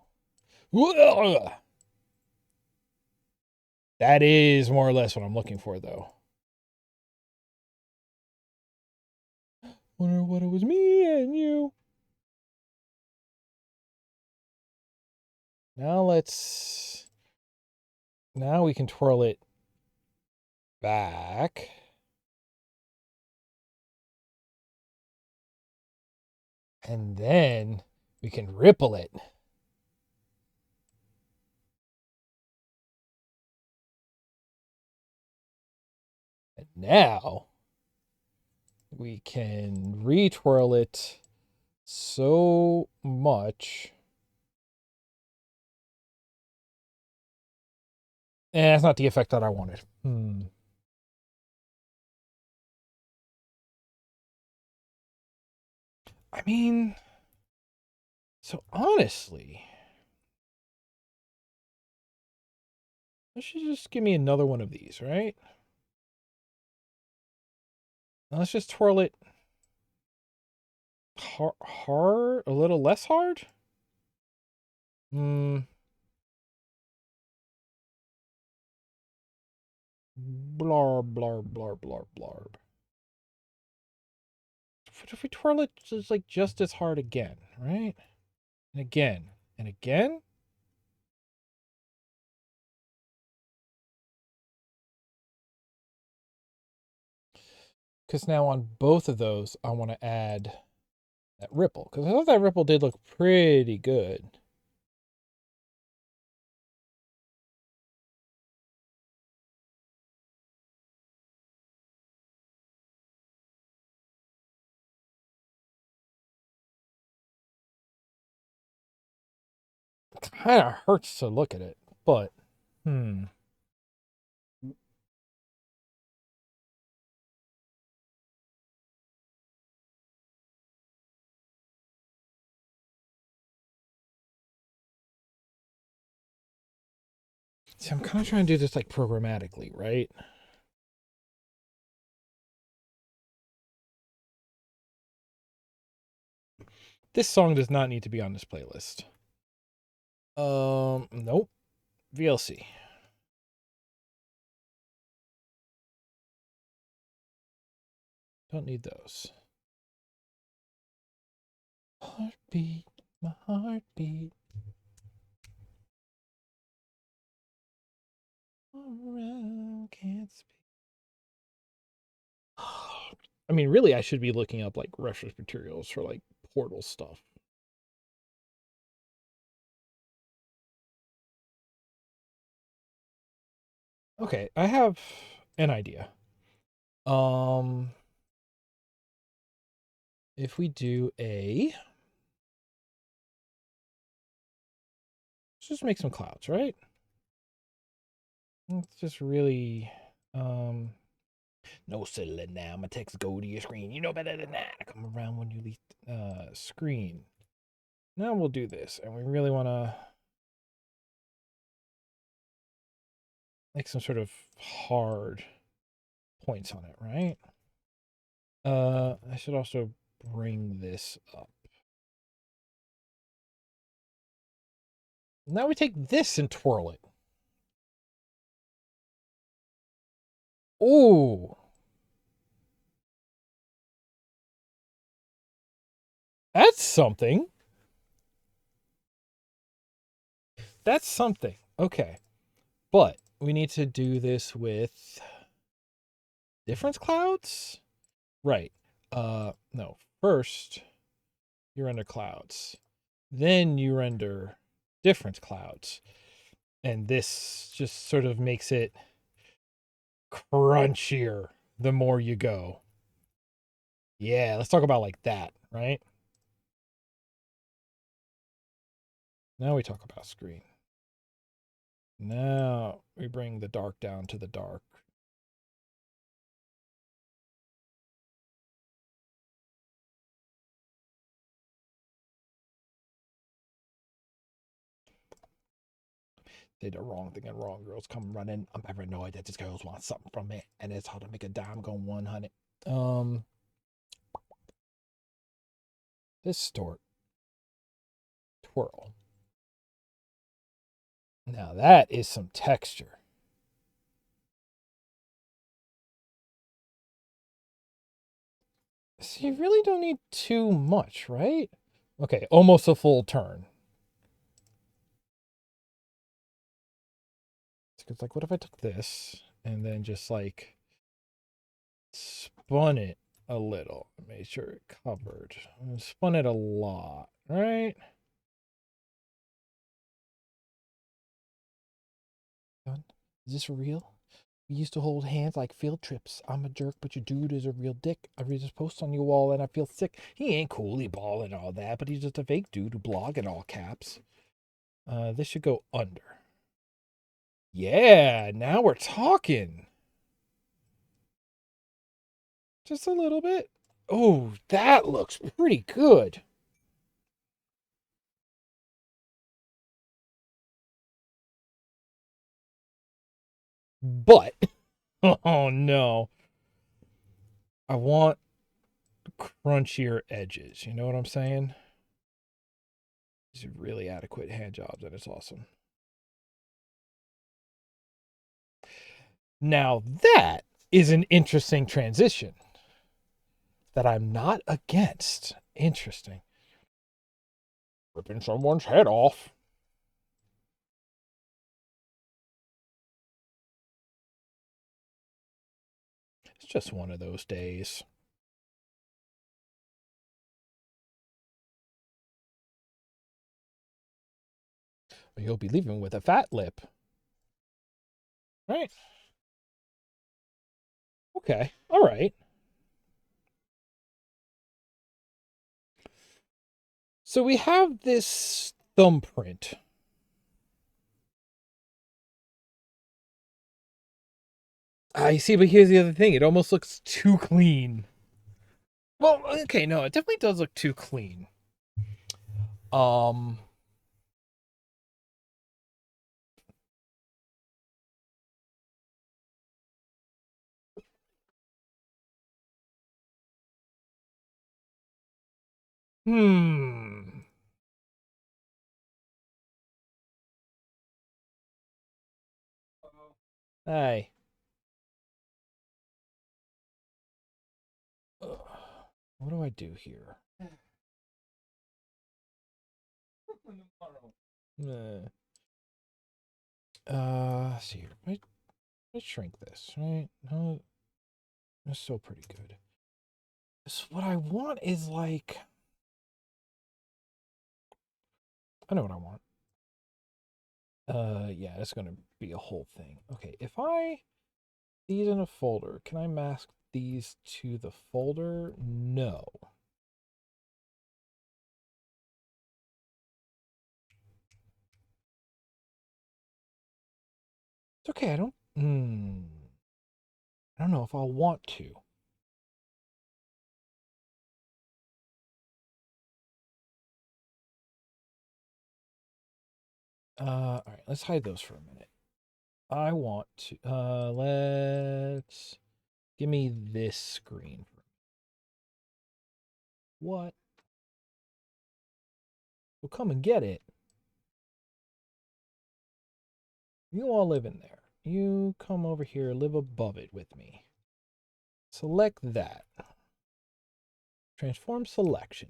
That is more or less what I'm looking for though. Wonder what it was me and you. Now we can twirl it back. And then we can ripple it. And now we can retwirl it so much. And that's not the effect that I wanted. I mean, so honestly, I should just give me another one of these, right? Now let's just twirl it hard, a little less hard. Blar, blar, blar, blar, blar. What if we twirl it just like just as hard again, right? And again, and again. Because now on both of those, I want to add that ripple. Because I thought that ripple did look pretty good. Kind of hurts to look at it, but See, I'm kind of trying to do this like programmatically, right? This song does not need to be on this playlist. Nope. VLC. Don't need those. Heartbeat, my heartbeat. Around, can't speak. I mean, really, I should be looking up like reference materials for like Portal stuff. Okay, I have an idea. If we do let's just make some clouds, right? Let's just really, no settling now. My text go to your screen. You know better than that. I come around when you leave screen. Now we'll do this, and we really want to make some sort of hard points on it, right? I should also bring this up. Now we take this and twirl it. Ooh. That's something. That's something. Okay. But we need to do this with difference clouds? Right. No. First, you render clouds. Then you render difference clouds. And this just sort of makes it crunchier the more you go. Yeah, let's talk about like that, right? Now we talk about screen. Now we bring the dark down to the dark. Did the wrong thing and wrong girls come running. I'm paranoid that these girls want something from me, and it's hard to make a dime go 100. Distort. Twirl. Now that is some texture. So you really don't need too much, right? Okay, almost a full turn. It's like, what if I took this and then just like spun it a little. Made sure it covered. Spun it a lot, right? Is this real? We used to hold hands like field trips. I'm a jerk, but your dude is a real dick. I read his posts on your wall and I feel sick. He ain't cool, he ball and all that, but he's just a fake dude who blog in all caps. This should go under. Yeah, now we're talking. Just a little bit. Oh, that looks pretty good. But, oh no. I want crunchier edges. You know what I'm saying? These are really adequate hand jobs, and it's awesome. Now, that is an interesting transition that I'm not against. Interesting. Ripping someone's head off. It's just one of those days. You'll be leaving with a fat lip. Right? Okay. All right. So we have this thumbprint. I see, but here's the other thing. It almost looks too clean. Well, okay, no, it definitely does look too clean. Um Hmm. Hey. What do I do here? Let's see here. Let's shrink this, right? No, that's still pretty good. So what I want is like, I know what I want. Yeah, it's gonna be a whole thing. Okay, if I these in a folder, can I mask these to the folder? No. It's okay. I don't. I don't know if I'll want to. All right. Let's hide those for a minute. I want to. Let's give me this screen. What? Well, come and get it. You all live in there. You come over here, live above it with me. Select that. Transform selection.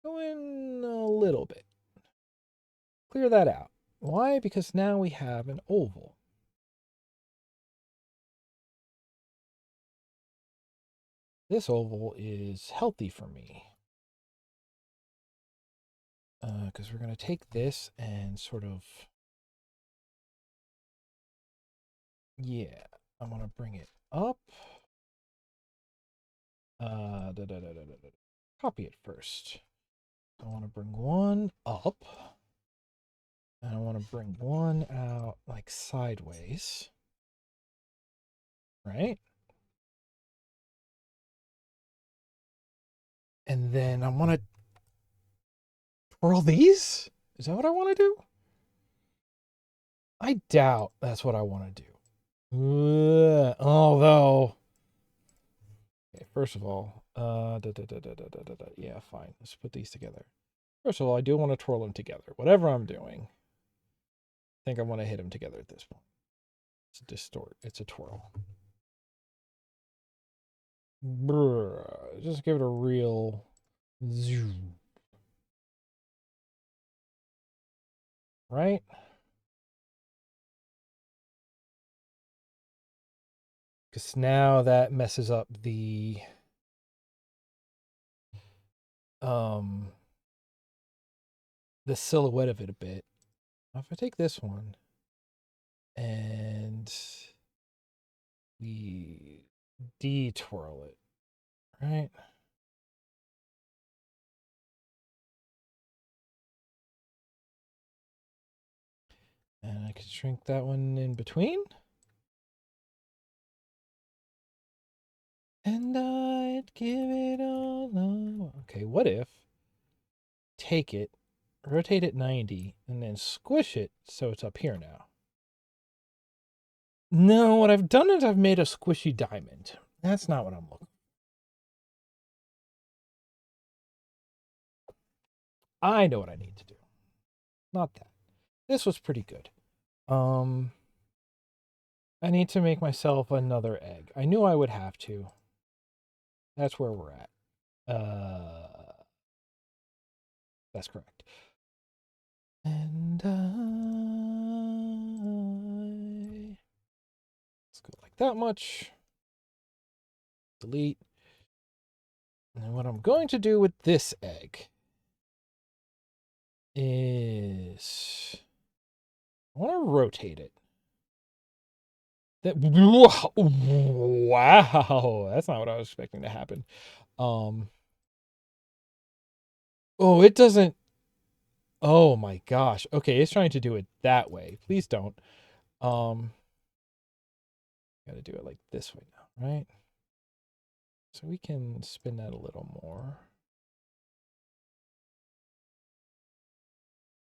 Go in a little bit. Clear that out. Why? Because now we have an oval. This oval is healthy for me. Because we're going to take this and sort of... Yeah, I want to bring it up. Copy it first. I want to bring one up. And I want to bring one out like sideways. Right? And then I want to twirl these? Is that what I want to do? I doubt that's what I want to do. Although, okay, first of all, yeah, fine. Let's put these together. First of all, I do want to twirl them together. Whatever I'm doing, I think I want to hit them together at this point. It's a distort. It's a twirl. Brr, just give it a real zoom. Right? Because now that messes up the um the silhouette of it a bit. If I take this one and we de-twirl it, right? And I can shrink that one in between. And I'd give it all up. Okay, what if take it, rotate it 90, and then squish it so it's up here now? No, what I've done is I've made a squishy diamond. That's not what I'm looking for. I know what I need to do. Not that. This was pretty good. I need to make myself another egg. I knew I would have to. That's where we're at. That's correct. And let's go like that much. Delete. And what I'm going to do with this egg is I want to rotate it. That wow, that's not what I was expecting to happen. Oh, it doesn't. Oh my gosh. Okay, it's trying to do it that way. Please don't. Got to do it like this way now, right? So we can spin that a little more.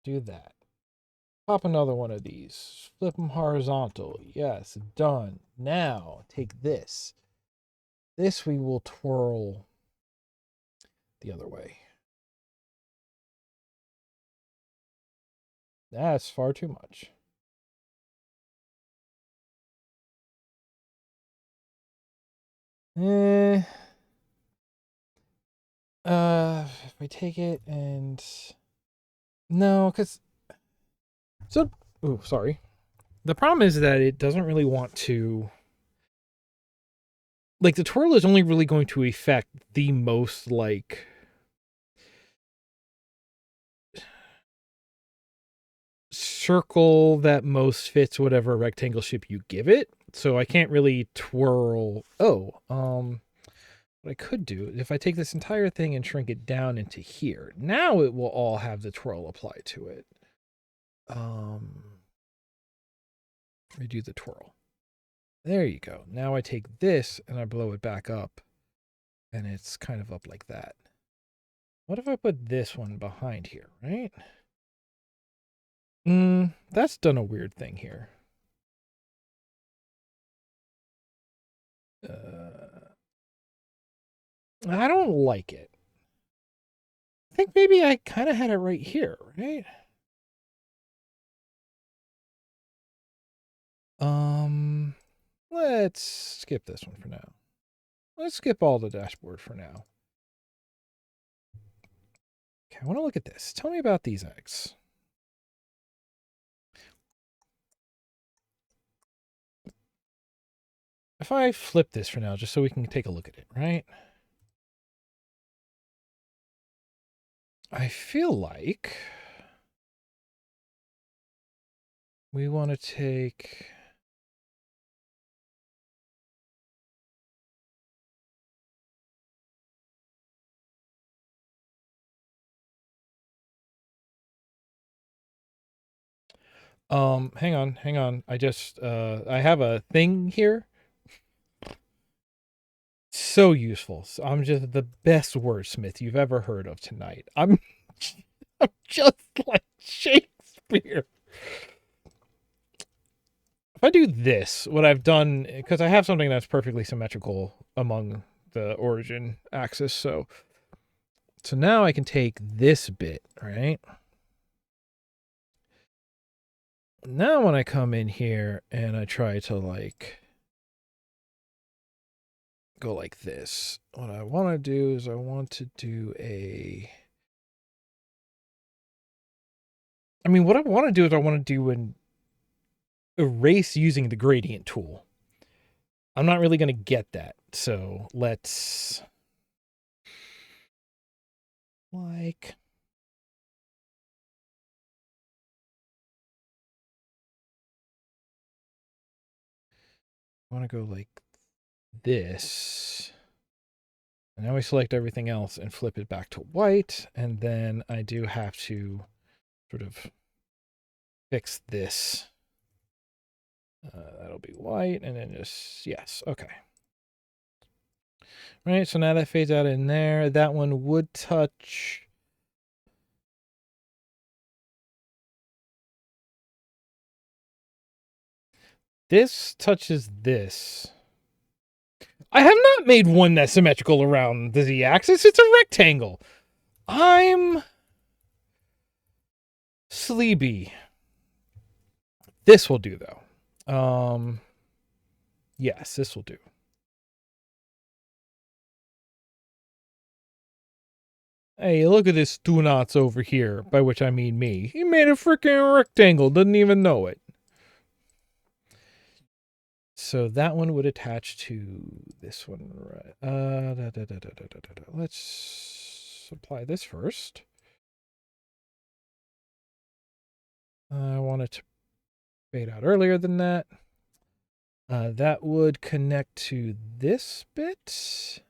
Do that. Pop another one of these. Flip them horizontal. Yes, done. Now, take this. This we will twirl the other way. That's far too much. If I take it and... No, because... So, oh, sorry. The problem is that it doesn't really want to... Like, the twirl is only really going to affect the most, like... circle that most fits whatever rectangle shape you give it. So I can't really twirl... what I could do, if I take this entire thing and shrink it down into here, now it will all have the twirl applied to it. Redo the twirl. There you go. Now I take this and I blow it back up and it's kind of up like that. What if I put this one behind here, right? That's done a weird thing here. I don't like it. I think maybe I kind of had it right here, right? Let's skip this one for now. Let's skip all the dashboard for now. Okay, I want to look at this. Tell me about these eggs. If I flip this for now, just so we can take a look at it, right? I feel like we want to take... hang on. I have a thing here. So useful. So I'm just the best wordsmith you've ever heard of tonight. I'm just like Shakespeare. If I do this, what I've done, because I have something that's perfectly symmetrical among the origin axis, so now I can take this bit, right? Now when I come in here and I try to like go like this, what I want to do is I want to do a... I mean, what I want to do is I want to do an erase using the gradient tool. I'm not really going to get that, so let's... like. I want to go like this. And now we select everything else and flip it back to white. And then I do have to sort of fix this. That'll be white and then just, yes, okay. Right, so now that fades out in there. That one would touch. This touches this. I have not made one that's symmetrical around the z-axis. It's a rectangle. I'm sleepy. This will do, though. Yes, this will do. Hey, look at this two knots over here, by which I mean me. He made a freaking rectangle, didn't even know it. So that one would attach to this one, right? Let's apply this first. I want it to fade out earlier than that. That would connect to this bit.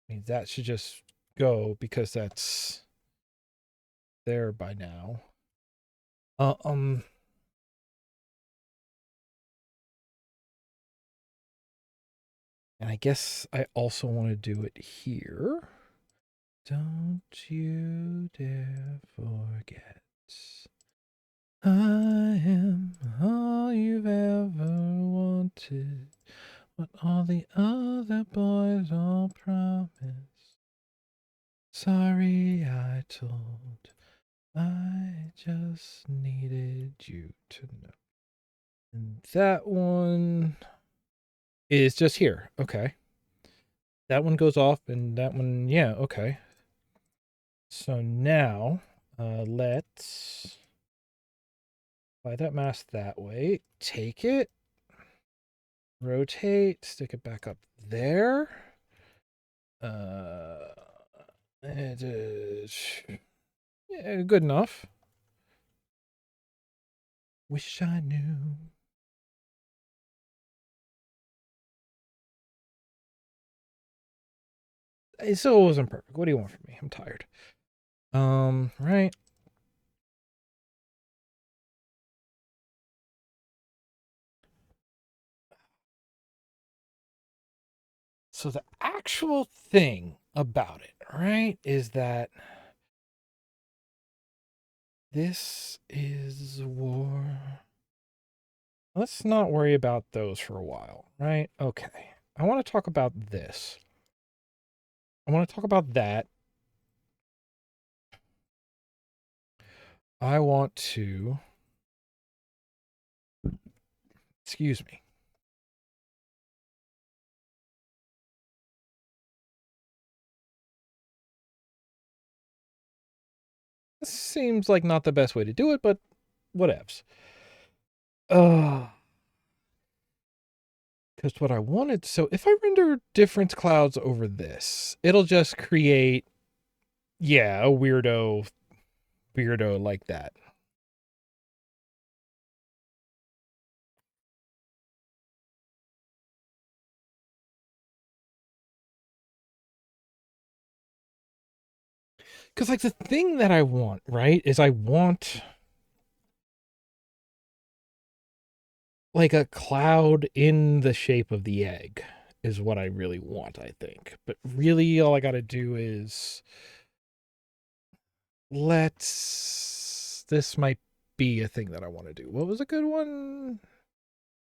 I mean, that should just go because that's there by now. And I guess I also want to do it here. Don't you dare forget. I am all you've ever wanted. What all the other boys all promised. Sorry I told. I just needed you to know. And that one is just here. Okay. That one goes off and that one, yeah, okay. So now, let's apply that mask that way. Take it, rotate, stick it back up there. It is yeah, good enough. Wish I knew. It still wasn't perfect. What do you want from me? I'm tired. Right. So the actual thing about it, right, is that this is war. Let's not worry about those for a while, right? Okay. I want to talk about this. I want to talk about that. I want to. Excuse me. This seems like not the best way to do it, but whatevs. Because what I wanted. So if I render difference clouds over this, it'll just create, yeah, a weirdo like that. Because, like, the thing that I want, right, is I want, like, a cloud in the shape of the egg, is what I really want, I think. But really, all I got to do is let's. This might be a thing that I want to do. What was a good one?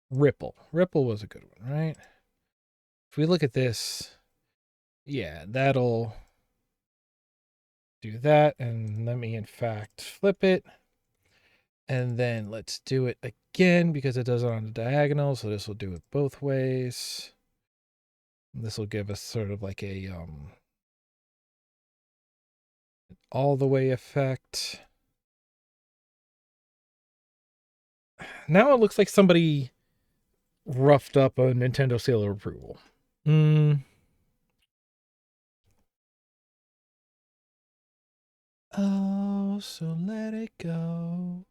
Ripple. Ripple was a good one, right? If we look at this, yeah, that'll do that. And let me, in fact, flip it. And then let's do it again because it does it on the diagonal. So this will do it both ways. This will give us sort of like a all the way effect. Now it looks like somebody roughed up a Nintendo seal of approval. Oh, so let it go.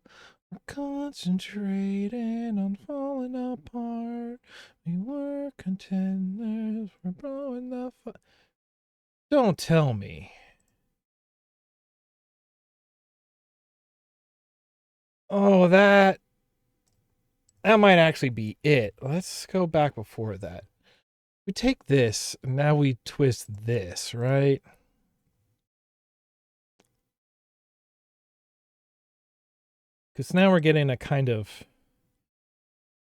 We're concentrating on falling apart. We were contenders. We're blowing the Don't tell me. Oh, that might actually be it. Let's go back before that. We take this, and now we twist this, right? Because now we're getting a kind of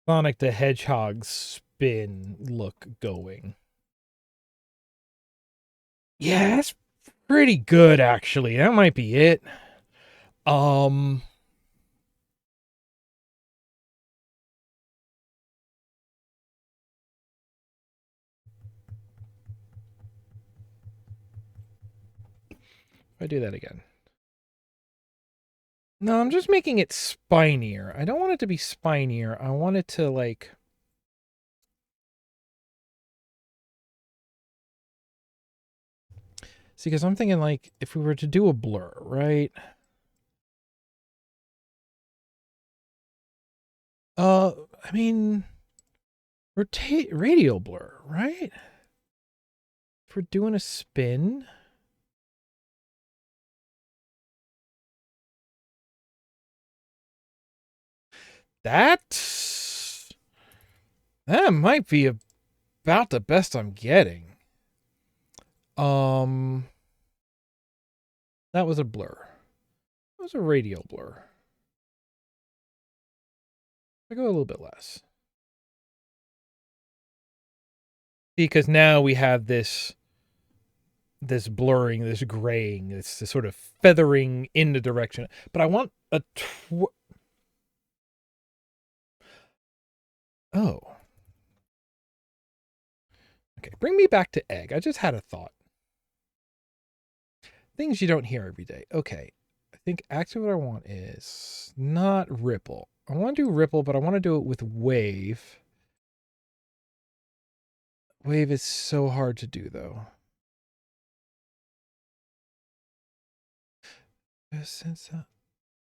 Sonic the Hedgehog spin look going. Yeah, that's pretty good, actually. That might be it. Um, if I do that again. No, I'm just making it spinier. I don't want it to be spinier. I want it to, like... See, because I'm thinking, like, if we were to do a blur, right? I mean... Rotate radial blur, right? If we're doing a spin... That might be about the best I'm getting. That was a blur. That was a radial blur. I go a little bit less. Because now we have this blurring, this graying, this sort of feathering in the direction. But I want a oh. Okay, bring me back to egg. I just had a thought. Things you don't hear every day. Okay. I think actually what I want is not ripple. I want to do ripple, but I want to do it with wave. Wave is so hard to do though. Since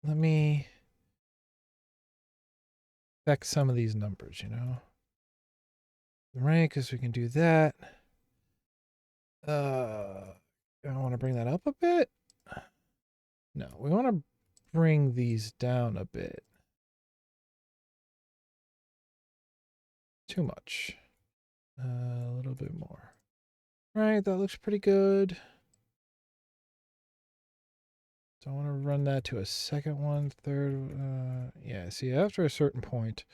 let me affect some of these numbers, you know? Right, because we can do that. I want to bring that up a bit. No, we want to bring these down a bit. Too much. A little bit more. Right, that looks pretty good. So I want to run that to a second one, third. Yeah, see, after a certain point.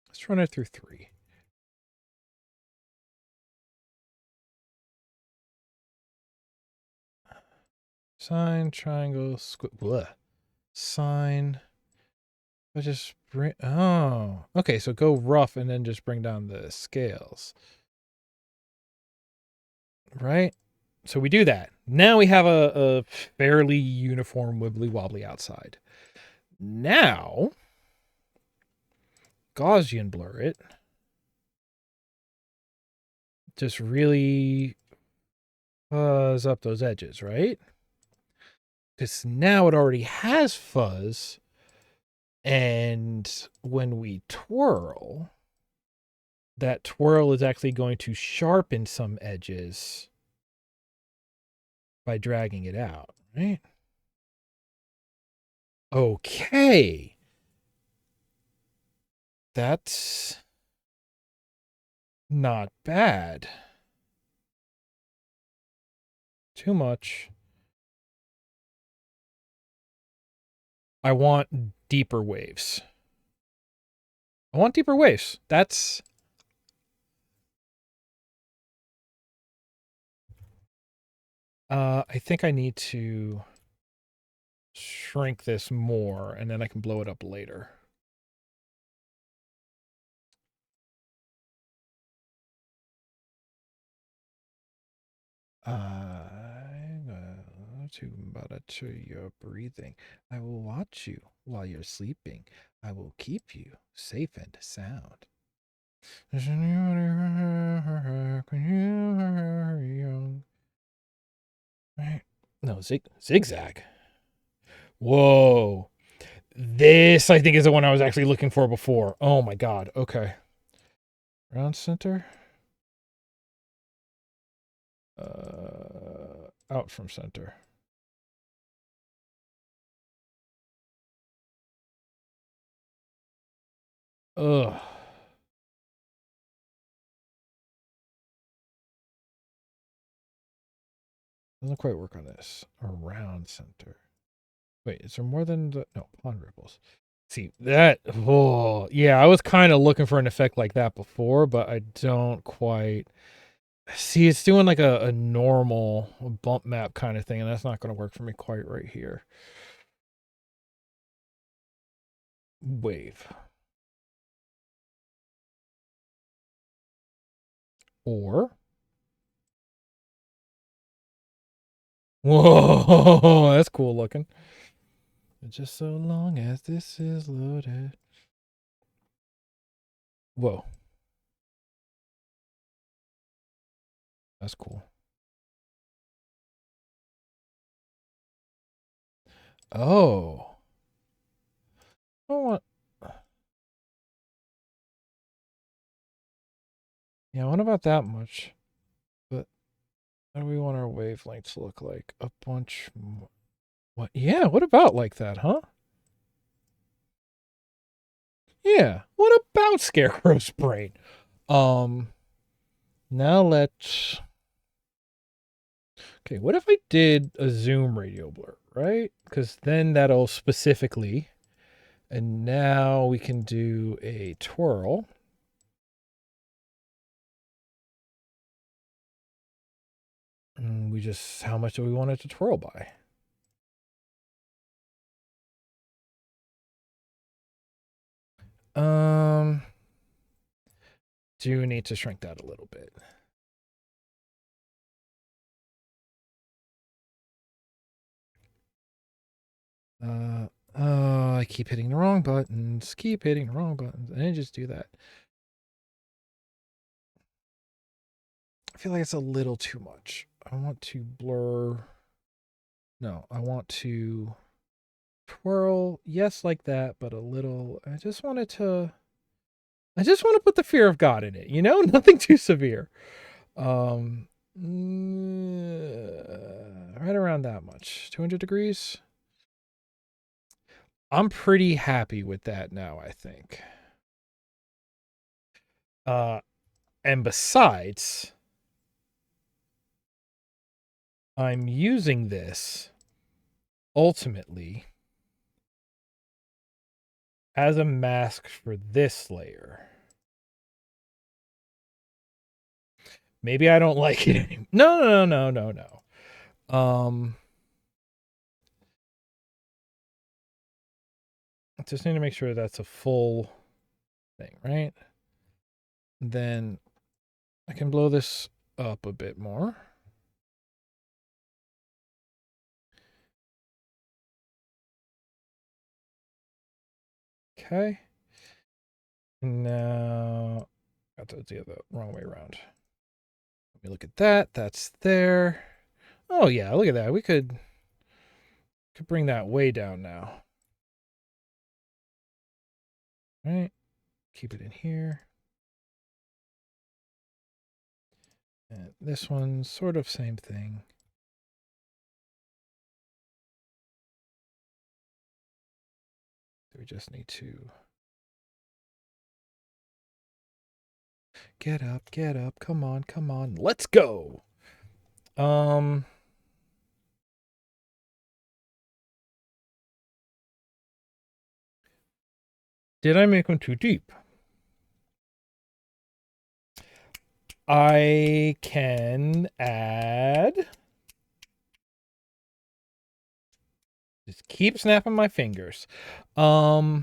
Let's run it through 3. Sine, triangle, blah. Sine. I just bring. Oh, okay. So go rough and then just bring down the scales. Right? So we do that. Now we have a fairly uniform wibbly wobbly outside. Now, Gaussian blur it. Just really fuzz up those edges, right? Because now it already has fuzz. And when we twirl, that twirl is actually going to sharpen some edges by dragging it out, right? Okay. That's not bad. Too much. I want deeper waves. I want deeper waves. That's... I think I need to shrink this more, and then I can blow it up later. I'm going to monitor your breathing. I will watch you while you're sleeping. I will keep you safe and sound. No, zigzag. Whoa. This, I think, is the one I was actually looking for before. Oh my god. Okay. Round center. Out from center. Ugh. Doesn't quite work on this. Around center. Wait, is there more than the... No, pond ripples. See, that... Oh, yeah, I was kind of looking for an effect like that before, but I don't quite... See, it's doing like a normal bump map kind of thing, and that's not going to work for me quite right here. Wave. Or... Whoa, that's cool looking. Just so long as this is loaded. Whoa. That's cool. Oh. I want... Yeah, what about that much? But what do we want our wavelengths to look like? A bunch more. What? Yeah, what about like that, huh? Yeah, what about Scarecrow's brain? Now let's... Okay, what if I did a zoom radio blur, right? Because then that'll specifically... And now we can do a twirl. And we just... How much do we want it to twirl by? Do need to shrink that a little bit. I keep hitting the wrong buttons. Keep hitting the wrong buttons. And then just do that. I feel like it's a little too much. I want to blur. No, I want to twirl. Yes, like that, but a little. I just want to put the fear of God in it, you know? Nothing too severe. Right around that much. 200 degrees. I'm pretty happy with that now, I think. And besides, I'm using this ultimately as a mask for this layer. Maybe I don't like it anymore. No. I just need to make sure that's a full thing, right? Then I can blow this up a bit more. Okay. Now, got to do the wrong way around. Let me look at that. That's there. Oh yeah, look at that. We could bring that way down now. All right. Keep it in here. And this one, sort of same thing. We just need to get up, come on, let's go. Did I make them too deep? I can add... Just keep snapping my fingers. I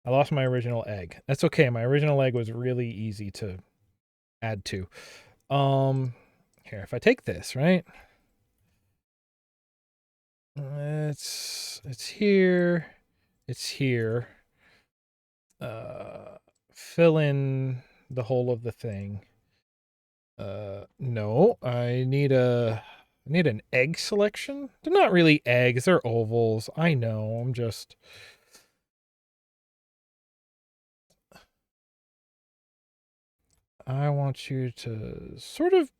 lost my original egg. That's okay. My original egg was really easy to add to. Here, if I take this, right? It's here. It's here. fill in the whole of the thing. No, I need an egg selection. They're not really eggs, they're ovals. I know, I'm just I want you to sort of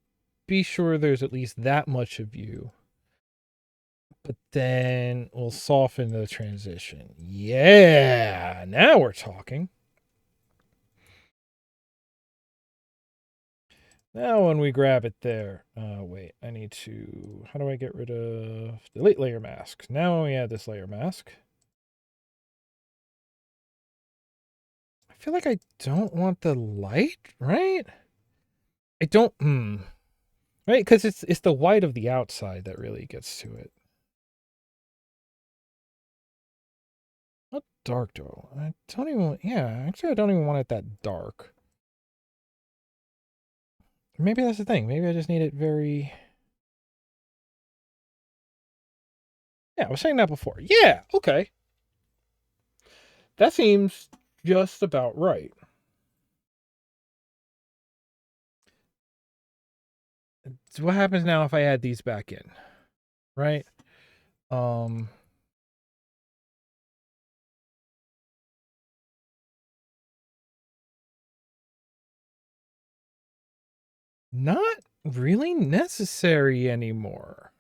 be sure there's at least that much of you. But then we'll soften the transition. Yeah, now we're talking. Now when we grab it there, wait, I need to, how do I get rid of, delete layer mask. Now when we add this layer mask, I feel like I don't want the light, right? I don't, right? Because it's the white of the outside that really gets to it. Not dark though. I don't even, yeah, actually I don't even want it that dark. Maybe that's the thing. Maybe I just need it very, yeah, I was saying that before. Yeah, okay. That seems just about right. So what happens now if I add these back in? Right? Um Not really necessary anymore.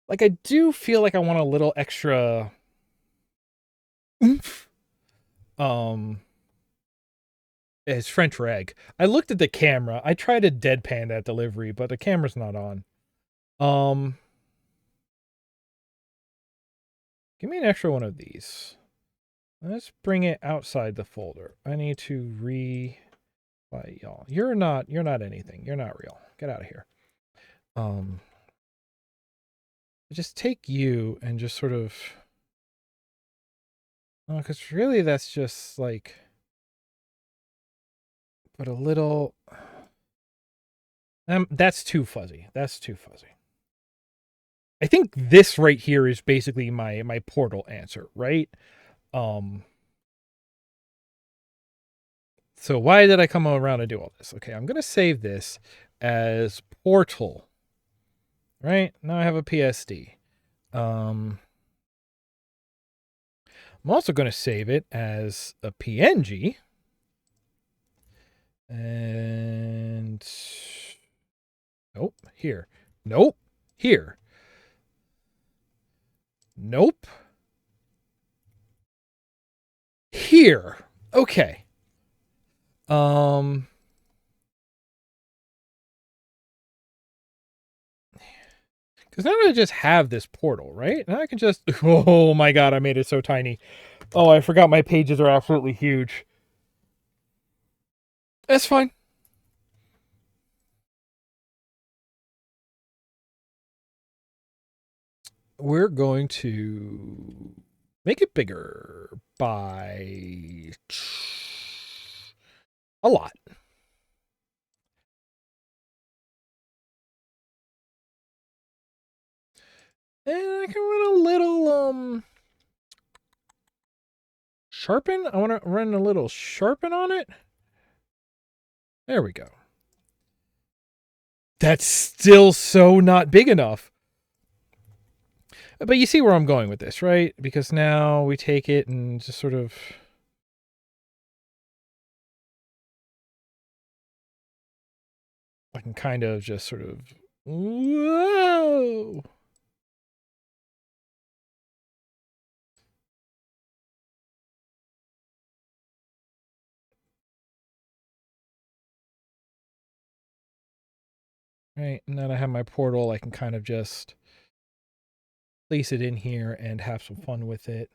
Like I do feel like I want a little extra oomph. It's French rag. I looked at the camera. I tried to deadpan that delivery, but the camera's not on. Give me an extra one of these. Let's bring it outside the folder. I need to y'all. You're not anything. You're not real. Get out of here. Just take you and just sort of, because really that's just like, but a little, that's too fuzzy. That's too fuzzy. I think this right here is basically my portal answer, right? So why did I come around and do all this? Okay, I'm gonna save this as portal. Right? Now I have a PSD. I'm also gonna save it as a PNG. And nope, here. Nope, here. Nope. Here. Okay. Because now I just have this portal, right? Now I can just, oh my god, I made it so tiny. Oh, I forgot my pages are absolutely huge. That's fine. We're going to make it bigger by a lot. And I can run a little sharpen. I want to run a little sharpen on it. There we go. That's still so not big enough. But you see where I'm going with this, right? Because now we take it and just sort of, I can kind of just sort of, whoa. Right, and then I have my portal. I can kind of just place it in here and have some fun with it.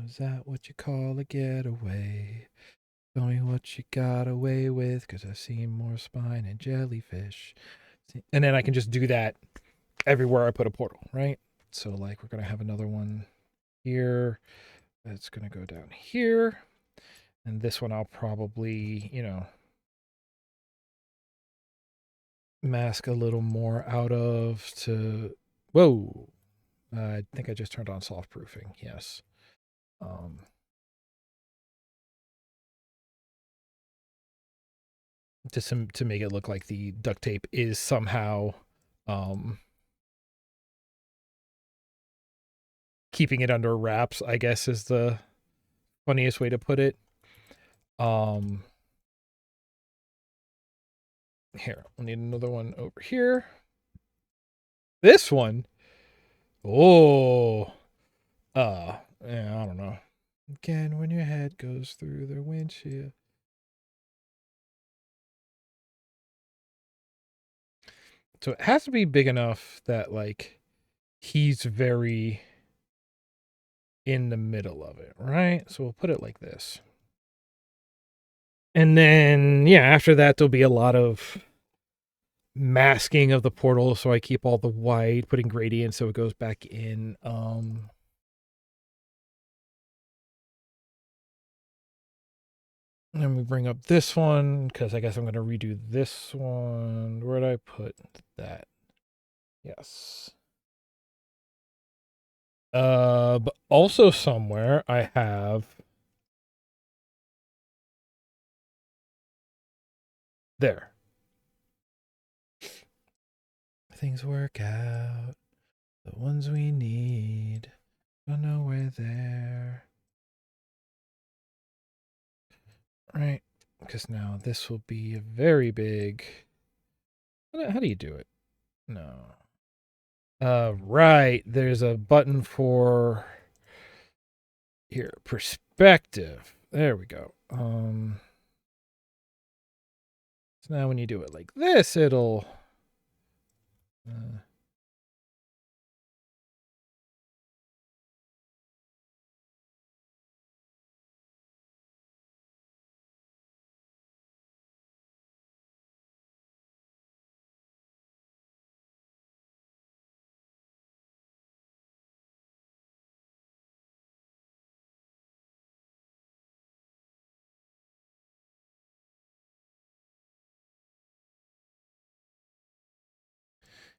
Is that what you call a getaway? Tell me what you got away with, because I've seen more spine and jellyfish. And then I can just do that everywhere I put a portal, right? So like we're going to have another one here. That's going to go down here. And this one I'll probably, mask a little more out of to. Whoa. I think I just turned on soft proofing. Yes. Just to make it look like the duct tape is somehow keeping it under wraps, I guess is the funniest way to put it. Here, we'll need another one over here. This one. Oh. Yeah, I don't know. Again, when your head goes through the windshield. So it has to be big enough that, like, he's very in the middle of it, right? So we'll put it like this. And then, yeah, after that, there'll be a lot of masking of the portal. So I keep all the white, putting gradient so it goes back in. And we bring up this one because I guess I'm going to redo this one. Where did I put that? Yes. But also somewhere I have there. Things work out. The ones we need. Don't know where they're. Right. Because now this will be a very big. How do you do it? No. Right. There's a button for here, perspective. There we go. So now when you do it like this, it'll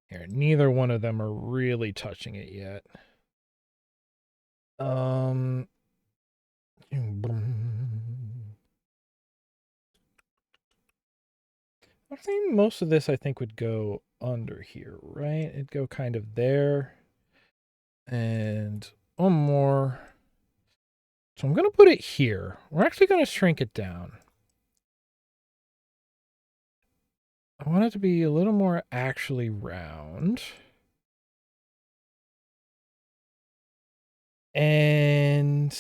here. Neither one of them are really touching it yet. I think most of this, I think, would go under here, right? It'd go kind of there. And one more. So I'm going to put it here. We're actually going to shrink it down. I want it to be a little more actually round. And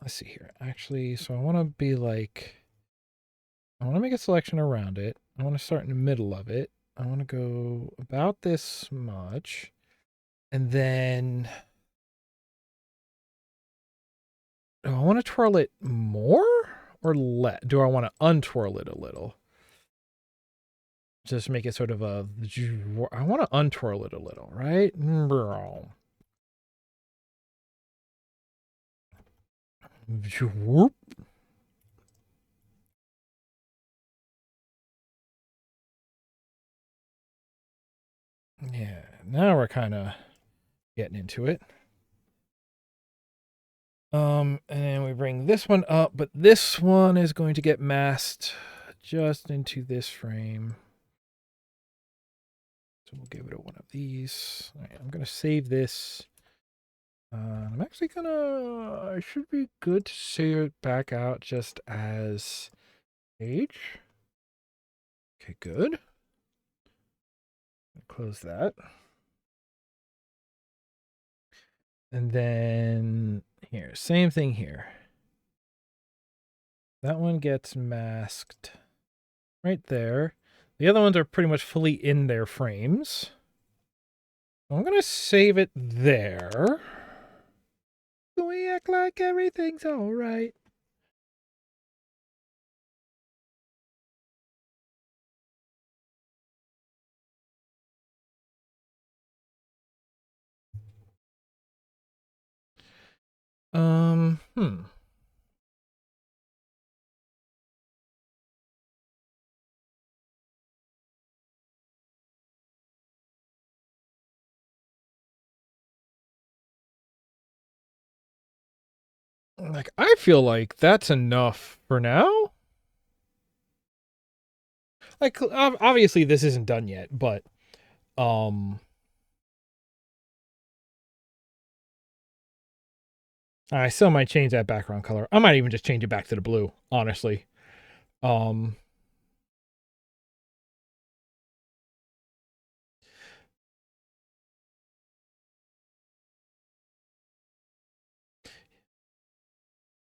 let's see here. Actually, so I want to be like, I want to make a selection around it. I want to start in the middle of it. I want to go about this much. And then do I want to twirl it more or do I want to untwirl it a little? Just make it sort of a, I want to untwirl it a little, right? Yeah, now we're kind of getting into it. And then we bring this one up, but this one is going to get masked just into this frame. So we'll give it one of these. All right, I'm going to save this. I'm actually gonna, I should be good to save it back out just as page. Okay, good. Close that. And then here, same thing here. That one gets masked right there. The other ones are pretty much fully in their frames. I'm going to save it there. We act like everything's all right. Hmm. Like, I feel like that's enough for now. Like, obviously this isn't done yet, but um I still might change that background color. I might even just change it back to the blue, honestly. Um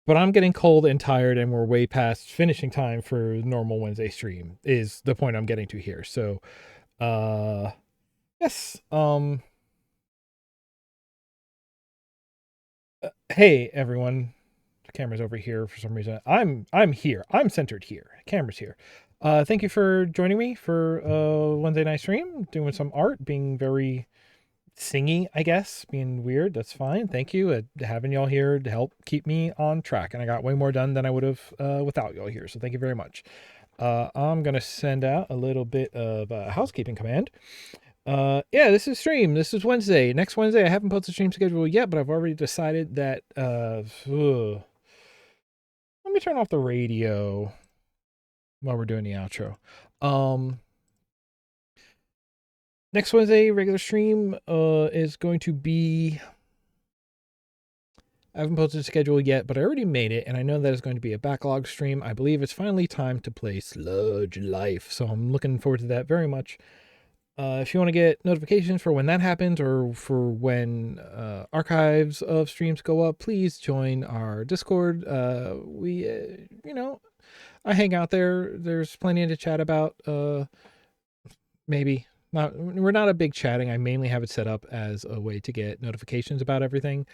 but I'm getting cold and tired, and we're way past finishing time for normal Wednesday stream, is the point I'm getting to here. So yes. Hey everyone. The camera's over here for some reason. I'm here. I'm centered here. Camera's here. Thank you for joining me for Wednesday night stream, doing some art, being very singy, I guess, being weird. That's fine. Thank you. Having y'all here to help keep me on track, and I got way more done than I would have without y'all here. So thank you very much. I'm gonna send out a little bit of a housekeeping command. Yeah, this is stream. This is Wednesday. Next Wednesday, I haven't posted stream schedule yet, but I've already decided that. Let me turn off the radio while we're doing the outro. Next Wednesday, regular stream is going to be. I haven't posted a schedule yet, but I already made it, and I know that it's going to be a backlog stream. I believe it's finally time to play Sludge Life, so I'm looking forward to that very much. If you want to get notifications for when that happens or for when archives of streams go up, please join our Discord. I hang out there. There's plenty to chat about. Maybe not. We're not a big chatting. I mainly have it set up as a way to get notifications about everything.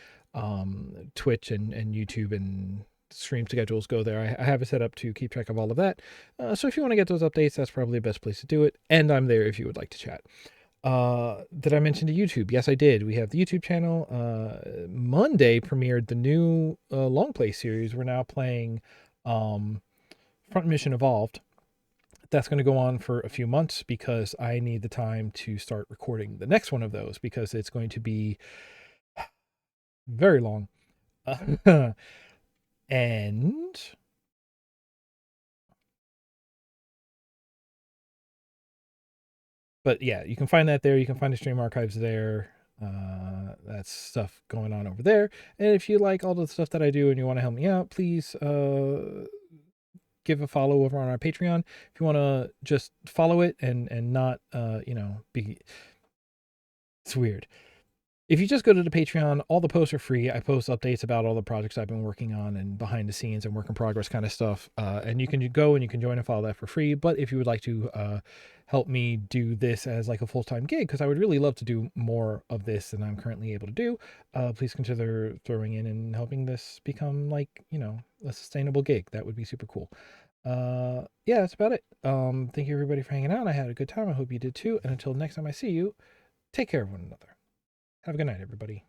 Twitch and YouTube and stream schedules go there. I have it set up to keep track of all of that. So if you want to get those updates, that's probably the best place to do it. And I'm there if you would like to chat. Did I mention the YouTube? Yes, I did. We have the YouTube channel. Monday premiered the new long play series. We're now playing Front Mission Evolved. That's going to go on for a few months because I need the time to start recording the next one of those because it's going to be very long. And but yeah, you can find that there. You can find the stream archives there. That's stuff going on over there. And if you like all the stuff that I do and you want to help me out, please give a follow over on our Patreon. If you want to just follow it and not be, it's weird. If you just go to the Patreon, all the posts are free. I post updates about all the projects I've been working on and behind the scenes and work in progress kind of stuff. And you can go and you can join and follow that for free. But if you would like to help me do this as like a full-time gig, because I would really love to do more of this than I'm currently able to do, please consider throwing in and helping this become like, a sustainable gig. That would be super cool. Yeah, that's about it. Thank you everybody for hanging out. I had a good time. I hope you did too. And until next time I see you, take care of one another. Have a good night, everybody.